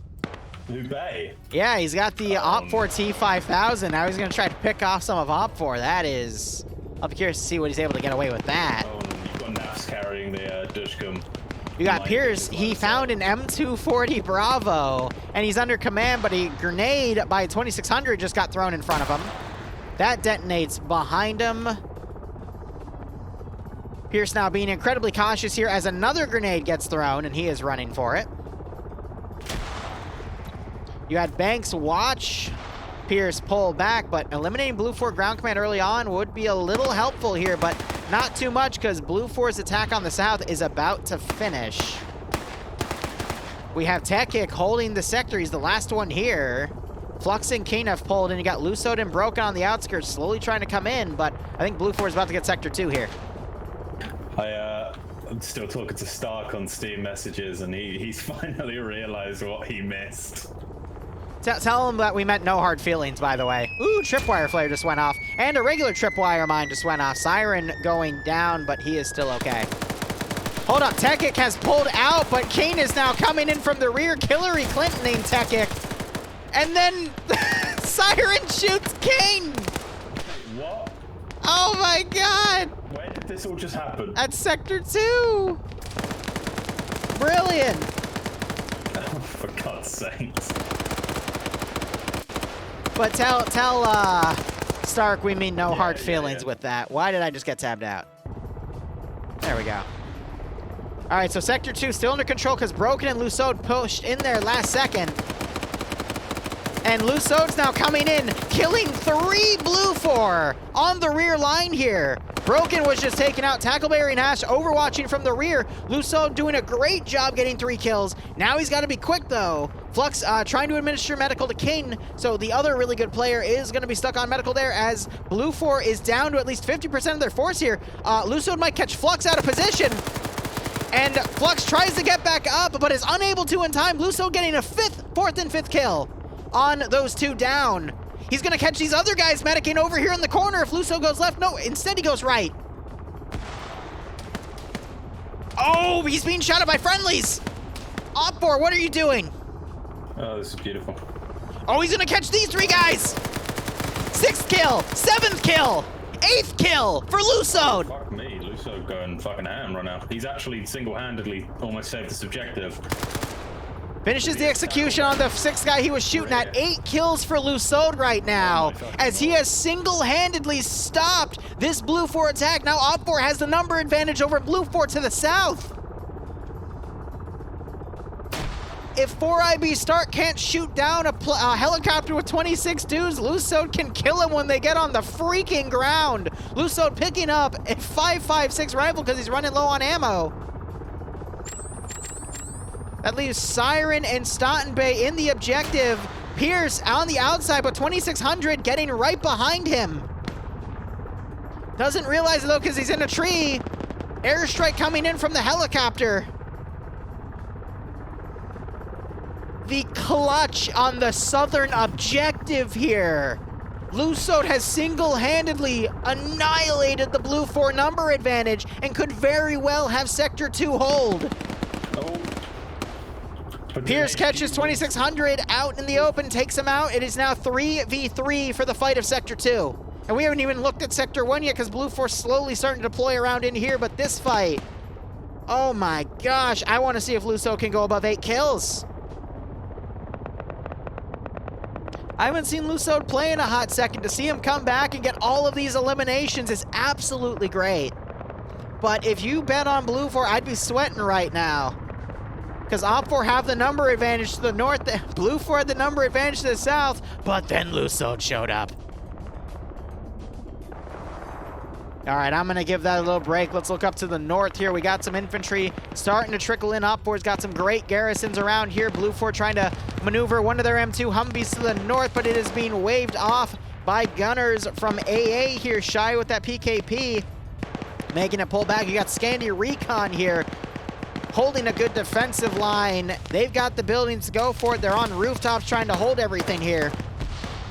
Who, Bay? Yeah, he's got the Op 4 T5000. Now he's gonna try to pick off some of Op 4. That is, I'll be curious to see what he's able to get away with that. Oh, you've got Nafs carrying the Dushkum. You got Pierce. He found an M240 Bravo, and he's under command, but a grenade by 2600 just got thrown in front of him. That detonates behind him. Pierce now being incredibly cautious here as another grenade gets thrown, and he is running for it. You had Banks watch Pierce pull back, but eliminating Blue 4 ground command early on would be a little helpful here, but not too much because Blue 4's attack on the south is about to finish. We have Tekik holding the sector. He's the last one here. Flux and Kane have pulled in. You got Lusod and Broken on the outskirts, slowly trying to come in, but I think Blue 4 is about to get sector 2 here. I'm still talking to Stark on Steam messages, and he's finally realized what he missed. Tell him that we meant no hard feelings, by the way. Ooh, tripwire flare just went off, and a regular tripwire mine just went off. Siren going down, but he is still okay. Hold up, Tekik has pulled out, but Kane is now coming in from the rear. Hillary Clinton-ing Tekik. And then Siren shoots Kane. What? Oh my god. Where did this all just happen? At Sector 2. Brilliant. Oh, for God's sakes. But tell Stark we mean no hard feelings with that. Why did I just get tabbed out? There we go. All right, so Sector 2 still under control because Broken and Lusod pushed in there last second. And Lusod's now coming in, killing 3 Blue 4 on the rear line here. Broken was just taking out Tackleberry and Ash, overwatching from the rear. Lusod doing a great job getting 3 kills. Now he's got to be quick, though. Flux trying to administer medical to King, so the other really good player is going to be stuck on medical there as Blue 4 is down to at least 50% of their force here. Lusod might catch Flux out of position. And Flux tries to get back up, but is unable to in time. Lusod getting a 4th and 5th kill on those 2 down. He's gonna catch these other guys medicing over here in the corner if Lusod goes left. No, instead he goes right. Oh, he's being shot at by friendlies. Op4, what are you doing? Oh, this is beautiful. Oh, he's gonna catch these 3 guys. 6th kill, 7th kill, 8th kill for Lusod. Fuck me, Lusod going fucking ham right now. He's actually single-handedly almost saved this objective. Finishes the execution on the 6th guy he was shooting at. 8 kills for Lusod right now, as he has single-handedly stopped this Blue 4 attack. Now Op4 has the number advantage over Blue 4 to the south. If 4IB Stark can't shoot down a helicopter with 26 dudes, Lusod can kill him when they get on the freaking ground. Lusod picking up a 5.56 rifle because he's running low on ammo. That leaves Siren and Stottenbay in the objective. Pierce on the outside, but 2600 getting right behind him. Doesn't realize it though because he's in a tree. Airstrike coming in from the helicopter. The clutch on the southern objective here. Lusod has single-handedly annihilated the Blue 4 number advantage and could very well have Sector 2 hold. Oh. Pierce catches 2600 out in the open, takes him out. It is now 3v3 for the fight of Sector 2. And we haven't even looked at Sector 1 yet because Blue 4 slowly starting to deploy around in here, but this fight, oh my gosh, I want to see if Lusod can go above 8 kills. I haven't seen Lusod play in a hot second. To see him come back and get all of these eliminations is absolutely great. But if you bet on Blue 4, I'd be sweating right now. Because Op4 have the number advantage to the north, Blue 4 had the number advantage to the south, but then Lusod showed up. All right, I'm gonna give that a little break. Let's look up to the north here. We got some infantry starting to trickle in. Op4's got some great garrisons around here. Blue 4 trying to maneuver one of their M2 Humvees to the north, but it is being waved off by gunners from AA here. Shy with that PKP, making it pull back. You got Scandi Recon here, holding a good defensive line. They've got the buildings to go for it. They're on rooftops trying to hold everything here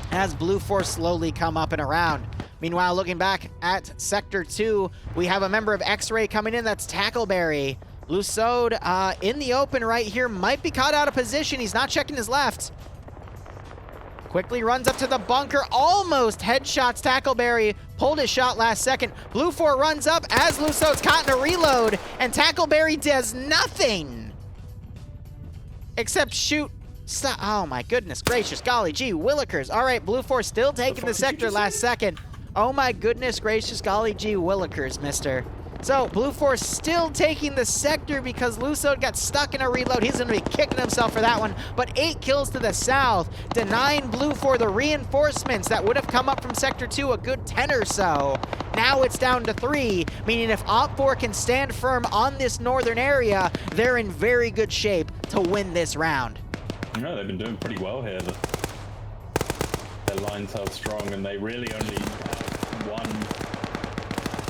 as Blue 4 slowly come up and around. Meanwhile, looking back at Sector 2, we have a member of X-Ray coming in. That's Tackleberry. Lusod in the open right here, might be caught out of position. He's not checking his left. Quickly runs up to the bunker, almost headshots Tackleberry. Pulled his shot last second. Blue 4 runs up as Lusod's caught in a reload, and Tackleberry does nothing except shoot. Stop. Oh my goodness gracious, golly gee willikers. All right, Blue 4 still taking the sector last second. Oh my goodness gracious, golly gee willikers, mister. So Blue 4 still taking the sector because Lusode got stuck in a reload. He's going to be kicking himself for that one. But 8 kills to the south, denying Blue 4 the reinforcements that would have come up from Sector 2, a good 10 or so. Now it's down to 3, meaning if Op 4 can stand firm on this northern area, they're in very good shape to win this round. No, they've been doing pretty well here. Their line's held strong, and they really only have one.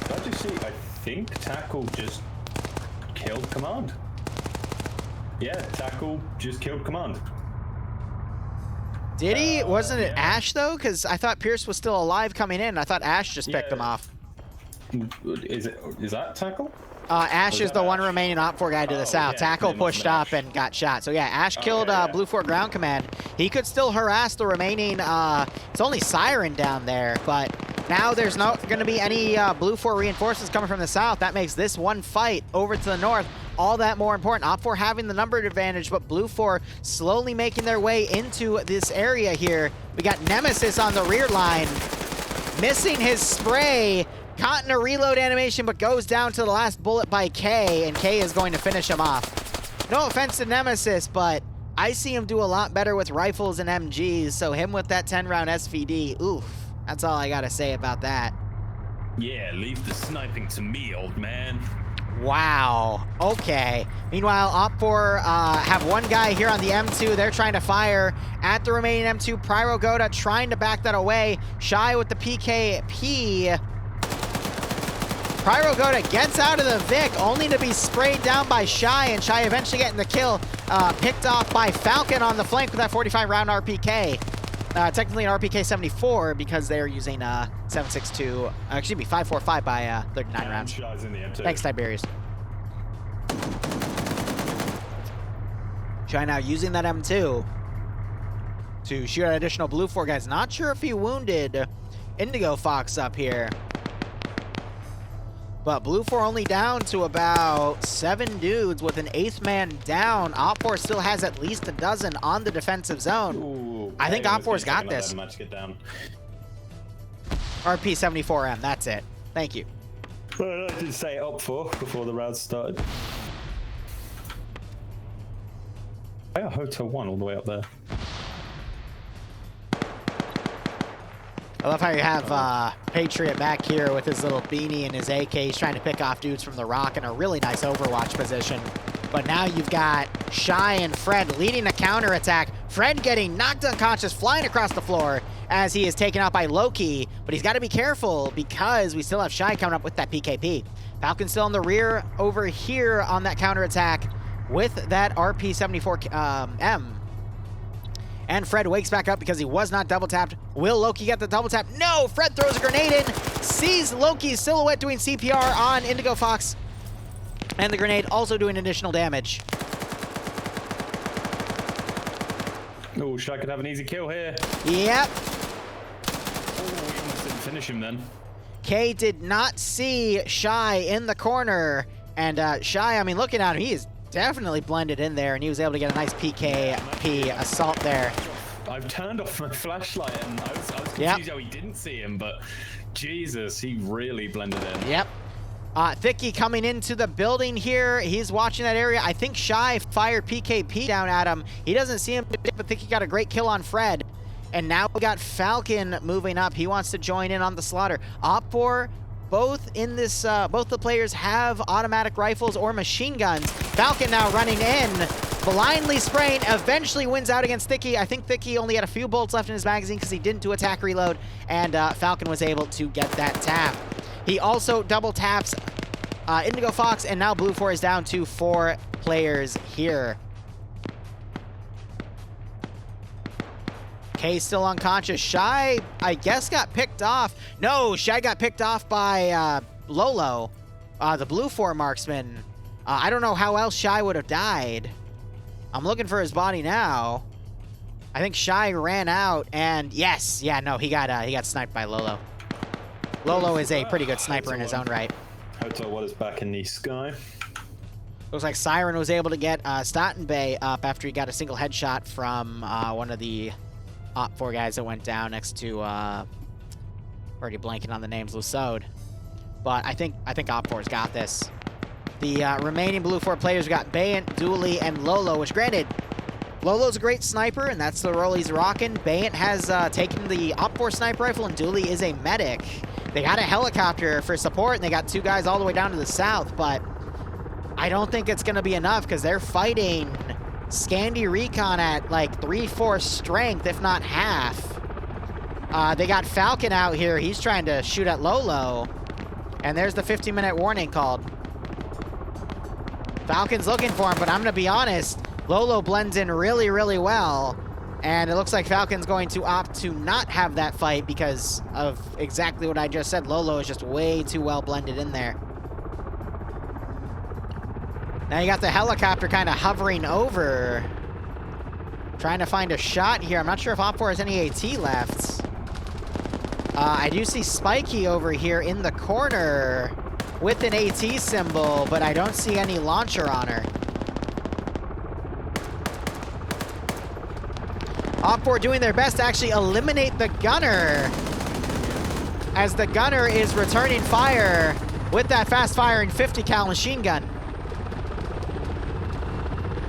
Did I just see? I think Tackle just killed Command. Yeah, Tackle just killed Command. Did he? Wasn't it Ash, though? Because I thought Pierce was still alive coming in. I thought Ash just picked him off. Is that Tackle? Ash is the one remaining Op 4 guy to the south. Yeah, Tackle pushed up and got shot. So yeah, Ash killed Blue 4 ground command. He could still harass the remaining, it's only Siren down there, but now there's not going to be any Blue 4 reinforcements coming from the south. That makes this one fight over to the north all that more important. Op 4 having the numbered advantage, but Blue 4 slowly making their way into this area here. We got Nemesis on the rear line, missing his spray. Caught in a reload animation, but goes down to the last bullet by K, and K is going to finish him off. No offense to Nemesis, but I see him do a lot better with rifles and MGs, so him with that 10-round SVD, oof. That's all I gotta say about that. Yeah, leave the sniping to me, old man. Wow, okay. Meanwhile, Op 4 have one guy here on the M2. They're trying to fire at the remaining M2. Pyrogoda trying to back that away. Shy with the PKP. Pyrogoda gets out of the Vic, only to be sprayed down by Shy, and Shy eventually getting the kill, picked off by Falcon on the flank with that 45-round RPK. Technically an RPK 74 because they're using 7.62, excuse me, 5.45 by 39 rounds. Shy's in the M2. Thanks, Tiberius. Shy now using that M2 to shoot at additional Blue 4 guys. Not sure if he wounded Indigo Fox up here. But Blue 4 only down to about 7 dudes with an 8th man down. Op 4 still has at least a dozen on the defensive zone. Ooh, I think Op 4's got this. RP 74M, that's it. Thank you. Well, I did say Op 4 before the round started. I got Hotel 1 all the way up there. I love how you have Patriot back here with his little beanie and his AK. He's trying to pick off dudes from the rock in a really nice Overwatch position. But now you've got Shy and Fred leading a counterattack. Fred getting knocked unconscious, flying across the floor as he is taken out by Loki. But he's got to be careful because we still have Shy coming up with that PKP. Falcon still in the rear over here on that counterattack with that RP-74M. And Fred wakes back up because he was not double tapped. Will Loki get the double tap? No! Fred throws a grenade in, sees Loki's silhouette doing CPR on Indigo Fox. And the grenade also doing additional damage. Oh, Shy could have an easy kill here. Yep. Oh, we almost didn't finish him then. K did not see Shy in the corner. And Shy, I mean, looking at him, he is definitely blended in there, and he was able to get a nice PKP assault there. I've turned off my flashlight, and I was confused how he didn't see him, but Jesus, he really blended in. Yep. Thicky coming into the building here. He's watching that area. I think Shy fired PKP down at him. He doesn't see him, but Thicky got a great kill on Fred. And now we got Falcon moving up. He wants to join in on the slaughter. Op 4, both in this, both the players have automatic rifles or machine guns. Falcon now running in, blindly spraying, eventually wins out against Thicky. I think Thicky only had a few bullets left in his magazine because he didn't do attack reload, and Falcon was able to get that tap. He also double taps Indigo Fox, and now Blue 4 is down to 4 players here. K still unconscious. Shy, I guess, got picked off. No, Shy got picked off by Lolo, the Blue 4 marksman. I don't know how else Shy would have died. I'm looking for his body now. I think Shy ran out, and yes, yeah, no, he got sniped by Lolo. Lolo is a pretty good sniper in his own right. Hotel 1 is back in the sky. Looks like Siren was able to get Stottenbay up after he got a single headshot from one of the Op 4 guys that went down next to, already blanking on the names, Lusode. but I think Op4's got this. The remaining Blue 4 players, we got Bayant, Dooley, and Lolo, which granted, Lolo's a great sniper, and that's the role he's rocking. Bayant has taken the Op4 sniper rifle, and Dooley is a medic. They got a helicopter for support, and they got 2 guys all the way down to the south, but I don't think it's going to be enough because they're fighting Scandi Recon at like 3/4 strength, if not half. They got Falcon out here. He's trying to shoot at Lolo, and there's the 15-minute warning called. Falcon's looking for him, but I'm going to be honest, Lolo blends in really, really well, and it looks like Falcon's going to opt to not have that fight because of exactly what I just said. Lolo is just way too well blended in there. Now you got the helicopter kind of hovering over, trying to find a shot here. I'm not sure if Op4 has any AT left. I do see Spiky over here in the corner with an AT symbol, but I don't see any launcher on her. Op4 doing their best to actually eliminate the gunner, as the gunner is returning fire with that fast-firing 50 cal machine gun.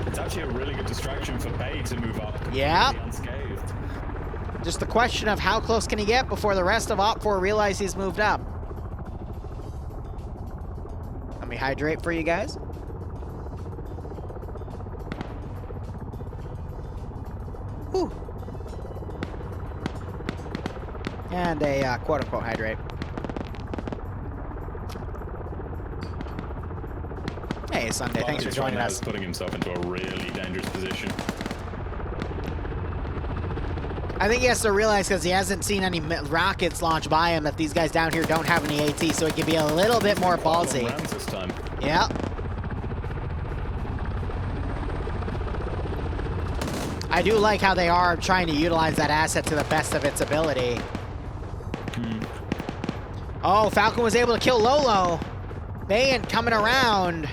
It's actually a really good distraction for Bay to move up completely unscathed. Just the question of how close can he get before the rest of Op4 realize he's moved up. Let me hydrate for you guys. Whew. And a quote-unquote hydrate. Hey, Sunday, thanks for joining us. Putting himself into a really dangerous position. I think he has to realize, because he hasn't seen any rockets launch by him, that these guys down here don't have any AT, so it can be a little bit more ballsy. Rounds this time. Yeah. I do like how they are trying to utilize that asset to the best of its ability. Oh, Falcon was able to kill Lolo. Bayant coming around.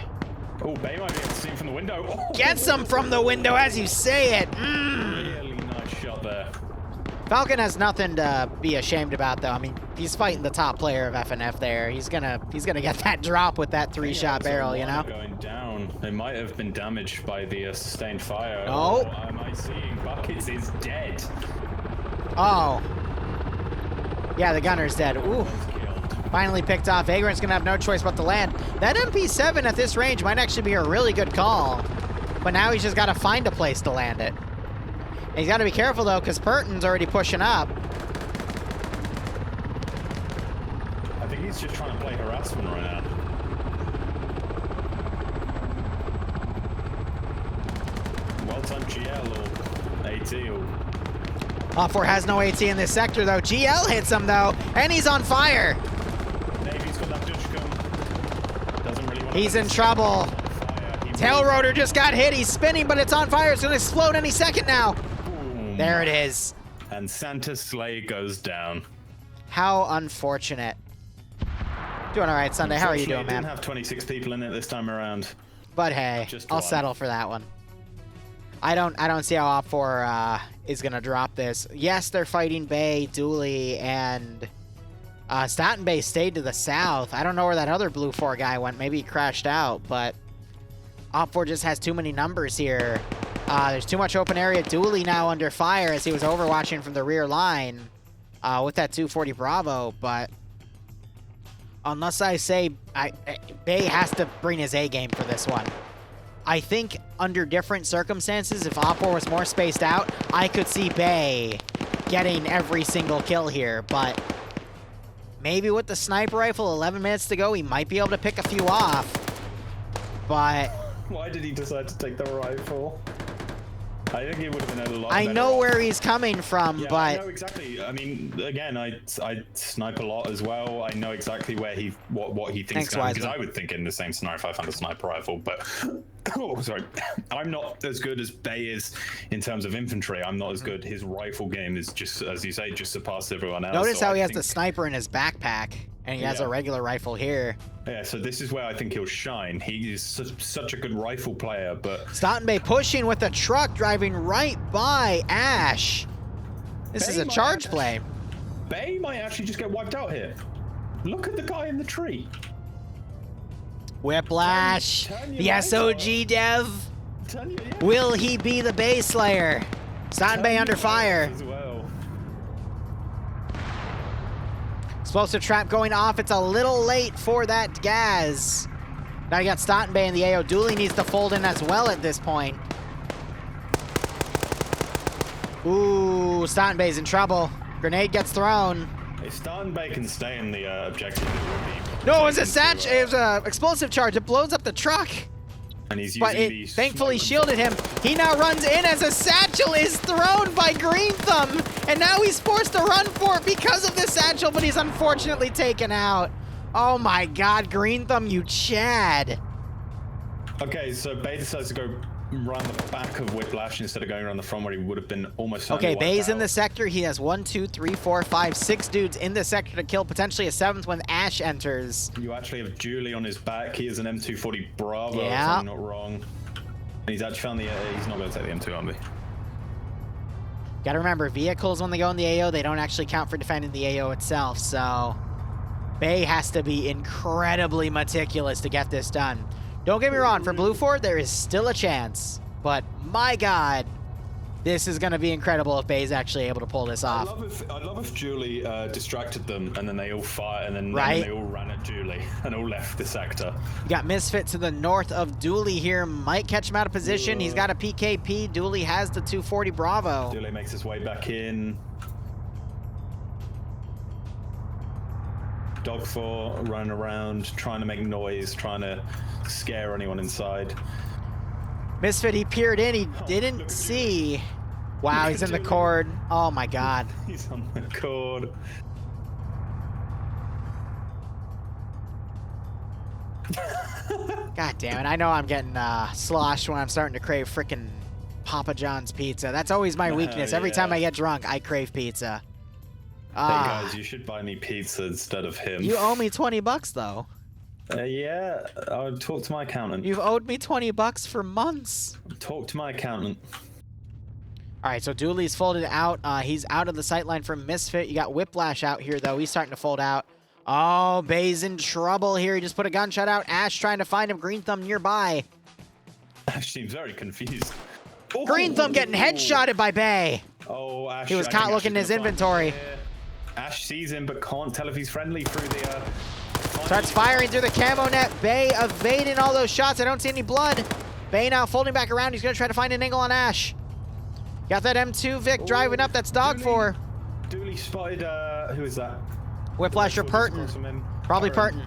Oh, Bay might be able to see him from the window. Oh. Gets him from the window as you say it. Really nice shot there. Falcon has nothing to be ashamed about, though. I mean, he's fighting the top player of FNF there. He's gonna get that drop with that 3-shot barrel, you know? Going down. They might have been damaged by the sustained fire. Oh. Am I seeing Buckets is dead? Oh. Yeah, the gunner's dead. Ooh. Finally picked off. Vagrant's gonna have no choice but to land. That MP7 at this range might actually be a really good call, but now he's just got to find a place to land it. And he's got to be careful, though, because Purton's already pushing up. I think he's just trying to play harassment right now. Well done, GL or AT or... Op4 has no AT in this sector, though. GL hits him, though, and he's on fire. Navy's got that Dutch gun. Doesn't really want to... He's in trouble. Tail rotor just got hit. He's spinning, but it's on fire. It's going to explode any second now. Boom. There it is. And Santa Slay goes down. How unfortunate. Doing all right, Sunday. How are you doing, man? Didn't have 26 people in it this time around. But hey, Just I'll one. settle for that one. I don't see how Op4 is gonna drop this. Yes, they're fighting Bay, Dooley, and Staten Bay stayed to the south. I don't know where that other Blue 4 guy went. Maybe he crashed out, but Op4 just has too many numbers here. There's too much open area. Dooley now under fire as he was overwatching from the rear line with that 240 Bravo, but unless I say Bay has to bring his A game for this one. I think under different circumstances, if Op4 was more spaced out, I could see Bay getting every single kill here, but maybe with the sniper rifle, 11 minutes to go, he might be able to pick a few off, but... Why did he decide to take the rifle? I think it would have been a lot I better know off. where he's coming from, Yeah, but... I know exactly. I mean, again, I snipe a lot as well. I know exactly where what he thinks. Because I would think in the same scenario if I found a sniper rifle, but oh, sorry, I'm not as good as Bay is in terms of infantry. I'm not as good. His rifle game is just, as you say, just surpassed everyone else. Notice so how I he has think... the sniper in his backpack, and he has a regular rifle here. Yeah, so this is where I think he'll shine. He is such a good rifle player, but... Staten Bay pushing with a truck driving right by Ash. This is a charge play. Bay might actually just get wiped out here. Look at the guy in the tree. Whiplash. The SOG dev. Yeah. Will he be the Bay Slayer? Staten Bay under fire. As well. Explosive trap going off. It's a little late for that Gaz. Now you got Staten Bay in the AO. Dooley needs to fold in as well at this point. Ooh, Staten Bay's in trouble. Grenade gets thrown. If Staten Bay can stay in the objective, it would be... No, it was a explosive charge. It blows up the truck. And he's But using it these thankfully smoke shielded him. He now runs in as a satchel is thrown by Green Thumb. And now he's forced to run for it because of the satchel, but he's unfortunately taken out. Oh my god, Green Thumb, you Chad. Okay, so Bay decides to go around the back of Whiplash instead of going around the front where he would have been almost certainly Okay, wiped Bay's in out. the sector. He has 1, 2, 3, 4, 5, 6 dudes in the sector to kill, potentially a 7th when Ash enters. You actually have Julie on his back. He is an M240 Bravo, Yeah. if I'm not wrong. And he's actually found the... he's not going to take the M2 on me. Gotta remember, vehicles, when they go in the AO, they don't actually count for defending the AO itself, so... Bay has to be incredibly meticulous to get this done. Don't get me wrong, for Blue Fort, there is still a chance. But, my god, this is going to be incredible if Bay's actually able to pull this off. I'd love if Julie distracted them and then they all fire and then Right. they all ran at Julie and all left the sector. You got Misfit to the north of Dooley here. Might catch him out of position. He's got a PKP. Dooley has the 240 Bravo. Julie makes his way back in. Dog 4 running around, trying to make noise, trying to scare anyone inside. Misfit, he peered in. He didn't see. Wow, he's in the cord. Oh my god. He's on the cord. God damn it. I know I'm getting sloshed when I'm starting to crave frickin' Papa John's pizza. That's always my weakness. Every yeah. time I get drunk, I crave pizza. Hey guys, you should buy me pizza instead of him. You owe me 20 bucks though. Yeah, I'll talk to my accountant. You've owed me 20 bucks for months. Talk to my accountant. All right, so Dooley's folded out. He's out of the sight line from Misfit. You got Whiplash out here, though. He's starting to fold out. Oh, Bay's in trouble here. He just put a gunshot out. Ash trying to find him. Green Thumb nearby. Ash seems very confused. Oh, Green Thumb getting headshotted by Bay. Oh, Ash. He was I think caught Ash looking in is his gonna find inventory. him here. Ash sees him, but can't tell if he's friendly through the... Starts firing through the camo net. Bay evading all those shots. I don't see any blood. Bay now folding back around. He's going to try to find an angle on Ash. Got that M2 Vic driving up. That's Dog 4. Dooley spotted, who is that? Whiplash or Purton. Probably Purton.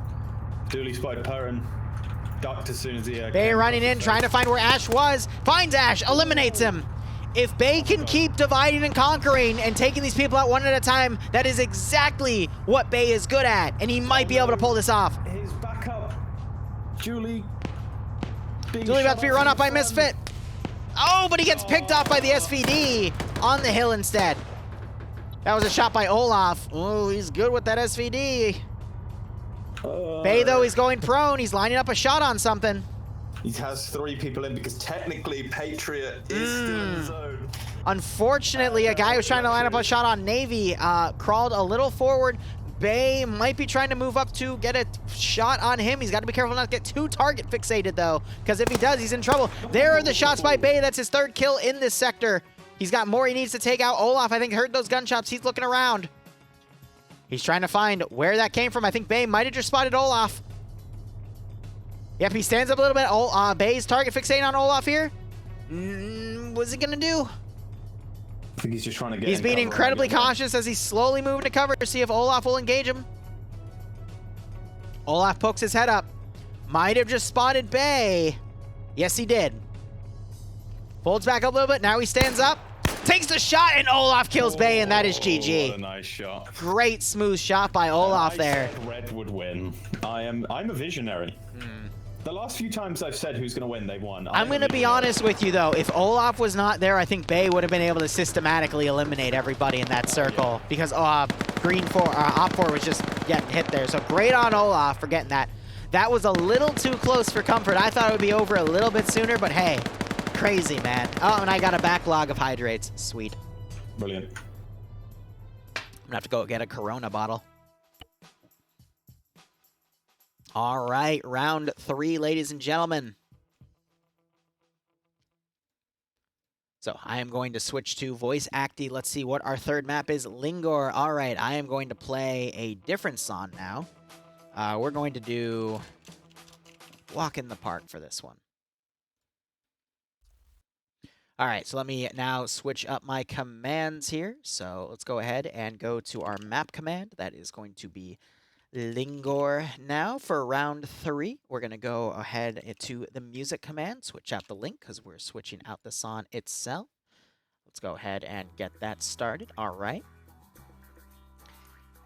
Dooley spotted Purton. Ducked as soon as he... Bay running in, trying to find where Ash was. Finds Ash, eliminates him. If Bay can keep dividing and conquering and taking these people out one at a time, that is exactly what Bay is good at. And he might be able to pull this off. His backup. Julie about to be run up by Misfit. Oh, but he gets picked off by the SVD on the hill instead. That was a shot by Olaf. Oh, he's good with that SVD. Bay, though, he's going prone. He's lining up a shot on something. He has 3 people in because technically Patriot is still in the zone. Unfortunately, a guy who's trying to line up a shot on Navy crawled a little forward. Bay might be trying to move up to get a shot on him. He's got to be careful not to get too target fixated, though, because if he does, he's in trouble. There are the shots by Bay. That's his 3rd kill in this sector. He's got more he needs to take out. Olaf, I think, heard those gunshots. He's looking around. He's trying to find where that came from. I think Bay might have just spotted Olaf. Yep, he stands up a little bit. Bay's target fixating on Olaf here. What's he going to do? I think he's just trying to get He's being incredibly cautious as he's slowly moving to cover to see if Olaf will engage him. Olaf pokes his head up. Might have just spotted Bay. Yes, he did. Folds back up a little bit. Now he stands up. Takes the shot, and Olaf kills Bay, and that is GG. What a nice shot. Great smooth shot by Olaf there. I said Red would win. I'm a visionary. The last few times I've said who's going to win, they've won. I'm going to be honest with you, though. If Olaf was not there, I think Bay would have been able to systematically eliminate everybody in that circle because Green 4, Op 4 was just getting hit there. So great on Olaf for getting that. That was a little too close for comfort. I thought it would be over a little bit sooner, but hey, crazy, man. Oh, and I got a backlog of hydrates. Sweet. Brilliant. I'm going to have to go get a Corona bottle. All right, round 3, ladies and gentlemen. So I am going to switch to voice acting. Let's see what our third map is. Lingor. All right, I am going to play a different song now. We're going to do Walk in the Park for this one. All right, so let me now switch up my commands here. So let's go ahead and go to our map command. That is going to be Lingor. Now for round 3, we're going to go ahead to the music command, switch out the link because we're switching out the song itself. Let's go ahead and get that started. All right.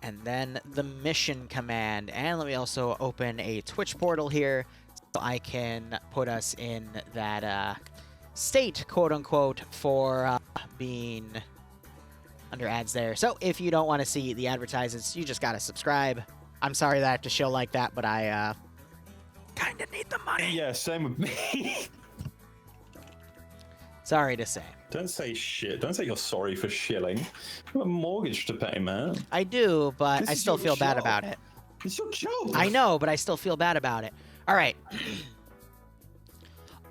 And then the mission command. And let me also open a Twitch portal here so I can put us in that state, quote unquote, for being under ads there. So if you don't want to see the advertisements, you just got to subscribe. I'm sorry that I have to show like that, but I kind of need the money. Yeah, same with me. Sorry to say. Don't say shit. Don't say you're sorry for shilling. You have a mortgage to pay, man. I do, but This I is still your feel bad job. about it. It's your job. I know, but I still feel bad about it. All right.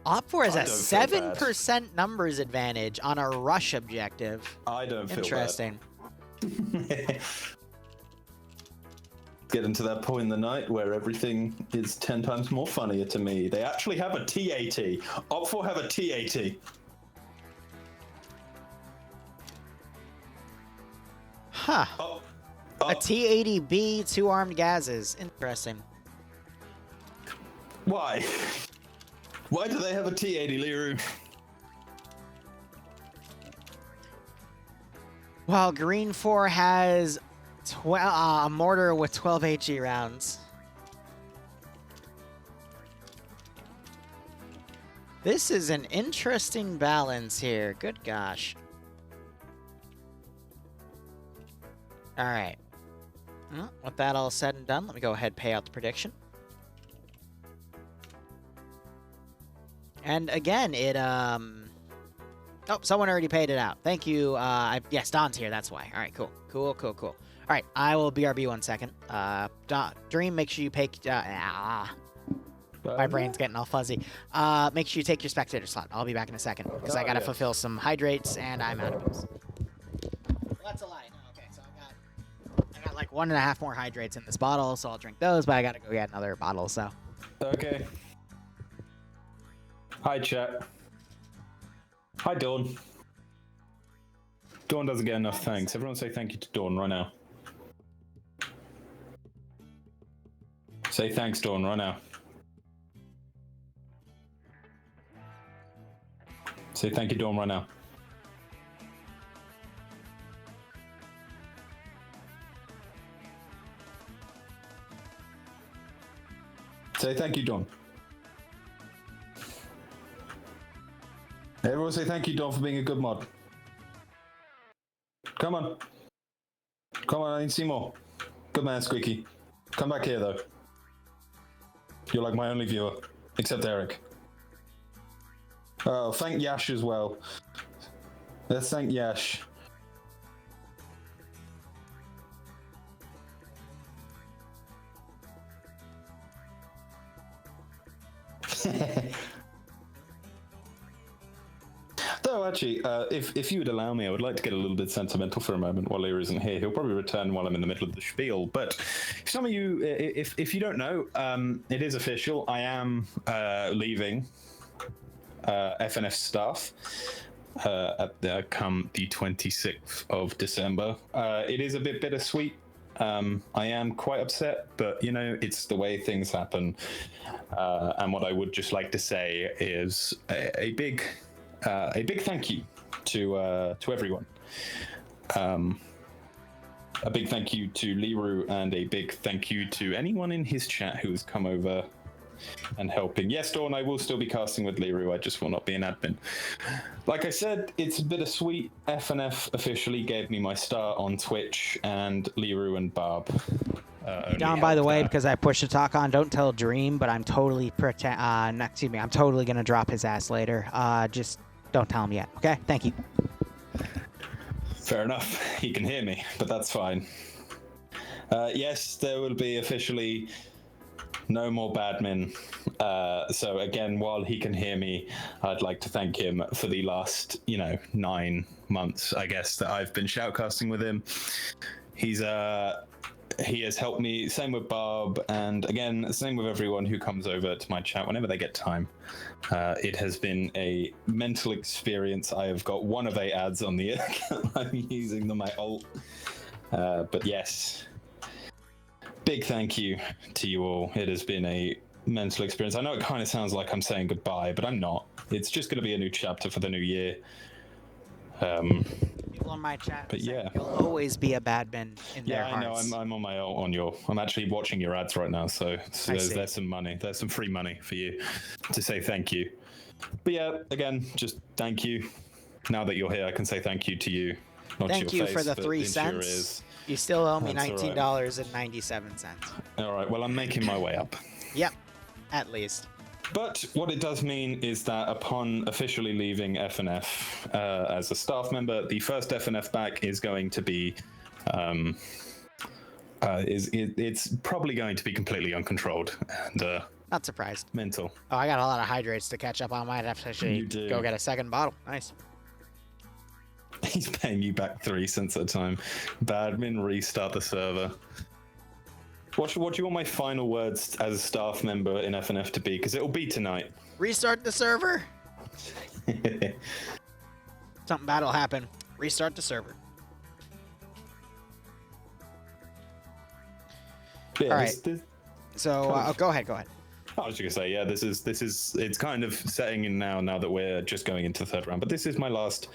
Op4 has I a don't feel 7% numbers advantage on a rush objective. I don't feel Interesting. bad. Getting to that point in the night where everything is 10 times more funnier to me. They actually have a TAT. Op4 have a TAT. Huh. Oh, A T-80B, 2 armed gases. Interesting. Why? Why do they have a T-80, Liru? Well, Green 4 has a mortar with 12 HE rounds. This is an interesting balance here. Good gosh. All right. Well, with that all said and done, let me go ahead and pay out the prediction. And again, it, oh, someone already paid it out. Thank you. Yes, Don's here. That's why. All right, cool. Cool. All right, I will BRB 1 second. Dream, make sure you pay, my brain's getting all fuzzy. Make sure you take your spectator slot. I'll be back in a second because I gotta fulfill some hydrates and I'm out of booze. Well, that's a lie. No, okay, so I got like 1.5 more hydrates in this bottle, so I'll drink those, but I gotta go get another bottle, so. Okay. Hi, chat. Hi, Dawn. Dawn doesn't get enough thanks. Everyone say thank you to Dawn right now. Say thanks, Dawn, right now. Say thank you, Dawn, right now. Say thank you, Dawn. Everyone say thank you, Dawn, for being a good mod. Come on. Come on, I need to see more. Good man, Squeaky. Come back here, though. You're like my only viewer, except Eric. Oh, thank Yash as well. Let's thank Yash. Though, actually, if you would allow me, I would like to get a little bit sentimental for a moment while Liru isn't here. He'll probably return while I'm in the middle of the spiel. But some of you, if you don't know, it is official. I am leaving FNF staff come the 26th of December. It is a bit bittersweet. I am quite upset, but you know, it's the way things happen. And what I would just like to say is a big thank you to everyone. A big thank you to Liru and a big thank you to anyone in his chat who has come over and helping. Yes, Dawn, I will still be casting with Liru. I just will not be an admin. Like I said, it's bittersweet. FNF officially gave me my start on Twitch, and Liru and Barb. John, by the way, because I pushed the talk on, don't tell Dream, but I'm totally I'm totally gonna drop his ass later. Just don't tell him yet, okay? Thank you. Fair enough. He can hear me, but that's fine. Yes, there will be officially No more badmin. So again, while he can hear me, I'd like to thank him for the last, 9 months, I guess, that I've been shoutcasting with him. He has helped me, same with Bob, and again, same with everyone who comes over to my chat whenever they get time. It has been a mental experience. I have got 1 of 8 ads on the account. I'm using them, my alt. But yes, big thank you to you all. It has been a mental experience. I know it kind of sounds like I'm saying goodbye, but I'm not. It's just going to be a new chapter for the new year. People on my chat, but yeah, you'll always be a badman in their hearts. I know. I'm on my on your. I'm actually watching your ads right now, so there's some money. There's some free money for you to say thank you. But yeah, again, just thank you. Now that you're here, I can say thank you to you. Not thank to your you face, for the but 3 into cents. your ears. You still owe me That's $19.97. All right. Well, I'm making my way up. Yep, at least. But what it does mean is that upon officially leaving FNF as a staff member, the first FNF back is going to be, it's probably going to be completely uncontrolled and not surprised. Mental. Oh, I got a lot of hydrates to catch up on. I might have to actually go get a second bottle. Nice. He's paying you back 3 cents at a time. Badmin, restart the server. What do you want my final words as a staff member in FNF to be? Because it'll be tonight. Restart the server. Something bad will happen. Restart the server. Yeah, all right. So go ahead. I was just gonna say, yeah, this is it's kind of setting in now that we're just going into the 3rd round. But this is my last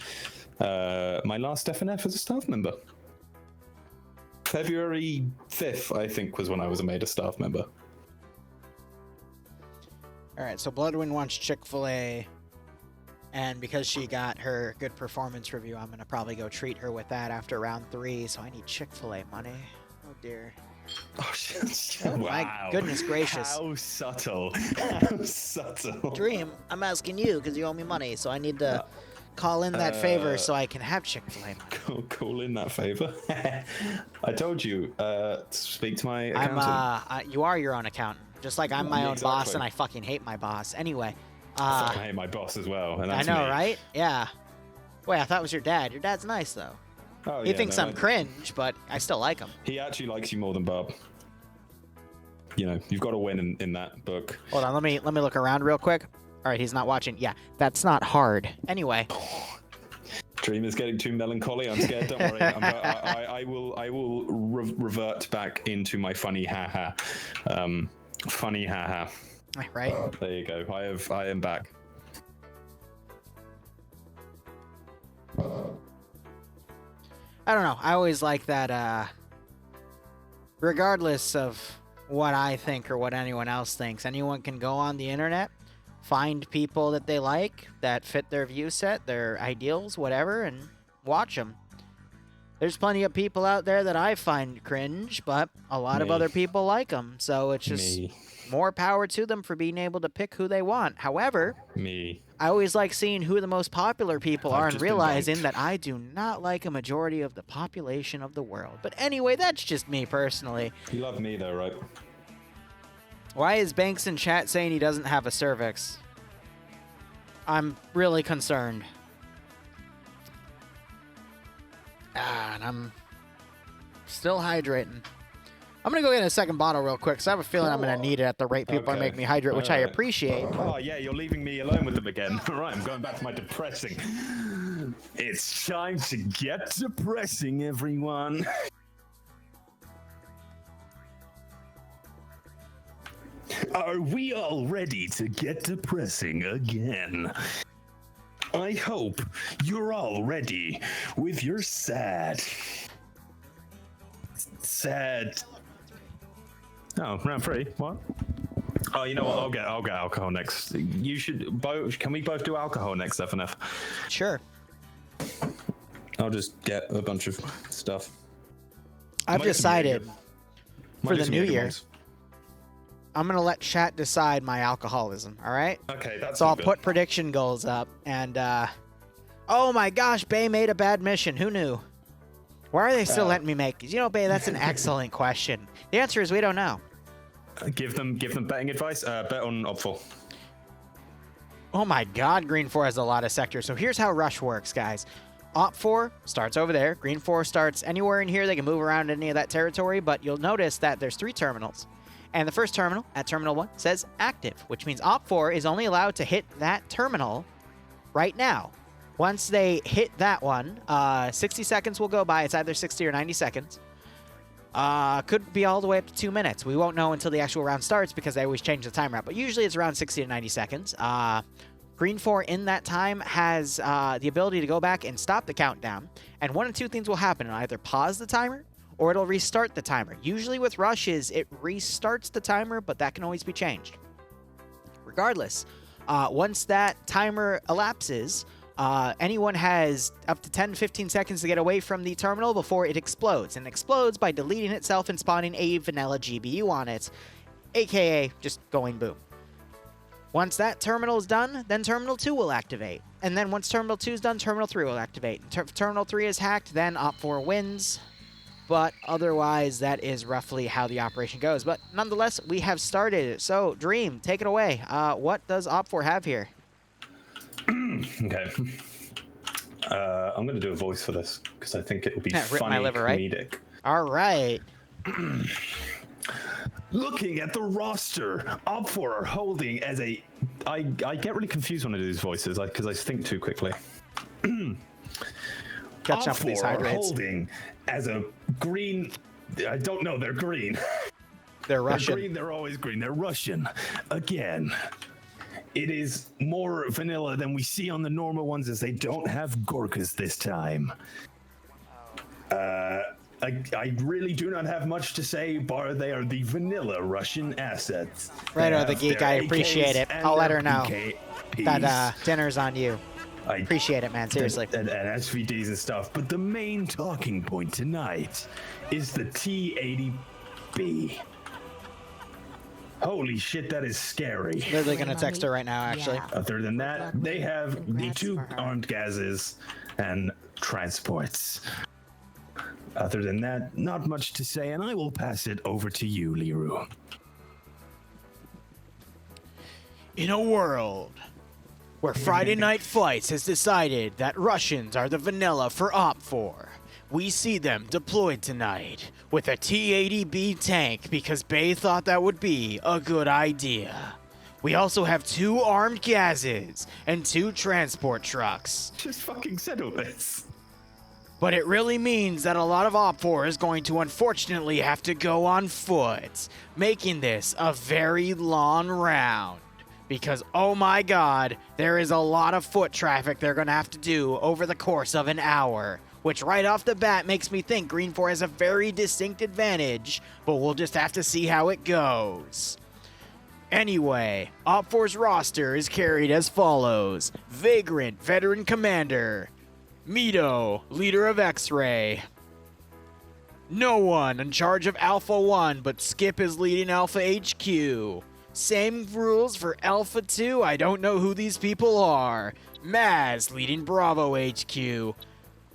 FNF as a staff member. February 5th, I think, was when I was made a staff member. All right, so Bloodwind wants Chick-fil-A, and because she got her good performance review, I'm gonna probably go treat her with that after round 3. So I need Chick-fil-A money. Oh dear. Oh shit! Oh, wow. My goodness gracious! How subtle! How subtle! Dream, I'm asking you because you owe me money, so I need to call in that favor so I can have Chick-fil-A money. Call in that favor. I told you. Speak to my accountant. You are your own accountant, just like I'm my own boss, and I fucking hate my boss. Anyway. I fucking hate my boss as well, and that's I know, me. right? Yeah. Wait, I thought it was your dad. Your dad's nice though. Oh, he thinks I'm cringe, but I still like him. He actually likes you more than Bob. You've got to win in that book. Hold on, let me look around real quick. All right, he's not watching. Yeah, that's not hard. Anyway. Dream is getting too melancholy. I'm scared. Don't worry. I will revert back into my funny haha. Funny haha. Right. There you go. I am back. I don't know. I always like that. Regardless of what I think or what anyone else thinks, anyone can go on the internet, find people that they like, that fit their view set, their ideals, whatever, and watch them. There's plenty of people out there that I find cringe, but a lot of other people like them. So it's just more power to them for being able to pick who they want. However, I always like seeing who the most popular people are and realizing that I do not like a majority of the population of the world. But anyway, that's just me personally. You love me though, right? Why is Banks in chat saying he doesn't have a cervix? I'm really concerned. And I'm still hydrating. I'm going to go get a second bottle real quick, because I have a feeling I'm going to need it at the rate people are making me hydrate, which I appreciate. Oh, yeah, you're leaving me alone with them again. All right, I'm going back to my depressing. It's time to get depressing, everyone. Are we all ready to get depressing again? I hope you're all ready with your sad. Oh, round 3. What? Oh, you know what? I'll get alcohol next. You should both. Can we both do alcohol next, FNF? Sure. I'll just get a bunch of stuff. I've decided for the new year, I'm going to let chat decide my alcoholism, all right? Okay, that's so I'll put prediction goals up, and, oh my gosh, Bay made a bad mission. Who knew? Why are they still letting me make these? You know, Bay, that's an excellent question. The answer is we don't know. Give them betting advice. Bet on Op4. Oh my god, Green 4 has a lot of sectors. So here's how Rush works, guys. Op 4 starts over there. Green 4 starts anywhere in here. They can move around any of that territory, but you'll notice that there's 3 terminals. And the first terminal, at Terminal 1, says active, which means Op 4 is only allowed to hit that terminal right now. Once they hit that one, 60 seconds will go by. It's either 60 or 90 seconds. Could be all the way up to 2 minutes. We won't know until the actual round starts because they always change the timer out. But usually it's around 60 to 90 seconds. Green 4 in that time has the ability to go back and stop the countdown. And one of 2 things will happen. It'll either pause the timer or it'll restart the timer. Usually with rushes, it restarts the timer, but that can always be changed. Regardless, once that timer elapses, anyone has up to 10-15 seconds to get away from the terminal before it explodes. And it explodes by deleting itself and spawning a vanilla GBU on it, aka just going boom. Once that terminal is done, then Terminal 2 will activate. And then once Terminal 2 is done, Terminal 3 will activate. If Terminal 3 is hacked, then Op 4 wins. But otherwise, that is roughly how the operation goes. But nonetheless, we have started. So, Dream, take it away. What does Op 4 have here? Okay. I'm going to do a voice for this because I think it will be funny, comedic. Right? All right. Looking at the roster, Op 4 are holding as a... I get really confused when I do these voices because I think too quickly. Catch up with these hydrates. Holding as a green... I don't know, they're green. They're Russian. They're green, they're always green. They're Russian. Again, it is more vanilla than we see on the normal ones as they don't have Gorkas this time. I really do not have much to say, bar they are the vanilla Russian assets. Right, or the geek, I appreciate it. I'll let her know that dinner's on you. I appreciate it, man, seriously. And SVDs and stuff, but the main talking point tonight is the T80B. Holy shit, that is scary. Literally gonna text her right now, actually. Yeah. Other than that, they have the 2 armed gases and transports. Other than that, not much to say, and I will pass it over to you, Liru. In a world where Friday Night Fights has decided that Russians are the vanilla for Op 4, we see them deployed tonight with a T-80B tank because Bay thought that would be a good idea. We also have 2 armed gases and 2 transport trucks. Just fucking settle this. But it really means that a lot of Op 4 is going to unfortunately have to go on foot, making this a very long round. Because, oh my god, there is a lot of foot traffic they're going to have to do over the course of an hour. Which right off the bat makes me think Green 4 has a very distinct advantage, but we'll just have to see how it goes. Anyway, Op 4's roster is carried as follows. Vagrant, Veteran Commander. Mito, leader of X-Ray. No one in charge of Alpha 1, but Skip is leading Alpha HQ. Same rules for Alpha 2, I don't know who these people are. Maz leading Bravo HQ.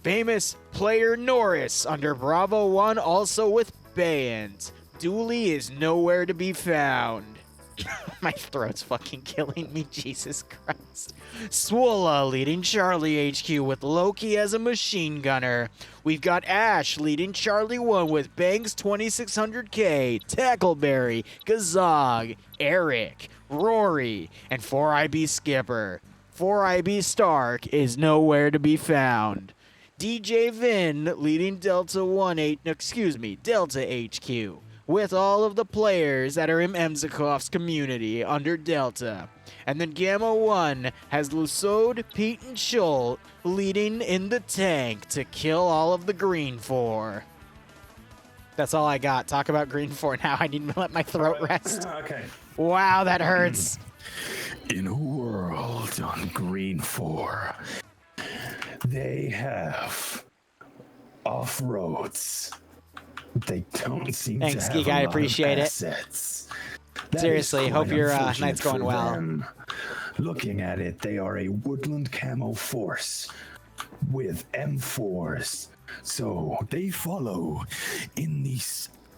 Famous player Norris under Bravo 1, also with Bayant. Dooley is nowhere to be found. My throat's fucking killing me, Jesus Christ. Swola leading Charlie HQ with Loki as a machine gunner. We've got Ash leading Charlie 1 with Banks 2600K, Tackleberry, Gazog, Eric, Rory, and 4IB Skipper. 4IB Stark is nowhere to be found. DJ Vin leading Delta HQ. With all of the players that are in Emzikov's community under Delta. And then Gamma 1 has Lusod, Pete, and Schult leading in the tank to kill all of the Green 4. That's all I got. Talk about Green 4 now. I need to let my throat rest. Okay. Wow, that hurts. In a world on Green 4, they have off-roads. They don't seem Thanks, to have Geek. a I lot appreciate of it. assets. That Seriously, is hope quite your unfortunate night's going for well. them. Looking at it, they are a woodland camo force with M4s. So they follow in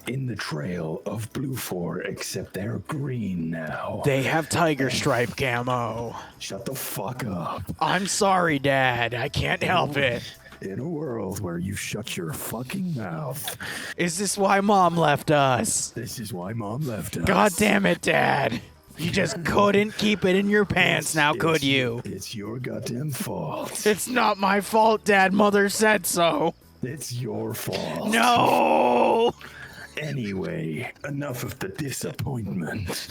in the trail of Blue 4, except they're green now. They have tiger stripe camo. Shut the fuck up. I'm sorry, Dad. I can't help it. In a world where you shut your fucking mouth. Is this why Mom left us? This is why Mom left us. God damn it, Dad. You just couldn't keep it in your pants now, could you? It's your goddamn fault. It's not my fault, Dad. Mother said so. It's your fault. No! Anyway, enough of the disappointment.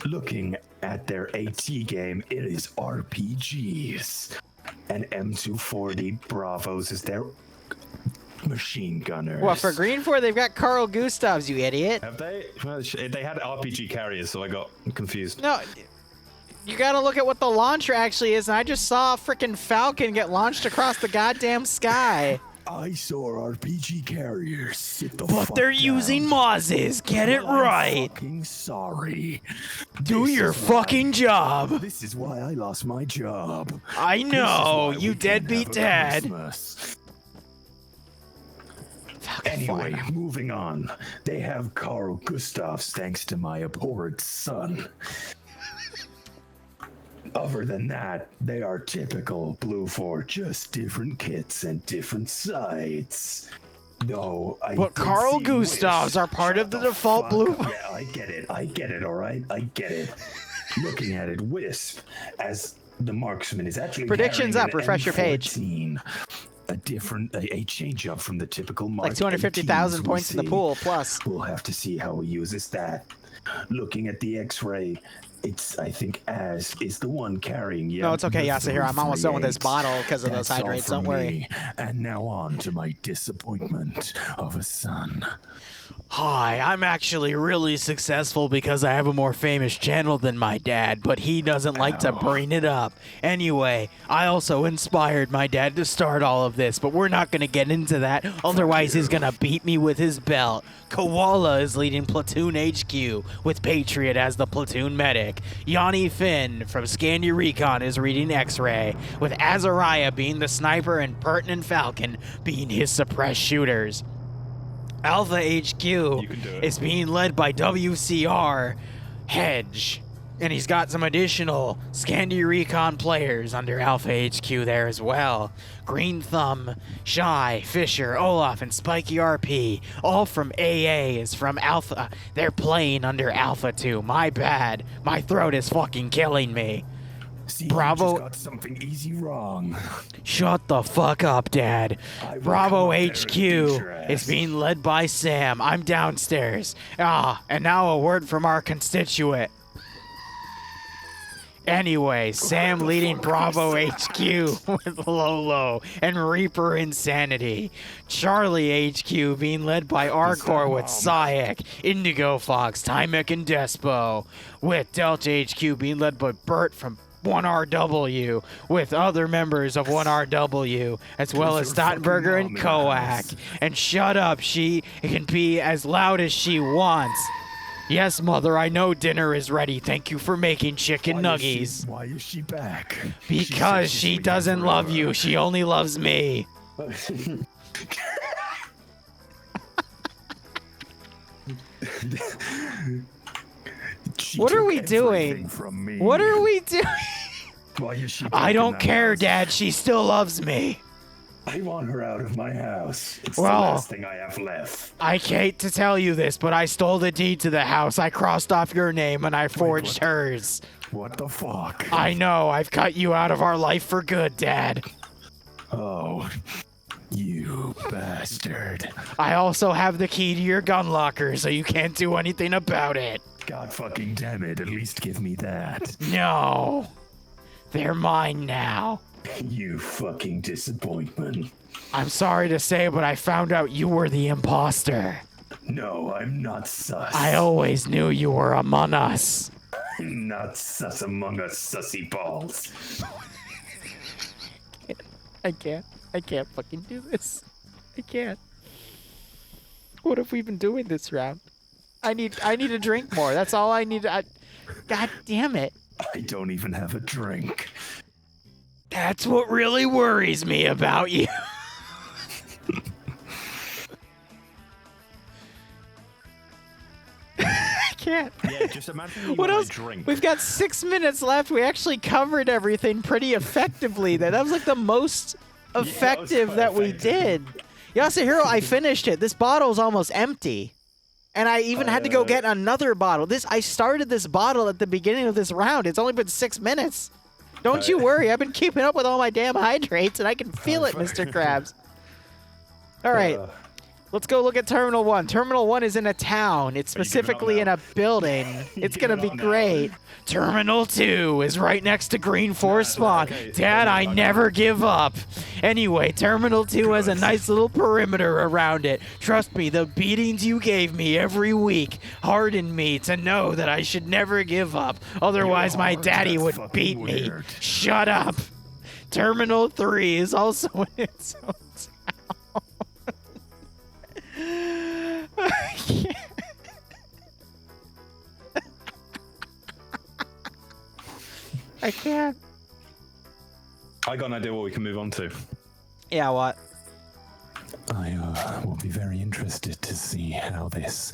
Looking at their AT game, it is RPGs. And M240 Bravos is their machine gunners. Well, for Green 4, they've got Carl Gustavs, you idiot. Have they? Well, they had RPG carriers, so I got confused. No, you gotta look at what the launcher actually is, and I just saw a freaking Falcon get launched across the goddamn sky. I saw RPG carriers. Sit the But fuck they're down. using Mozzies. Get it I'm right. fucking sorry. Do This your is why- fucking job. This is why I lost my job. I This is know, why you we can't deadbeat have a dad. Christmas. Fucking Anyway, fine. moving on. They have Carl Gustavs thanks to my abhorred son. Other than that, they are typical Blue 4, just different kits and different sites. No, I But did Carl see Gustavs Wisp. are part of Shut the default fuck Blue. up. Yeah, I get it, alright? I get it. Looking at it, Wisp, as the marksman, is actually Predictions carrying up, an refresh your page. M14, a change up from the typical Mark Like 250,000 18s we points in the see. pool, plus. We'll have to see how he uses that. Looking at the X-ray, it's, I think, Az is the one carrying you. No, it's okay, Yasuhiro. I'm almost done with this bottle because of those That's all hydrates. from Don't worry. me. And now on to my disappointment of a son. Hi, I'm actually really successful because I have a more famous channel than my dad, but he doesn't like to bring it up. Anyway, I also inspired my dad to start all of this, but we're not going to get into that, otherwise he's going to beat me with his belt. Koala is leading Platoon HQ, with Patriot as the platoon medic. Yanni Finn from Scandy Recon is reading X-Ray, with Azariah being the sniper and Pertinent Falcon being his suppressed shooters. Alpha HQ is being led by WCR Hedge, and he's got some additional Scandy Recon players under Alpha HQ there as well. Green Thumb, Shy, Fisher, Olaf, and Spiky RP, all from AA, is from Alpha. They're playing under Alpha 2. My bad. My throat is fucking killing me. See, Bravo- you just got something easy wrong. Shut the fuck up, Dad. I will Bravo come up there and HQ beat your ass. is being led by Sam. I'm downstairs. And now a word from our constituent. Anyway, Sam leading Bravo HQ with Lolo and Reaper Insanity. Charlie HQ being led by Arcor with Sayek, Indigo Fox, Tymek, and Despo. With Delta HQ being led by Bert from 1RW, with other members of 1RW, as well as Stottenberger and Koak. And shut up, she can be as loud as she wants. Yes, Mother, I know dinner is ready. Thank you for making chicken nuggies. Why is she back? Because she doesn't love you. She only loves me. What are we doing? What are we doing? Why is she I back in don't the care, house? Dad. She still loves me. I want her out of my house. It's Well- the last thing I have left. I hate to tell you this, but I stole the deed to the house. I crossed off your name and I forged what? hers. What the fuck? I know. I've cut you out of our life for good, Dad. Oh, you bastard. I also have the key to your gun locker, so you can't do anything about it. God fucking damn it, at least give me that. No. They're mine now. You fucking disappointment. I'm sorry to say, but I found out you were the imposter. No, I'm not sus. I always knew you were among us. I'm not sus among us sussy balls. I can't fucking do this. I can't. What have we been doing this round? I need to drink more. That's all I need. God damn it. I don't even have a drink. That's what really worries me about you. can't. Yeah, just imagine you What when else? I drink. We've got 6 minutes left. We actually covered everything pretty effectively. That was like the most effective that we did. Yasuhiro, I finished it. This bottle's almost empty. And I even had to go get another bottle. I started this bottle at the beginning of this round. It's only been 6 minutes. Don't you worry. I've been keeping up with all my damn hydrates, and I can feel it, Mr. Krabs. All right. Let's go look at Terminal 1. Terminal 1 is in a town. It's specifically in a building. It's going to be great. Terminal 2 is right next to Green Force Spawn. Dad, I never give up. Anyway, Terminal 2 has a nice little perimeter around it. Trust me, the beatings you gave me every week hardened me to know that I should never give up. Otherwise, my daddy would beat me. Shut up. Terminal 3 is also in its own town. I can't. I can't. I got an idea what we can move on to. Yeah, what? I will be very interested to see how this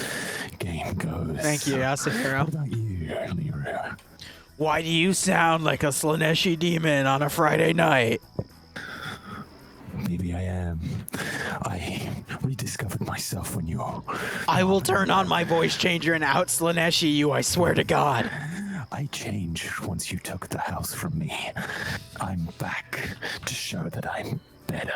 game goes. Thank you, Yasuhiro. What about you, Liru? Why do you sound like a Slaneshi demon on a Friday night? Maybe I am. I rediscovered myself when you... I will turn on my voice changer and out Slaneshi you, I swear to God. I changed once you took the house from me. I'm back to show that I'm better.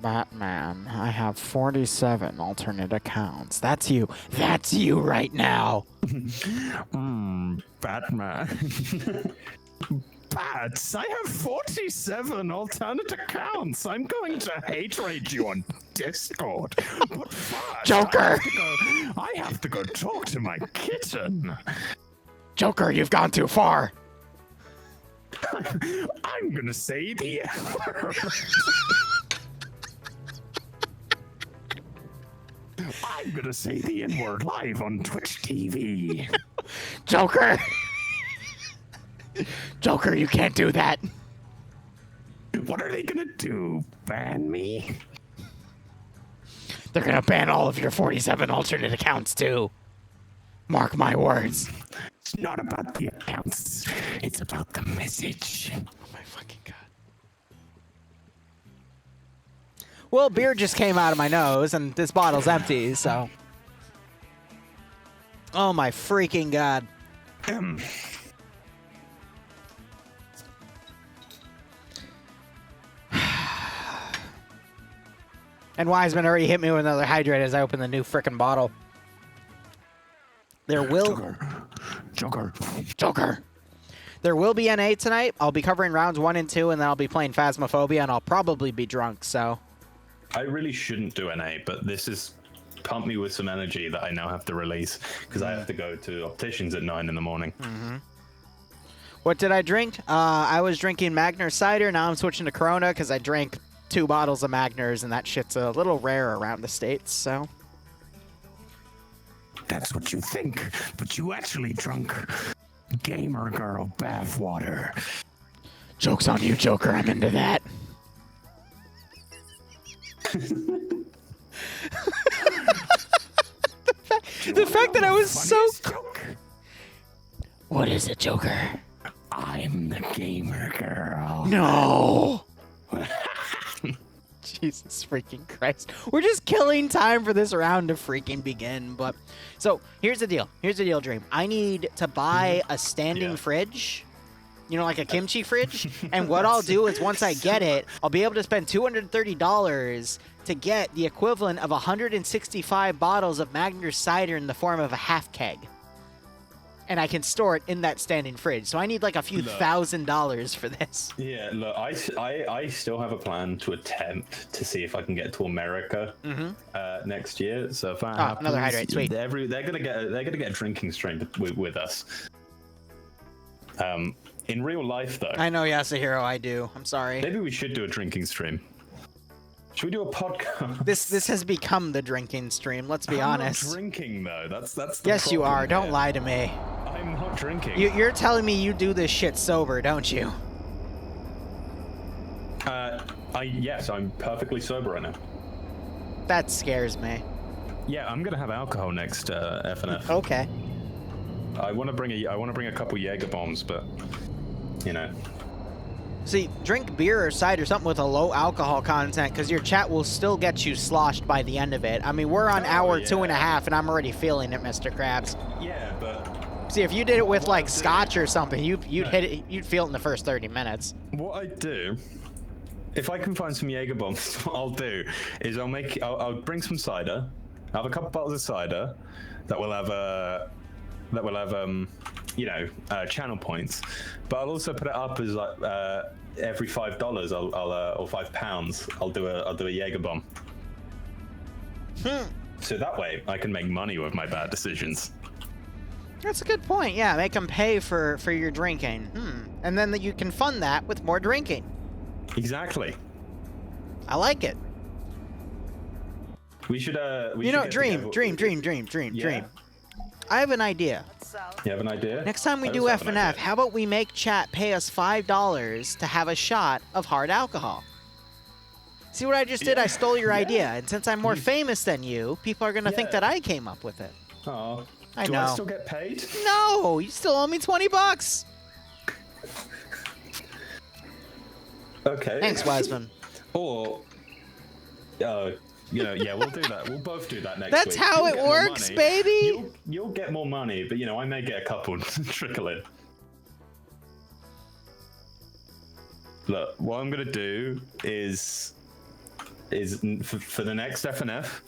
Batman, I have 47 alternate accounts. That's you. That's you right now. Batman. Bats, I have 47 alternate accounts. I'm going to hate rate you on Discord. But first, Joker! I have to go talk to my kitten. Joker, you've gone too far. I'm gonna say the I'm gonna say the N-word live on Twitch TV. Joker! Joker, you can't do that. What are they gonna do? Ban me? They're gonna ban all of your 47 alternate accounts too. Mark my words. It's not about the accounts. It's about the message. Oh my fucking God. Well, beer just came out of my nose and this bottle's empty, so. Oh my freaking God. And Wiseman already hit me with another hydrate as I open the new frickin' bottle. There will... Joker. There will be NA tonight. I'll be covering rounds 1 and 2, and then I'll be playing Phasmophobia, and I'll probably be drunk, so... I really shouldn't do NA, but this has pumped me with some energy that I now have to release, because I have to go to opticians at 9 in the morning. What did I drink? I was drinking Magner cider. Now I'm switching to Corona, because I drank 2 bottles of Magners, and that shit's a little rare around the States, so... That's what you think, but you actually drunk gamer girl bathwater. Joke's on you, Joker. I'm into that. the fact that I was so... Joke. What is it, Joker? I'm the gamer girl. No! Jesus freaking Christ. We're just killing time for this round to freaking begin, but... So, here's the deal. Here's the deal, Dream. I need to buy a standing fridge. You know, like a kimchi fridge. And what I'll do is once I get it, I'll be able to spend $230 to get the equivalent of 165 bottles of Magner cider in the form of a half keg. And I can store it in that standing fridge. So I need like a few $1,000s for this. Yeah, look, I still have a plan to attempt to see if I can get to America next year. So if that happens, another hydrate, sweet. They're gonna get a drinking stream with us. In real life, though, I know, Yasuhiro, I do. I'm sorry. maybe we should do a drinking stream. Should we do a podcast? This has become the drinking stream. Let's be I'm honest. not drinking though. That's the Yes, you problem are. Don't here. lie to me. I'm not drinking. You're telling me you do this shit sober, don't you? Yes, I'm perfectly sober right now. That scares me. Yeah, I'm gonna have alcohol next FNF. Okay. I want to bring a couple Jaeger bombs, but you know. See, drink beer or cider, something with a low alcohol content, because your chat will still get you sloshed by the end of it. I mean, we're on hour 2.5, and I'm already feeling it, Mr. Krabs. Yeah, but see, if you did it with like scotch or something, you'd hit it. You'd feel it in the first 30 minutes. What I do, if I can find some Jaeger bombs, what I'll do is I'll bring some cider. I'll have a couple bottles of cider that will have channel points, but I'll also put it up as like every $5 or £5 I'll do a Jaeger bomb. So that way I can make money with my bad decisions. That's a good point. Yeah, make them pay for your drinking. And then you can fund that with more drinking. Exactly. I like it. We should dream. I have an idea. You have an idea? Next time we do FNF, how about we make chat pay us $5 to have a shot of hard alcohol? See what I just did? I stole your idea, and since I'm more famous than you, people are gonna think that I came up with it. Oh, I know. Do I still get paid? No, you still owe me $20. Okay. Thanks, Wiseman. Or, we'll do that. We'll both do that next That's week. That's how it works, baby. You'll get more money, but I may get a couple trickle in. Look, what I'm gonna do is for the next FNF,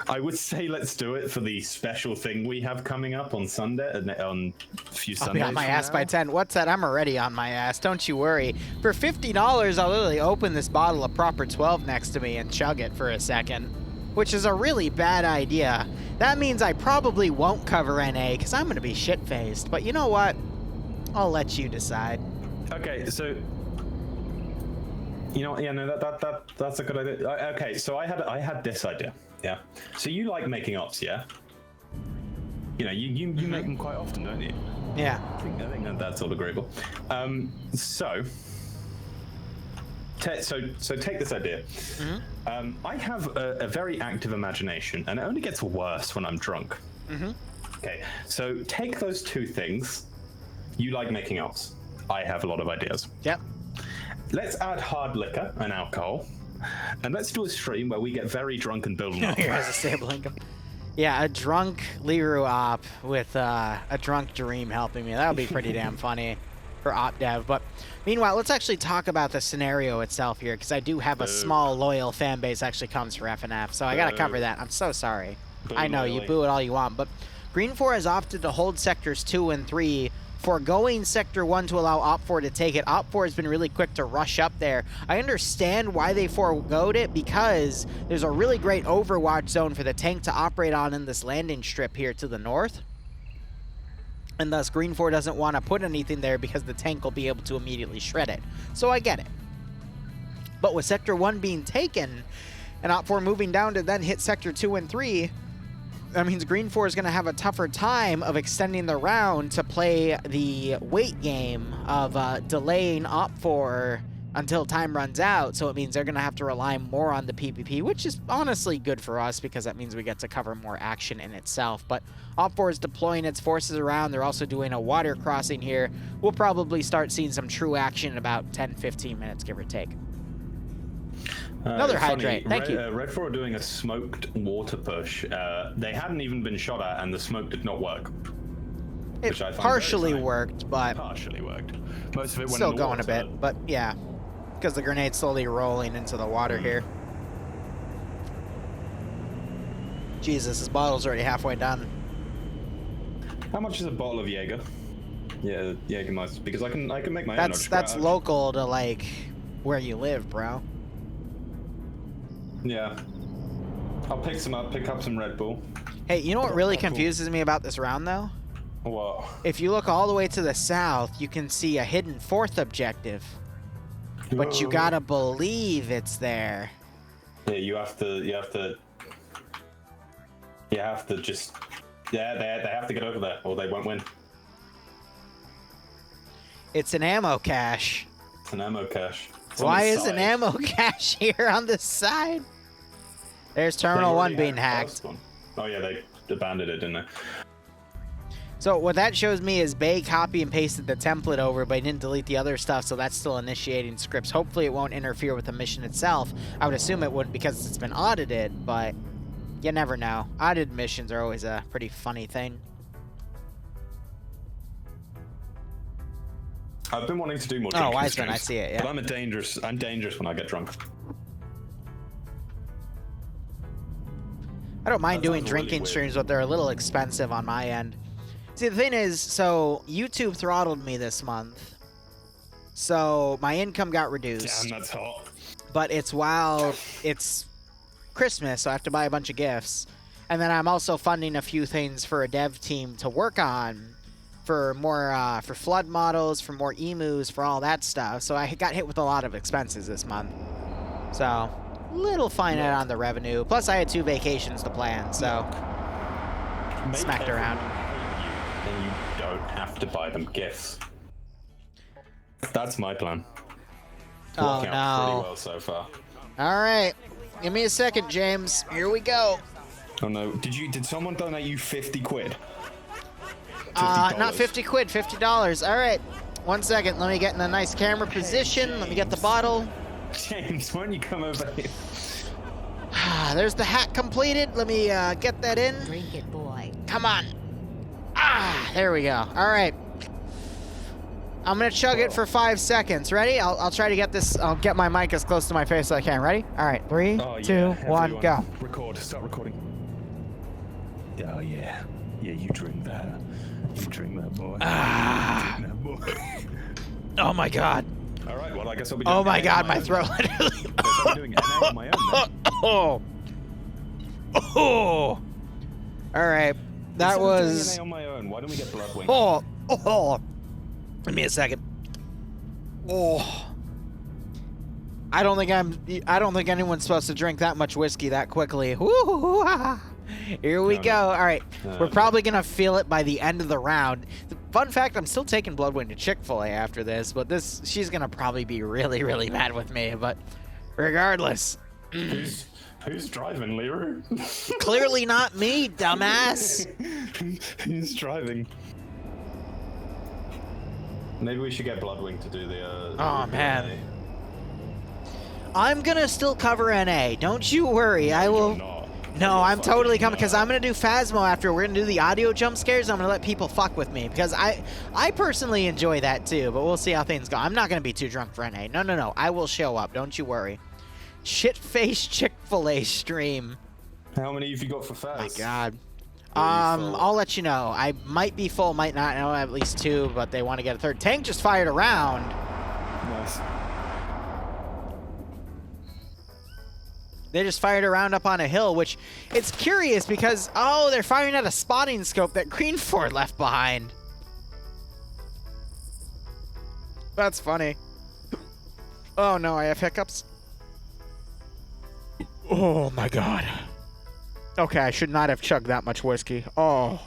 I would say let's do it for the special thing we have coming up on Sunday, on a few Sundays. I'll be on my ass by 10. What's that? I'm already on my ass. Don't you worry. For $50, I'll literally open this bottle of proper 12 next to me and chug it for a second, which is a really bad idea. That means I probably won't cover NA because I'm going to be shit-faced. But you know what? I'll let you decide. Okay, so that's a good idea. Okay, so I had this idea. Yeah. So you like making ops, yeah? You make them quite often, don't you? Yeah. I think that's all agreeable. So take this idea. I have a very active imagination, and it only gets worse when I'm drunk. Okay. So take those two things. You like making ops. I have a lot of ideas. Yep. Let's add hard liquor and alcohol. And let's do a stream where we get very drunk and build an op. Here's a stable income. Yeah, a drunk Liru op with a drunk Dream helping me. That would be pretty damn funny for op dev. But meanwhile, let's actually talk about the scenario itself here, because I do have a small, loyal fan base that actually comes for FNF. So I got to cover that. I'm so sorry. I know, you boo it all you want. But Green 4 has opted to hold sectors 2 and 3, foregoing Sector 1 to allow Op 4 to take it. Op 4 has been really quick to rush up there. I understand why they foregoed it, because there's a really great overwatch zone for the tank to operate on in this landing strip here to the north. And thus Green 4 doesn't want to put anything there because the tank will be able to immediately shred it. So I get it. But with Sector 1 being taken and Op 4 moving down to then hit Sector 2 and 3, that means Green 4 is going to have a tougher time of extending the round to play the wait game of delaying Op 4 until time runs out. So it means they're going to have to rely more on the PvP, which is honestly good for us because that means we get to cover more action in itself. But Op 4 is deploying its forces around. They're also doing a water crossing here. We'll probably start seeing some true action in about 10-15 minutes, give or take. Another hydrate. Thank you. Red 4 are doing a smoked water push. They hadn't even been shot at, and the smoke did not work. It partially worked, but partially worked. Most of it went still in the going water. a bit, but yeah, because the grenade's slowly rolling into the water here. Jesus, this bottle's already halfway done. How much is a bottle of Jaeger? Yeah, Jägermeister, because I can make my own. That's local to like where you live, bro. Yeah. I'll pick up some Red Bull. Hey, you know what really confuses me about this round, though? What? If you look all the way to the south, you can see a hidden 4th objective. But you gotta believe it's there. Yeah, you have to just... Yeah, they have to get over there, or they won't win. It's an ammo cache. It's an ammo cache. Why is an ammo cache here on the side? There's Terminal 1 being hacked. Oh yeah, they abandoned it, didn't they? So what that shows me is Bay copy and pasted the template over, but he didn't delete the other stuff, so that's still initiating scripts. Hopefully it won't interfere with the mission itself. I would assume it wouldn't because it's been audited, but you never know. Audited missions are always a pretty funny thing. I've been wanting to do more drinking Wiseman, streams, I see it, yeah. But I'm dangerous when I get drunk. I don't mind That doing sounds really drinking weird. streams, but they're a little expensive on my end. See, the thing is, so YouTube throttled me this month. So my income got reduced. Damn, that's hot. But it's while it's Christmas, so I have to buy a bunch of gifts. And then I'm also funding a few things for a dev team to work on for more, for flood models, for more emus, for all that stuff. So I got hit with a lot of expenses this month. So, little finite on the revenue. Plus I had 2 vacations to plan, so smacked around. Then you don't have to buy them gifts. That's my plan. Oh, Working out pretty no. well so far. All right. Give me a second, James. Here we go. Oh no! Did someone donate you 50 quid? Not 50 quid, $50. All right. 1 second. Let me get in a nice camera position. Let me get the bottle. James, why don't you come over here? There's the hat completed. Let me get that in. Drink it, boy. Come on. There we go. All right. I'm gonna chug it for 5 seconds. Ready? I'll try to get this. I'll get my mic as close to my face as I can. Ready? All right. 3, Oh, 2, yeah, 1, everyone. go. Record. Start recording. Oh yeah. Yeah, you drink that. You drink that, boy. Drink that, boy. Oh my God. All right. Well, I guess I'll be. Doing Oh my NA God. on My own. throat literally. I guess I'll be doing NA on my own then. Oh. Oh. All right. That Instead of was. doing NA on my own. Why don't we get Bloodwing? Oh. Give me a second. Oh. I don't think anyone's supposed to drink that much whiskey that quickly. Woo! Here we go. All right. We're probably going to feel it by the end of the round. The fun fact, I'm still taking Bloodwing to Chick-fil-A after this, but she's going to probably be really, really mad with me, but regardless. Who's driving, Liru? Clearly not me, dumbass. Who's driving? Maybe we should get Bloodwing to do the. Oh, man. I'm going to still cover NA. Don't you worry. I will. No, I'm totally coming because I'm going to do Phasmo after. We're going to do the audio jump scares. I'm going to let people fuck with me because I personally enjoy that too, but we'll see how things go. I'm not going to be too drunk for NA. No. I will show up. Don't you worry. Shit-faced Chick-fil-A stream. How many have you got for Phas? My God. I'll let you know. I might be full, might not. I know I have at least 2, but they want to get a 3rd. Tank just fired a round. Nice. They just fired a round up on a hill, which it's curious because, oh, they're firing at a spotting scope that Greenford left behind. That's funny. Oh, no, I have hiccups. Oh, my God. Okay, I should not have chugged that much whiskey. Oh.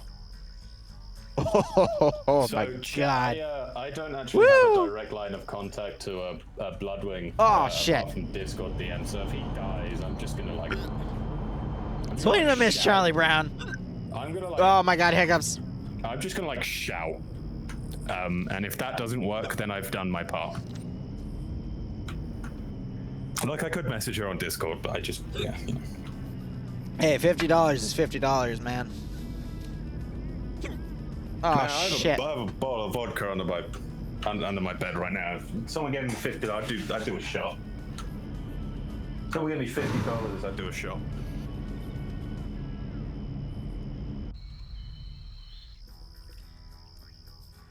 Oh, So, my God. I don't actually have a direct line of contact to a Bloodwing. Oh, shit. Apart from Discord DM, so if he dies, I'm just gonna like. Swing and a miss, Charlie Brown. I'm gonna like. Oh, my God, hiccups. I'm just gonna like shout. And if that doesn't work, then I've done my part. Like I could message her on Discord, but I just yeah. You know. Hey, $50 is $50, man. Oh, Man, shit. I have a bottle of vodka under my bed right now. If someone gave me $50, I'd do a shot. Someone gave me $50, I'd do a shot.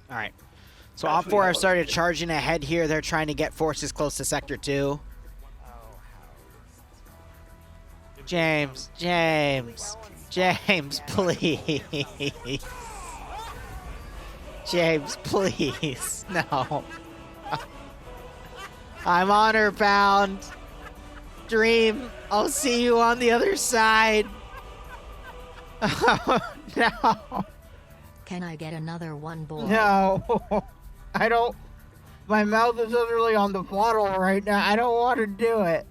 All right. So Op 4 have started charging ahead here. They're trying to get forces close to Sector 2. James, please. James, please. No. I'm honor bound. Dream, I'll see you on the other side. Oh, no. Can I get another one, boy? No. I don't. My mouth is literally on the bottle right now. I don't want to do it.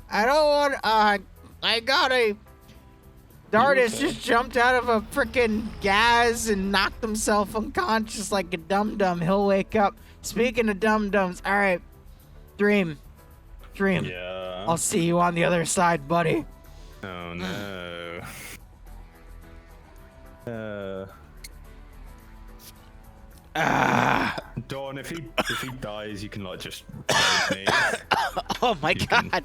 I don't want. My God, Dardis just jumped out of a frickin' gas and knocked himself unconscious like a dum-dum. He'll wake up. Speaking of dum-dums, all right, Dream. Yeah. I'll see you on the other side, buddy. Oh no. Dawn, if he dies, you can like just raid me. Oh my God.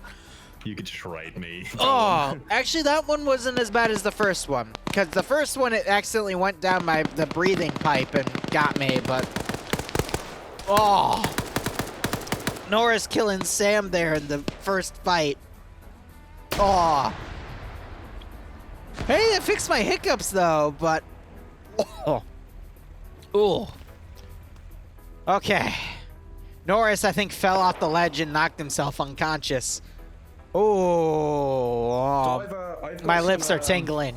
You could just raid me. Oh, actually, that one wasn't as bad as the first one. Because the first one, it accidentally went down the breathing pipe and got me, but... Oh. Nora's killing Sam there in the first fight. Oh. Hey, it fixed my hiccups, though, but... Oh. Ooh. Okay. Norris, I think, fell off the ledge and knocked himself unconscious. Oh, my lips are tingling.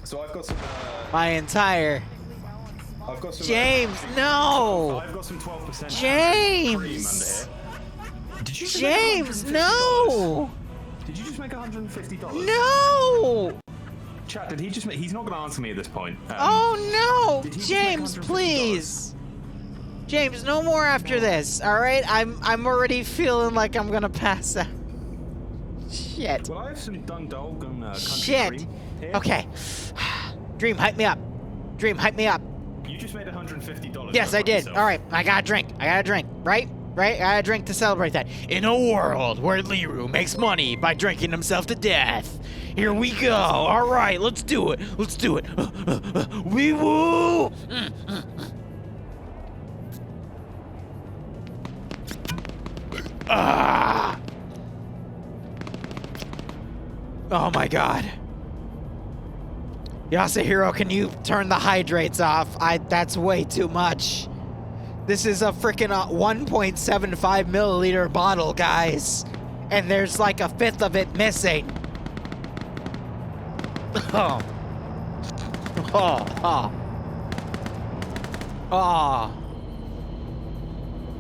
So I've got some. My entire. I've got some. James, no. I've got some 12%. James. Did you James, no. Did you just make $150? No. Chat, did he just make? He's not going to answer me at this point. Oh no, James, please. James, no more after this. All right, I'm already feeling like I'm gonna pass out. Shit. Well, I have some Dundalk and country Shit. cream here. Okay. Dream, hype me up. Dream, hype me up. You just made $150. Yes, I did. All right, I got a drink. Right? I got a drink to celebrate that. In a world where Liru makes money by drinking himself to death. Here we go. All right, let's do it. Wee woo. Ah. Oh my God. Yasuhiro, can you turn the hydrates off? That's way too much. This is a freaking 1.75 milliliter bottle, guys. And there's like a fifth of it missing. Oh.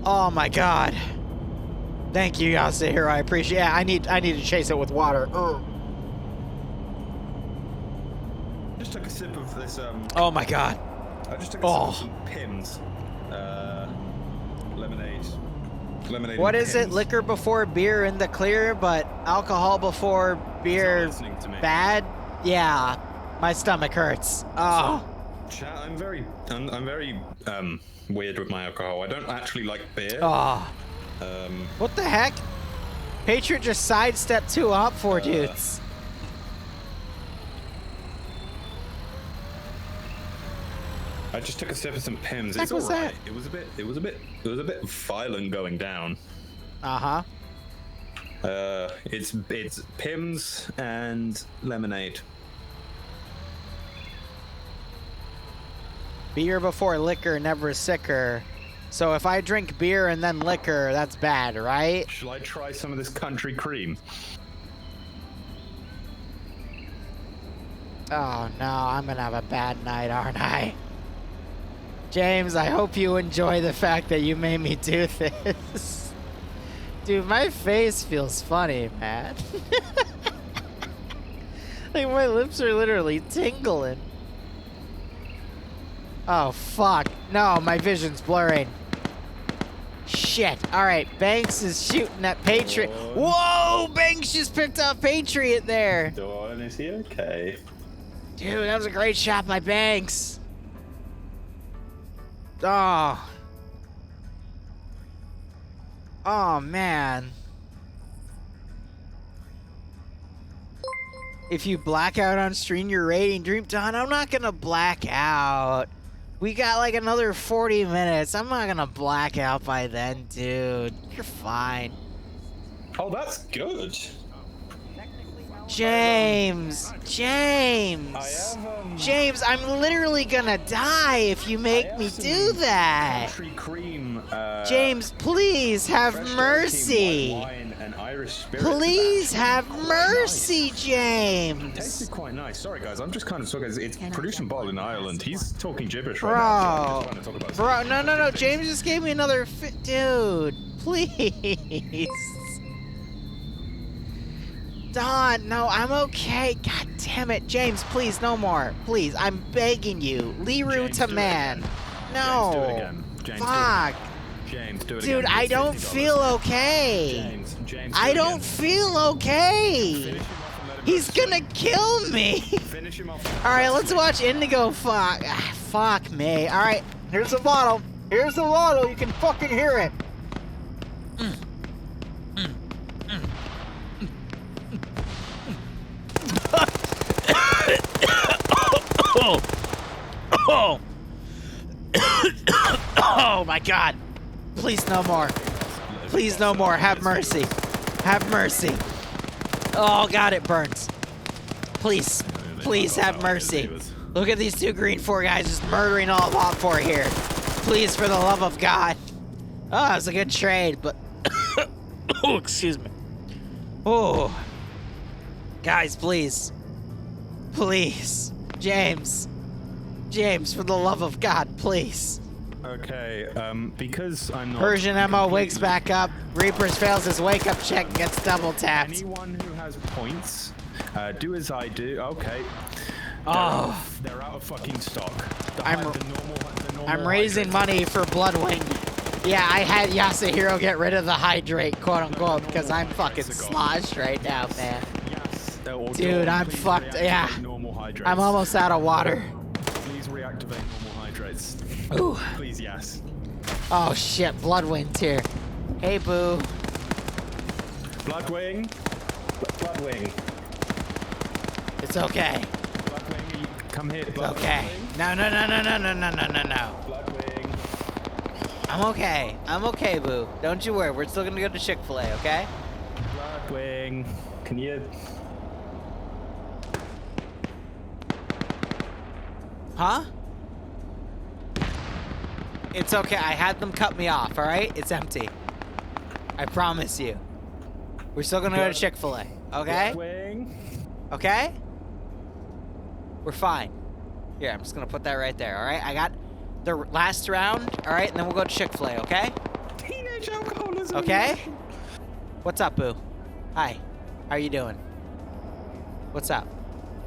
Oh my God. Thank you, Yasuhiro. I appreciate it. I need to chase it with water. Just took a sip of this. Oh my God. I just took a sip of some Pimm's. Lemonade. What is it? Liquor before beer in the clear, but alcohol before beer bad? Yeah. My stomach hurts. Oh. Chat, I'm very weird with my alcohol. I don't actually like beer. Oh. What the heck? Patriot just sidestepped 2 op 4 dudes. I just took a sip of some Pimm's. It's alright. It was a bit violent going down. Uh-huh. It's Pimm's and lemonade. Beer before liquor, never sicker. So if I drink beer and then liquor, that's bad, right? Shall I try some of this country cream? Oh no, I'm gonna have a bad night, aren't I? James, I hope you enjoy the fact that you made me do this. Dude, my face feels funny, man. Like my lips are literally tingling. Oh fuck. No, my vision's blurring. Shit. Alright, Banks is shooting at Patriot. Whoa! Banks just picked up Patriot there. Dawn, is he okay? Dude, that was a great shot by Banks. Oh. Oh, man. If you black out on stream, you're raiding Dream Dawn. I'm not gonna black out. We got like another 40 minutes. I'm not gonna black out by then, dude. You're fine. Oh, that's good. James! James! James, I'm literally gonna die if you make me do that! Country cream, James, please have mercy! Wine and Irish spirit. Please have mercy, James! It tasted quite nice. Sorry, guys, I'm just kind of talking. It's produced and bottled in Ireland. He's talking gibberish right now. So I'm just trying to talk about no. James just gave me another dude, please. Don, no, I'm okay. God damn it. James, please, no more. Please, I'm begging you. Liru to man. No. James, do it again. James, Fuck. James, do it Dude, again. I don't feel okay. James, I don't feel okay. He's gonna kill me. Finish him off. All right, let's watch Indigo. Fuck. Ah, fuck me. All right, here's the bottle. Here's the bottle. You can fucking hear it. Oh. Oh my God. Please no more. Please no more. Have mercy. Have mercy. Oh God, it burns. Please. Please have mercy. Look at these two green 4 guys just murdering all of Op 4 here. Please, for the love of God. Oh, it was a good trade, but... Oh, excuse me. Oh. Guys, please. Please. James. James, for the love of God, please. Okay, because I'm not... Persian Ammo wakes back up. Reapers fails his wake-up check and gets double-tapped. Anyone who has points, do as I do. Okay. Oh. They're out of fucking stock. I'm raising money for Bloodwing. Yeah, I had Yasuhiro get rid of the hydrate, quote-unquote, because I'm fucking sloshed right now, man. Yes. Dude, I'm fucked. Yeah. I'm almost out of water. Please reactivate normal hydrates. Ooh. Please, yes. Oh shit, Bloodwing's here. Hey, boo. Bloodwing. Bloodwing. It's okay. Bloodwing, you come here. It's okay. No. Bloodwing. I'm okay. I'm okay, boo. Don't you worry. We're still gonna go to Chick-fil-A, okay? Bloodwing. Can you... Huh? It's okay. I had them cut me off, all right? It's empty. I promise you. We're still gonna go to Chick-fil-A, okay? Bloodwing. Okay? We're fine. Here, I'm just gonna put that right there, all right? I got the last round, all right? And then we'll go to Chick-fil-A, okay? Teenage alcoholism. Okay? What's up, boo? Hi. How are you doing? What's up?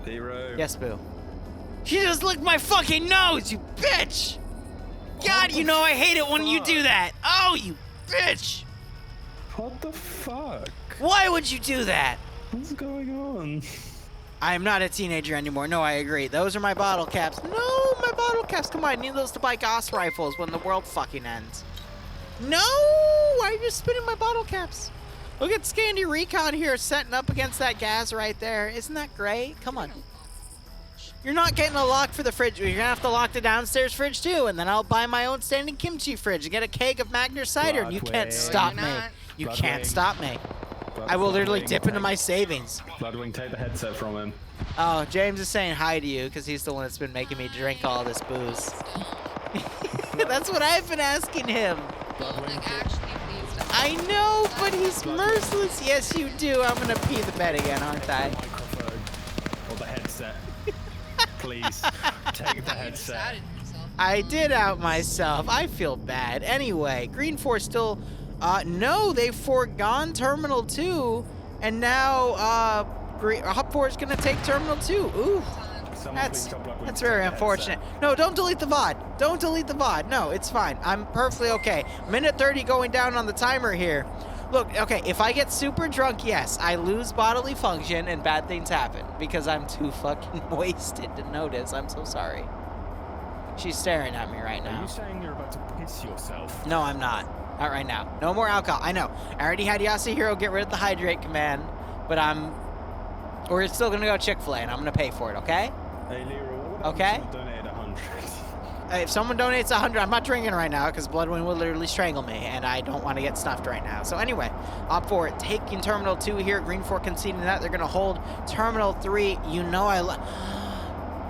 Liru. Yes, boo. She just licked my fucking nose, you bitch! God, you know I hate it when you do that. Oh, you bitch! What the fuck? Why would you do that? What's going on? I am not a teenager anymore. No, I agree. Those are my bottle caps. No, my bottle caps. Come on, I need those to buy Gauss rifles when the world fucking ends. No! Why are you spinning my bottle caps? Look at Scandy Recon here setting up against that gas right there. Isn't that great? Come on. You're not getting a lock for the fridge. You're gonna have to lock the downstairs fridge too, and then I'll buy my own standing kimchi fridge and get a keg of Magner cider, and you can't stop me. You can't stop me. I will literally dip into my savings. Bloodwing, take the headset from him. Oh, James is saying hi to you because he's the one that's been making me drink all this booze. That's what I've been asking him. I know, but he's merciless. Yes, you do. I'm gonna pee the bed again, aren't I? Microphone. Or the headset. Please, take the headset. I did out myself. I feel bad. Anyway, Green 4 still... no, they've foregone Terminal 2, and now Hop 4 is going to take Terminal 2. Ooh, that's very unfortunate. No, don't delete the VOD. Don't delete the VOD. No, it's fine. I'm perfectly okay. Minute 30 going down on the timer here. Look, okay, if I get super drunk, yes, I lose bodily function and bad things happen because I'm too fucking wasted to notice. I'm so sorry. She's staring at me right now. Are you saying you're about to piss yourself? No, I'm not. Not right now. No more alcohol. I know. I already had Yasuhiro get rid of the hydrate command, but we're still gonna go Chick-fil-A and I'm gonna pay for it, okay? Hey, Liru, okay? Donate 100. If someone donates 100, I'm not drinking right now because Bloodwind will literally strangle me, and I don't want to get stuffed right now. So anyway, Op 4 taking Terminal 2 here. Green 4 conceding that. They're going to hold Terminal 3. You know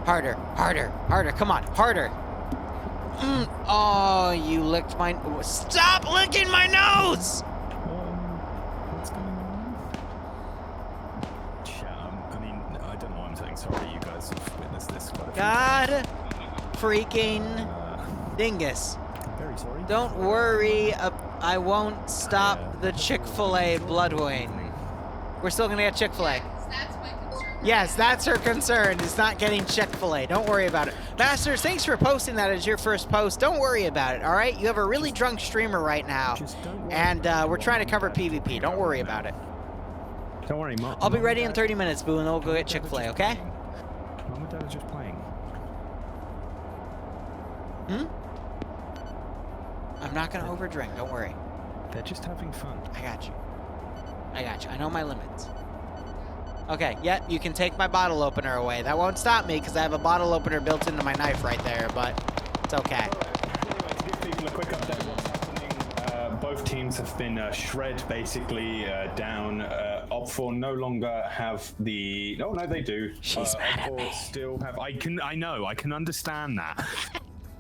harder, harder, harder. Come on, harder. Oh, you licked my... Stop licking my nose! What's going on? I mean, I don't know what I'm saying. Sorry, you guys have witnessed this quite a few times. God freaking dingus. Very sorry. Don't worry, I won't stop the Chick-fil-A Bloodwing. We're still gonna get Chick-fil-A. That's my concern. Yes, that's her concern, is not getting Chick-fil-A. Don't worry about it. Masters, thanks for posting that as your first post. Don't worry about it, all right? You have a really drunk streamer right now, and we're trying to cover PvP. Don't worry about it. Don't worry, Mom. I'll be ready in 30 minutes, Boo, and then we'll go get Chick-fil-A, okay? Mom and Dad are just playing. I'm not gonna overdrink, don't worry. They're just having fun. I got you. I know my limits. Okay, yep, you can take my bottle opener away. That won't stop me, because I have a bottle opener built into my knife right there, but it's okay. Anyway, to give people a quick update what's happening, both teams have been shred basically down. Op4 no longer have the... No, they do. She's mad at me. Op4 still have... I can understand that.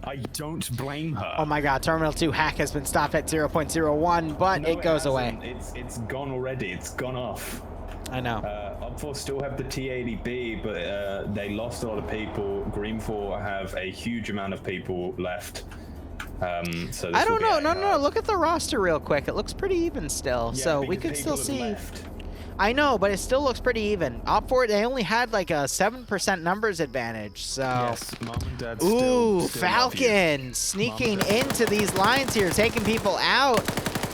I don't blame her. Oh my god, Terminal 2 hack has been stopped at 0.01, but No, it goes away. It's gone already. It's gone off. I know. Op4 still have the T80B, but they lost a lot of people. Green4 have a huge amount of people left. So I don't know. No. Look at the roster real quick. It looks pretty even still. Yeah, so we because could still people see. have left. I know, but it still looks pretty even. Op4, they only had like a 7% numbers advantage. So. Yes, Mom and Dad Ooh, still Falcon sneaking into these lines here, taking people out.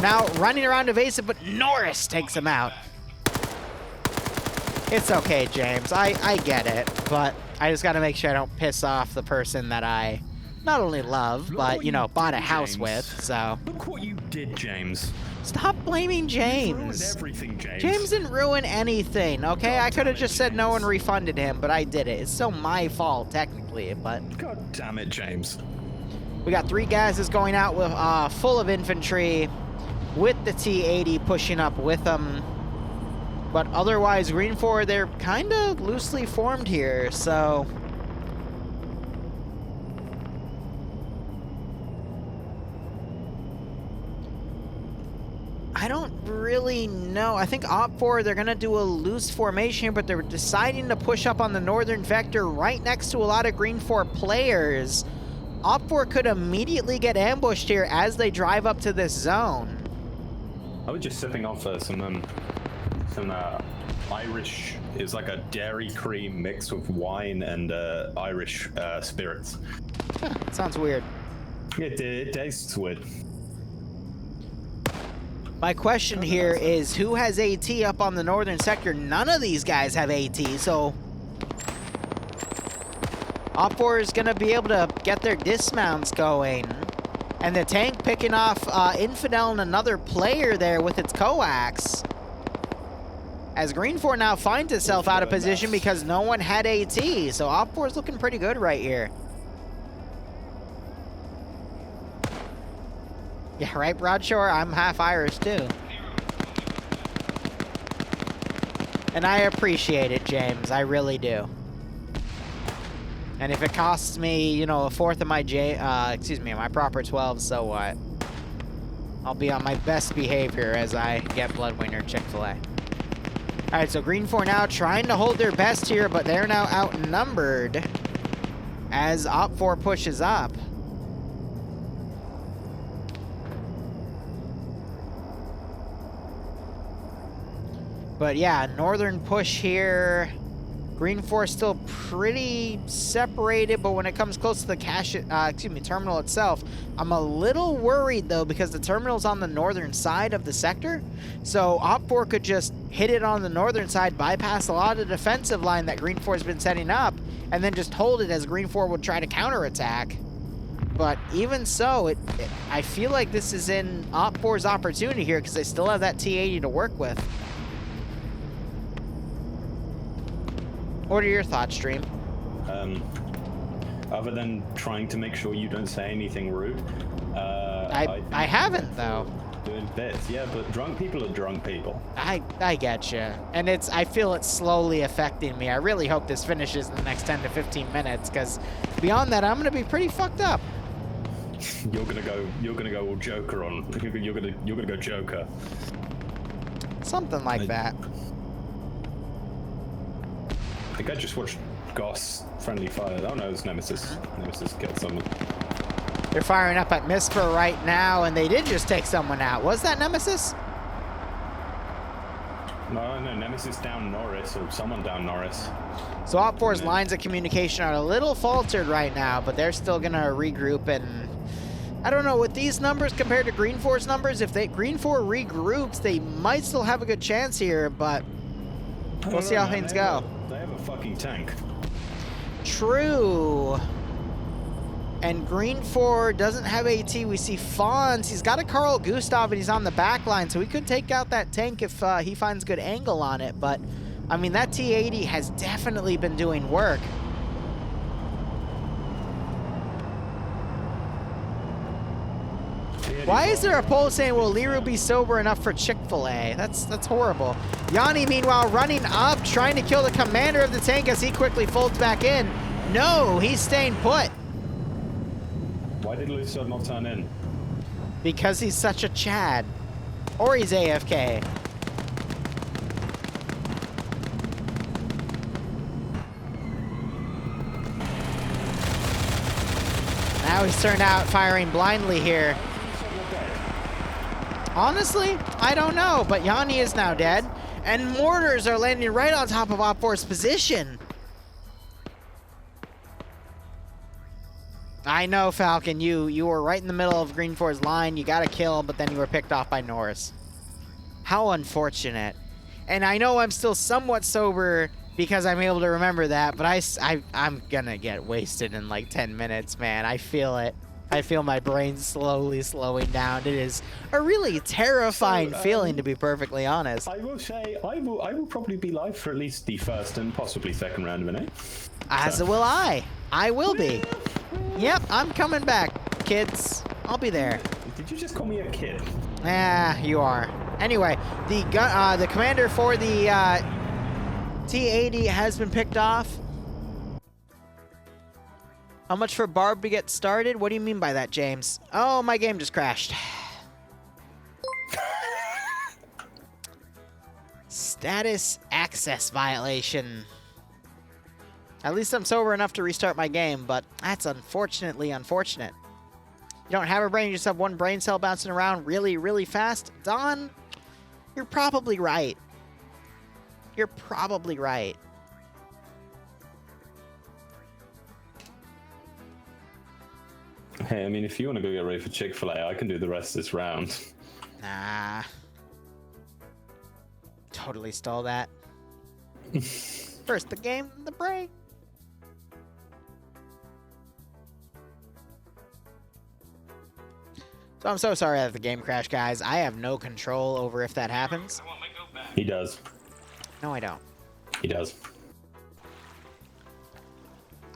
Now running around evasive, but Norris takes him out. It's okay, James. I get it, but I just got to make sure I don't piss off the person that I not only love, but, you know, bought a house with, so. Look what you did, James. Stop blaming You ruined James. everything, James. James didn't ruin anything, okay? I could have just said no and refunded him, but I did it. It's still my fault, technically, but. God damn it, James. We got 3 guys that's going out with full of infantry with the T-80 pushing up with them. But otherwise, Green 4, they're kind of loosely formed here, so... I don't really know. I think Op4, they're going to do a loose formation, but they're deciding to push up on the northern vector right next to a lot of Green 4 players. Op4 could immediately get ambushed here as they drive up to this zone. I was just sipping off some Irish, it's like a dairy cream mixed with wine and Irish spirits. Sounds weird. It tastes weird. My question here is, who has AT up on the northern sector? None of these guys have AT, so... Op4 is going to be able to get their dismounts going. And the tank picking off Infidel and another player there with its coax. As Green 4 now finds itself out of position because no one had AT. So Op4 is looking pretty good right here. Yeah, right, Broadshore? I'm half Irish, too. And I appreciate it, James. I really do. And if it costs me, you know, a fourth of my my proper 12, so what? I'll be on my best behavior as I get Bloodwind Chick-fil-A. All right, so Green 4 now trying to hold their best here, but they're now outnumbered as Op4 pushes up. But yeah, northern push here. Green 4 still pretty separated, but when it comes close to the terminal itself, I'm a little worried though because the terminal's on the northern side of the sector. So Op4 could just hit it on the northern side, bypass a lot of the defensive line that Green 4 has been setting up, and then just hold it as Green 4 would try to counterattack. But even so, I feel like this is in Op4's opportunity here because they still have that T-80 to work with. What are your thoughts, Stream? Other than trying to make sure you don't say anything rude, I haven't though. Doing bits, yeah, but drunk people are drunk people. I get you, and I feel it's slowly affecting me. I really hope this finishes in the next 10 to 15 minutes, because beyond that, I'm gonna be pretty fucked up. You're gonna go all Joker on. You're gonna go Joker. Something like that. I think I just watched Goss friendly fire. Oh no, it's Nemesis. Nemesis killed someone. They're firing up at Misper right now, and they did just take someone out. Was that Nemesis? No, Nemesis Nemesis down Norris, or someone down Norris. So Op 4's lines of communication are a little faltered right now, but they're still going to regroup. And I don't know, with these numbers compared to Green 4's numbers, if Green 4 regroups, they might still have a good chance here, but we'll see how things go. They have a fucking tank. True. And Green 4 doesn't have AT. We see Fonz. He's got a Carl Gustav, and he's on the back line, so he could take out that tank if he finds good angle on it. But, I mean, that T-80 has definitely been doing work. Why is there a poll saying, will Liru be sober enough for Chick-fil-A? That's horrible. Yanni, meanwhile, running up, trying to kill the commander of the tank as he quickly folds back in. No, he's staying put. Why did Lucio not turn in? Because he's such a Chad. Or he's AFK. Now he's turned out firing blindly here. Honestly, I don't know, but Yanni is now dead. And mortars are landing right on top of Op 4's position. I know, Falcon, you were right in the middle of Green 4's line. You got a kill, but then you were picked off by Norris. How unfortunate. And I know I'm still somewhat sober because I'm able to remember that, but I'm gonna get wasted in like 10 minutes, man. I feel it. I feel my brain slowly slowing down. It is a really terrifying feeling, to be perfectly honest. I will say, I will probably be live for at least the first and possibly second round of an A. As will I. I will be. Yep, I'm coming back, kids. I'll be there. Did you just call me a kid? Ah, you are. Anyway, the commander for the T-80 has been picked off. How much for Barb to get started? What do you mean by that, James? Oh, my game just crashed. Status access violation. At least I'm sober enough to restart my game, but that's unfortunately unfortunate. You don't have a brain, you just have one brain cell bouncing around really, really fast? Don, you're probably right. You're probably right. Hey, I mean, if you want to go get ready for Chick-fil-A, I can do the rest of this round. Nah. Totally stole that. First the game, the break. So I'm so sorry that the game crashed, guys. I have no control over if that happens. He does. No, I don't. He does.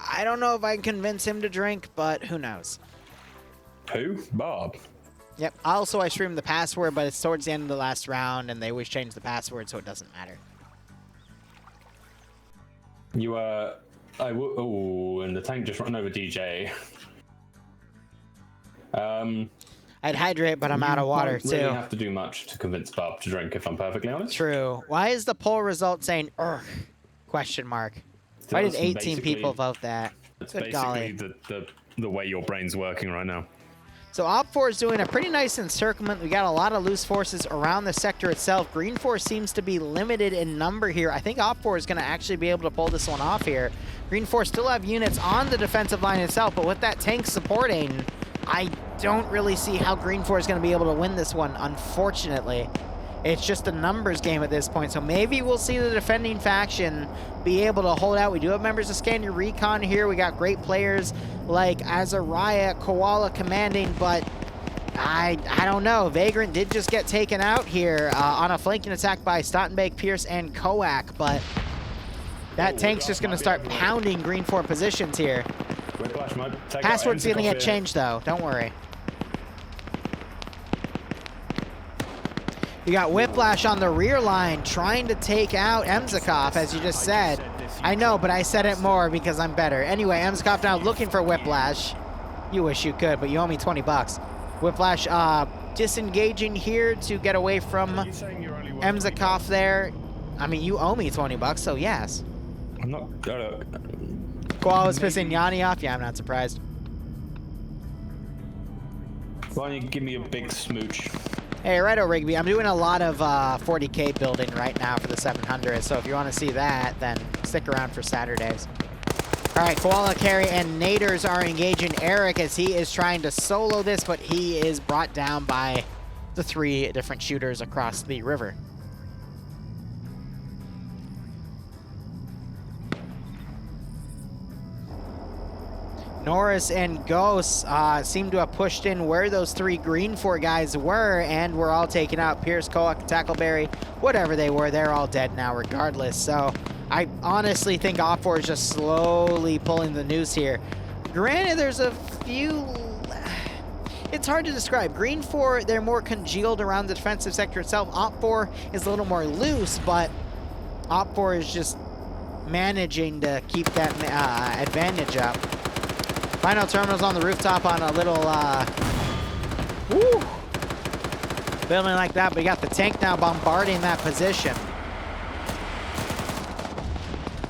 I don't know if I can convince him to drink, but who knows. Who? Bob. Yep. Also, I streamed the password, but it's towards the end of the last round, and they always change the password, so it doesn't matter. You, oh, and the tank just ran over DJ. I'd hydrate, but I'm out of water, too. You don't really have to do much to convince Bob to drink, if I'm perfectly honest. True. Why is the poll result saying, "Ugh"? Question mark. Why did 18 people vote that? It's Good basically golly. the way your brain's working right now. So Op 4 is doing a pretty nice encirclement. We got a lot of loose forces around the sector itself. Green 4 seems to be limited in number here. I think Op 4 is going to actually be able to pull this one off here. Green 4 still have units on the defensive line itself, but with that tank supporting, I don't really see how Green 4 is going to be able to win this one, unfortunately. It's just a numbers game at this point, so maybe we'll see the defending faction be able to hold out. We do have members of Scandi Recon here. We got great players like Azariah, Koala commanding, but I don't know. Vagrant did just get taken out here on a flanking attack by Stottenbake, Pierce, and Koak, but that tank's just going to start pounding Green 4 positions here. Password's going to get changed, though. Don't worry. You got Whiplash on the rear line trying to take out Emzikov, as you just said. I know, but I said it more because I'm better. Anyway, Emzikov now looking for Whiplash. You wish you could, but you owe me 20 bucks. Whiplash disengaging here to get away from Emzikov there. I mean, you owe me 20 bucks, so yes. I'm not... Koala's pissing Yanni off? Yeah, I'm not surprised. Why don't you give me a big smooch? Hey, righto, Rigby. I'm doing a lot of 40K building right now for the 700, so if you want to see that, then stick around for Saturdays. All right, Koala Carry and Naders are engaging Eric as he is trying to solo this, but he is brought down by the 3 different shooters across the river. Norris and Ghost seem to have pushed in where those 3 green 4 guys were, and we're all taken out. Pierce, Koak, Tackleberry, whatever they were, they're all dead now regardless. So I honestly think Op4 is just slowly pulling the noose here. Granted, there's a few... It's hard to describe. Green 4, they're more congealed around the defensive sector itself. Op4 is a little more loose, but Op4 is just managing to keep that advantage up. Final terminals on the rooftop on a little building like that, but you got the tank now bombarding that position.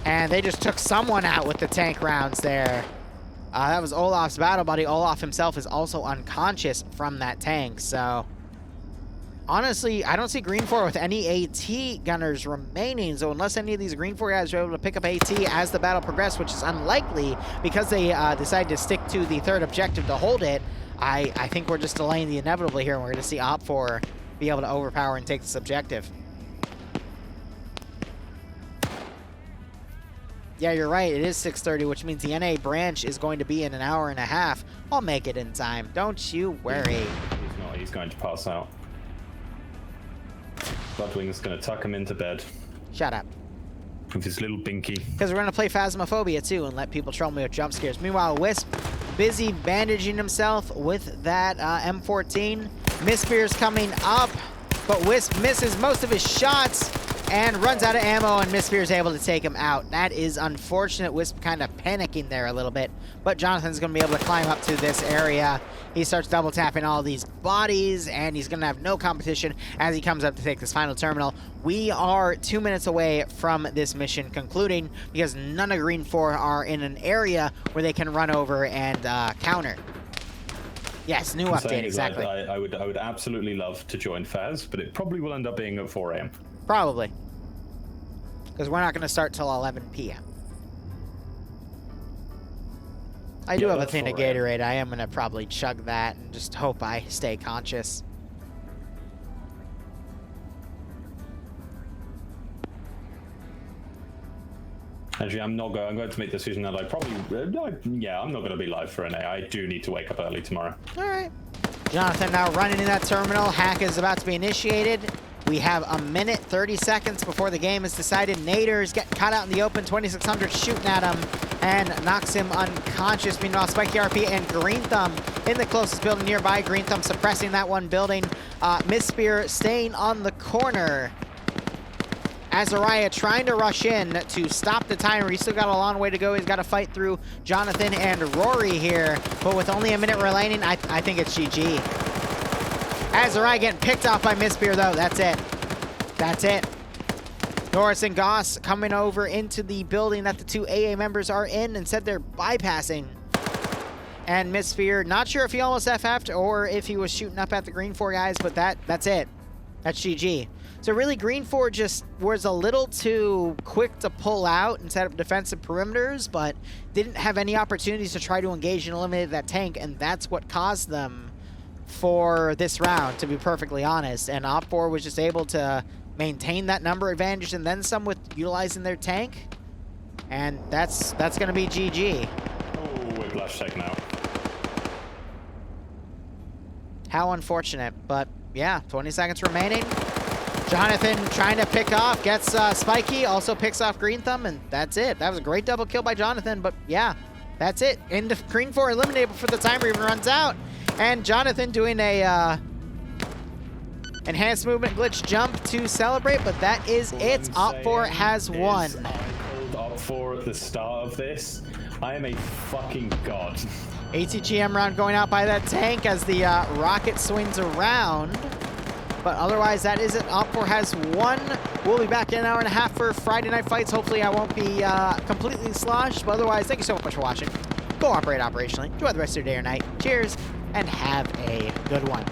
And they just took someone out with the tank rounds there. That was Olaf's battle buddy. Olaf himself is also unconscious from that tank, so... Honestly, I don't see Green 4 with any AT gunners remaining, so unless any of these Green 4 guys are able to pick up AT as the battle progresses, which is unlikely because they decided to stick to the 3rd objective to hold it, I think we're just delaying the inevitable here, and we're going to see Op4 be able to overpower and take this objective. Yeah, you're right. It is 6:30, which means the NA branch is going to be in an hour and a half. I'll make it in time. Don't you worry. He's not. He's going to pass out. Bloodwing's going to tuck him into bed. Shut up. With his little binky. Because we're going to play Phasmophobia too and let people trouble me with jump scares. Meanwhile, Wisp busy bandaging himself with that M14. Mistfear's coming up, but Wisp misses most of his shots and runs out of ammo, and Mistfear's able to take him out. That is unfortunate. Wisp kind of panicking there a little bit, but Jonathan's going to be able to climb up to this area. He starts double tapping all these bodies, and he's going to have no competition as he comes up to take this final terminal. We are 2 minutes away from this mission concluding because none of Green 4 are in an area where they can run over and counter. Yes, new update, exactly. I would absolutely love to join Faz, but it probably will end up being at 4 a.m. Probably. Because we're not going to start till 11 p.m. I do have a thing of Gatorade. I am going to probably chug that and just hope I stay conscious. Actually, I'm going to make the decision that I probably... yeah, I'm not going to be live for NA. I do need to wake up early tomorrow. All right. Jonathan now running in that terminal. Hack is about to be initiated. We have a minute, 30 seconds before the game is decided. Naders get caught out in the open. 2600 shooting at him and knocks him unconscious. Meanwhile, Spiky RP and Green Thumb in the closest building nearby. Green Thumb suppressing that one building. Mistfear staying on the corner. Azariah trying to rush in to stop the timer. He's still got a long way to go. He's got to fight through Jonathan and Rory here. But with only a minute remaining, I think it's GG. Azariah getting picked off by Mistfear, though. That's it. That's it. Norris and Goss coming over into the building that the 2 AA members are in. Instead, they're bypassing. And Mistfear, not sure if he almost FF'd or if he was shooting up at the Green 4 guys, but that's it. That's GG. So really, Green 4 just was a little too quick to pull out and set up defensive perimeters, but didn't have any opportunities to try to engage and eliminate that tank, and that's what caused them for this round, to be perfectly honest. And Op4 was just able to maintain that number advantage and then some with utilizing their tank, and that's going to be GG. Oh, Whiplash taken out. How unfortunate, but yeah, 20 seconds remaining. Jonathan trying to pick off, gets Spiky, also picks off Green Thumb, and that's it. That was a great double kill by Jonathan, but yeah, that's it. Into Green 4 eliminated before the timer even runs out. And Jonathan doing a enhanced movement glitch jump to celebrate, but that is it. Op4 has won. I called Op4 at the start of this. I am a fucking god. ATGM round going out by that tank as the rocket swings around. But otherwise, that is it. Op4 has won. We'll be back in an hour and a half for Friday Night Fights. Hopefully, I won't be completely sloshed. But otherwise, thank you so much for watching. Go operate operationally. Enjoy the rest of your day or night. Cheers, and have a good one.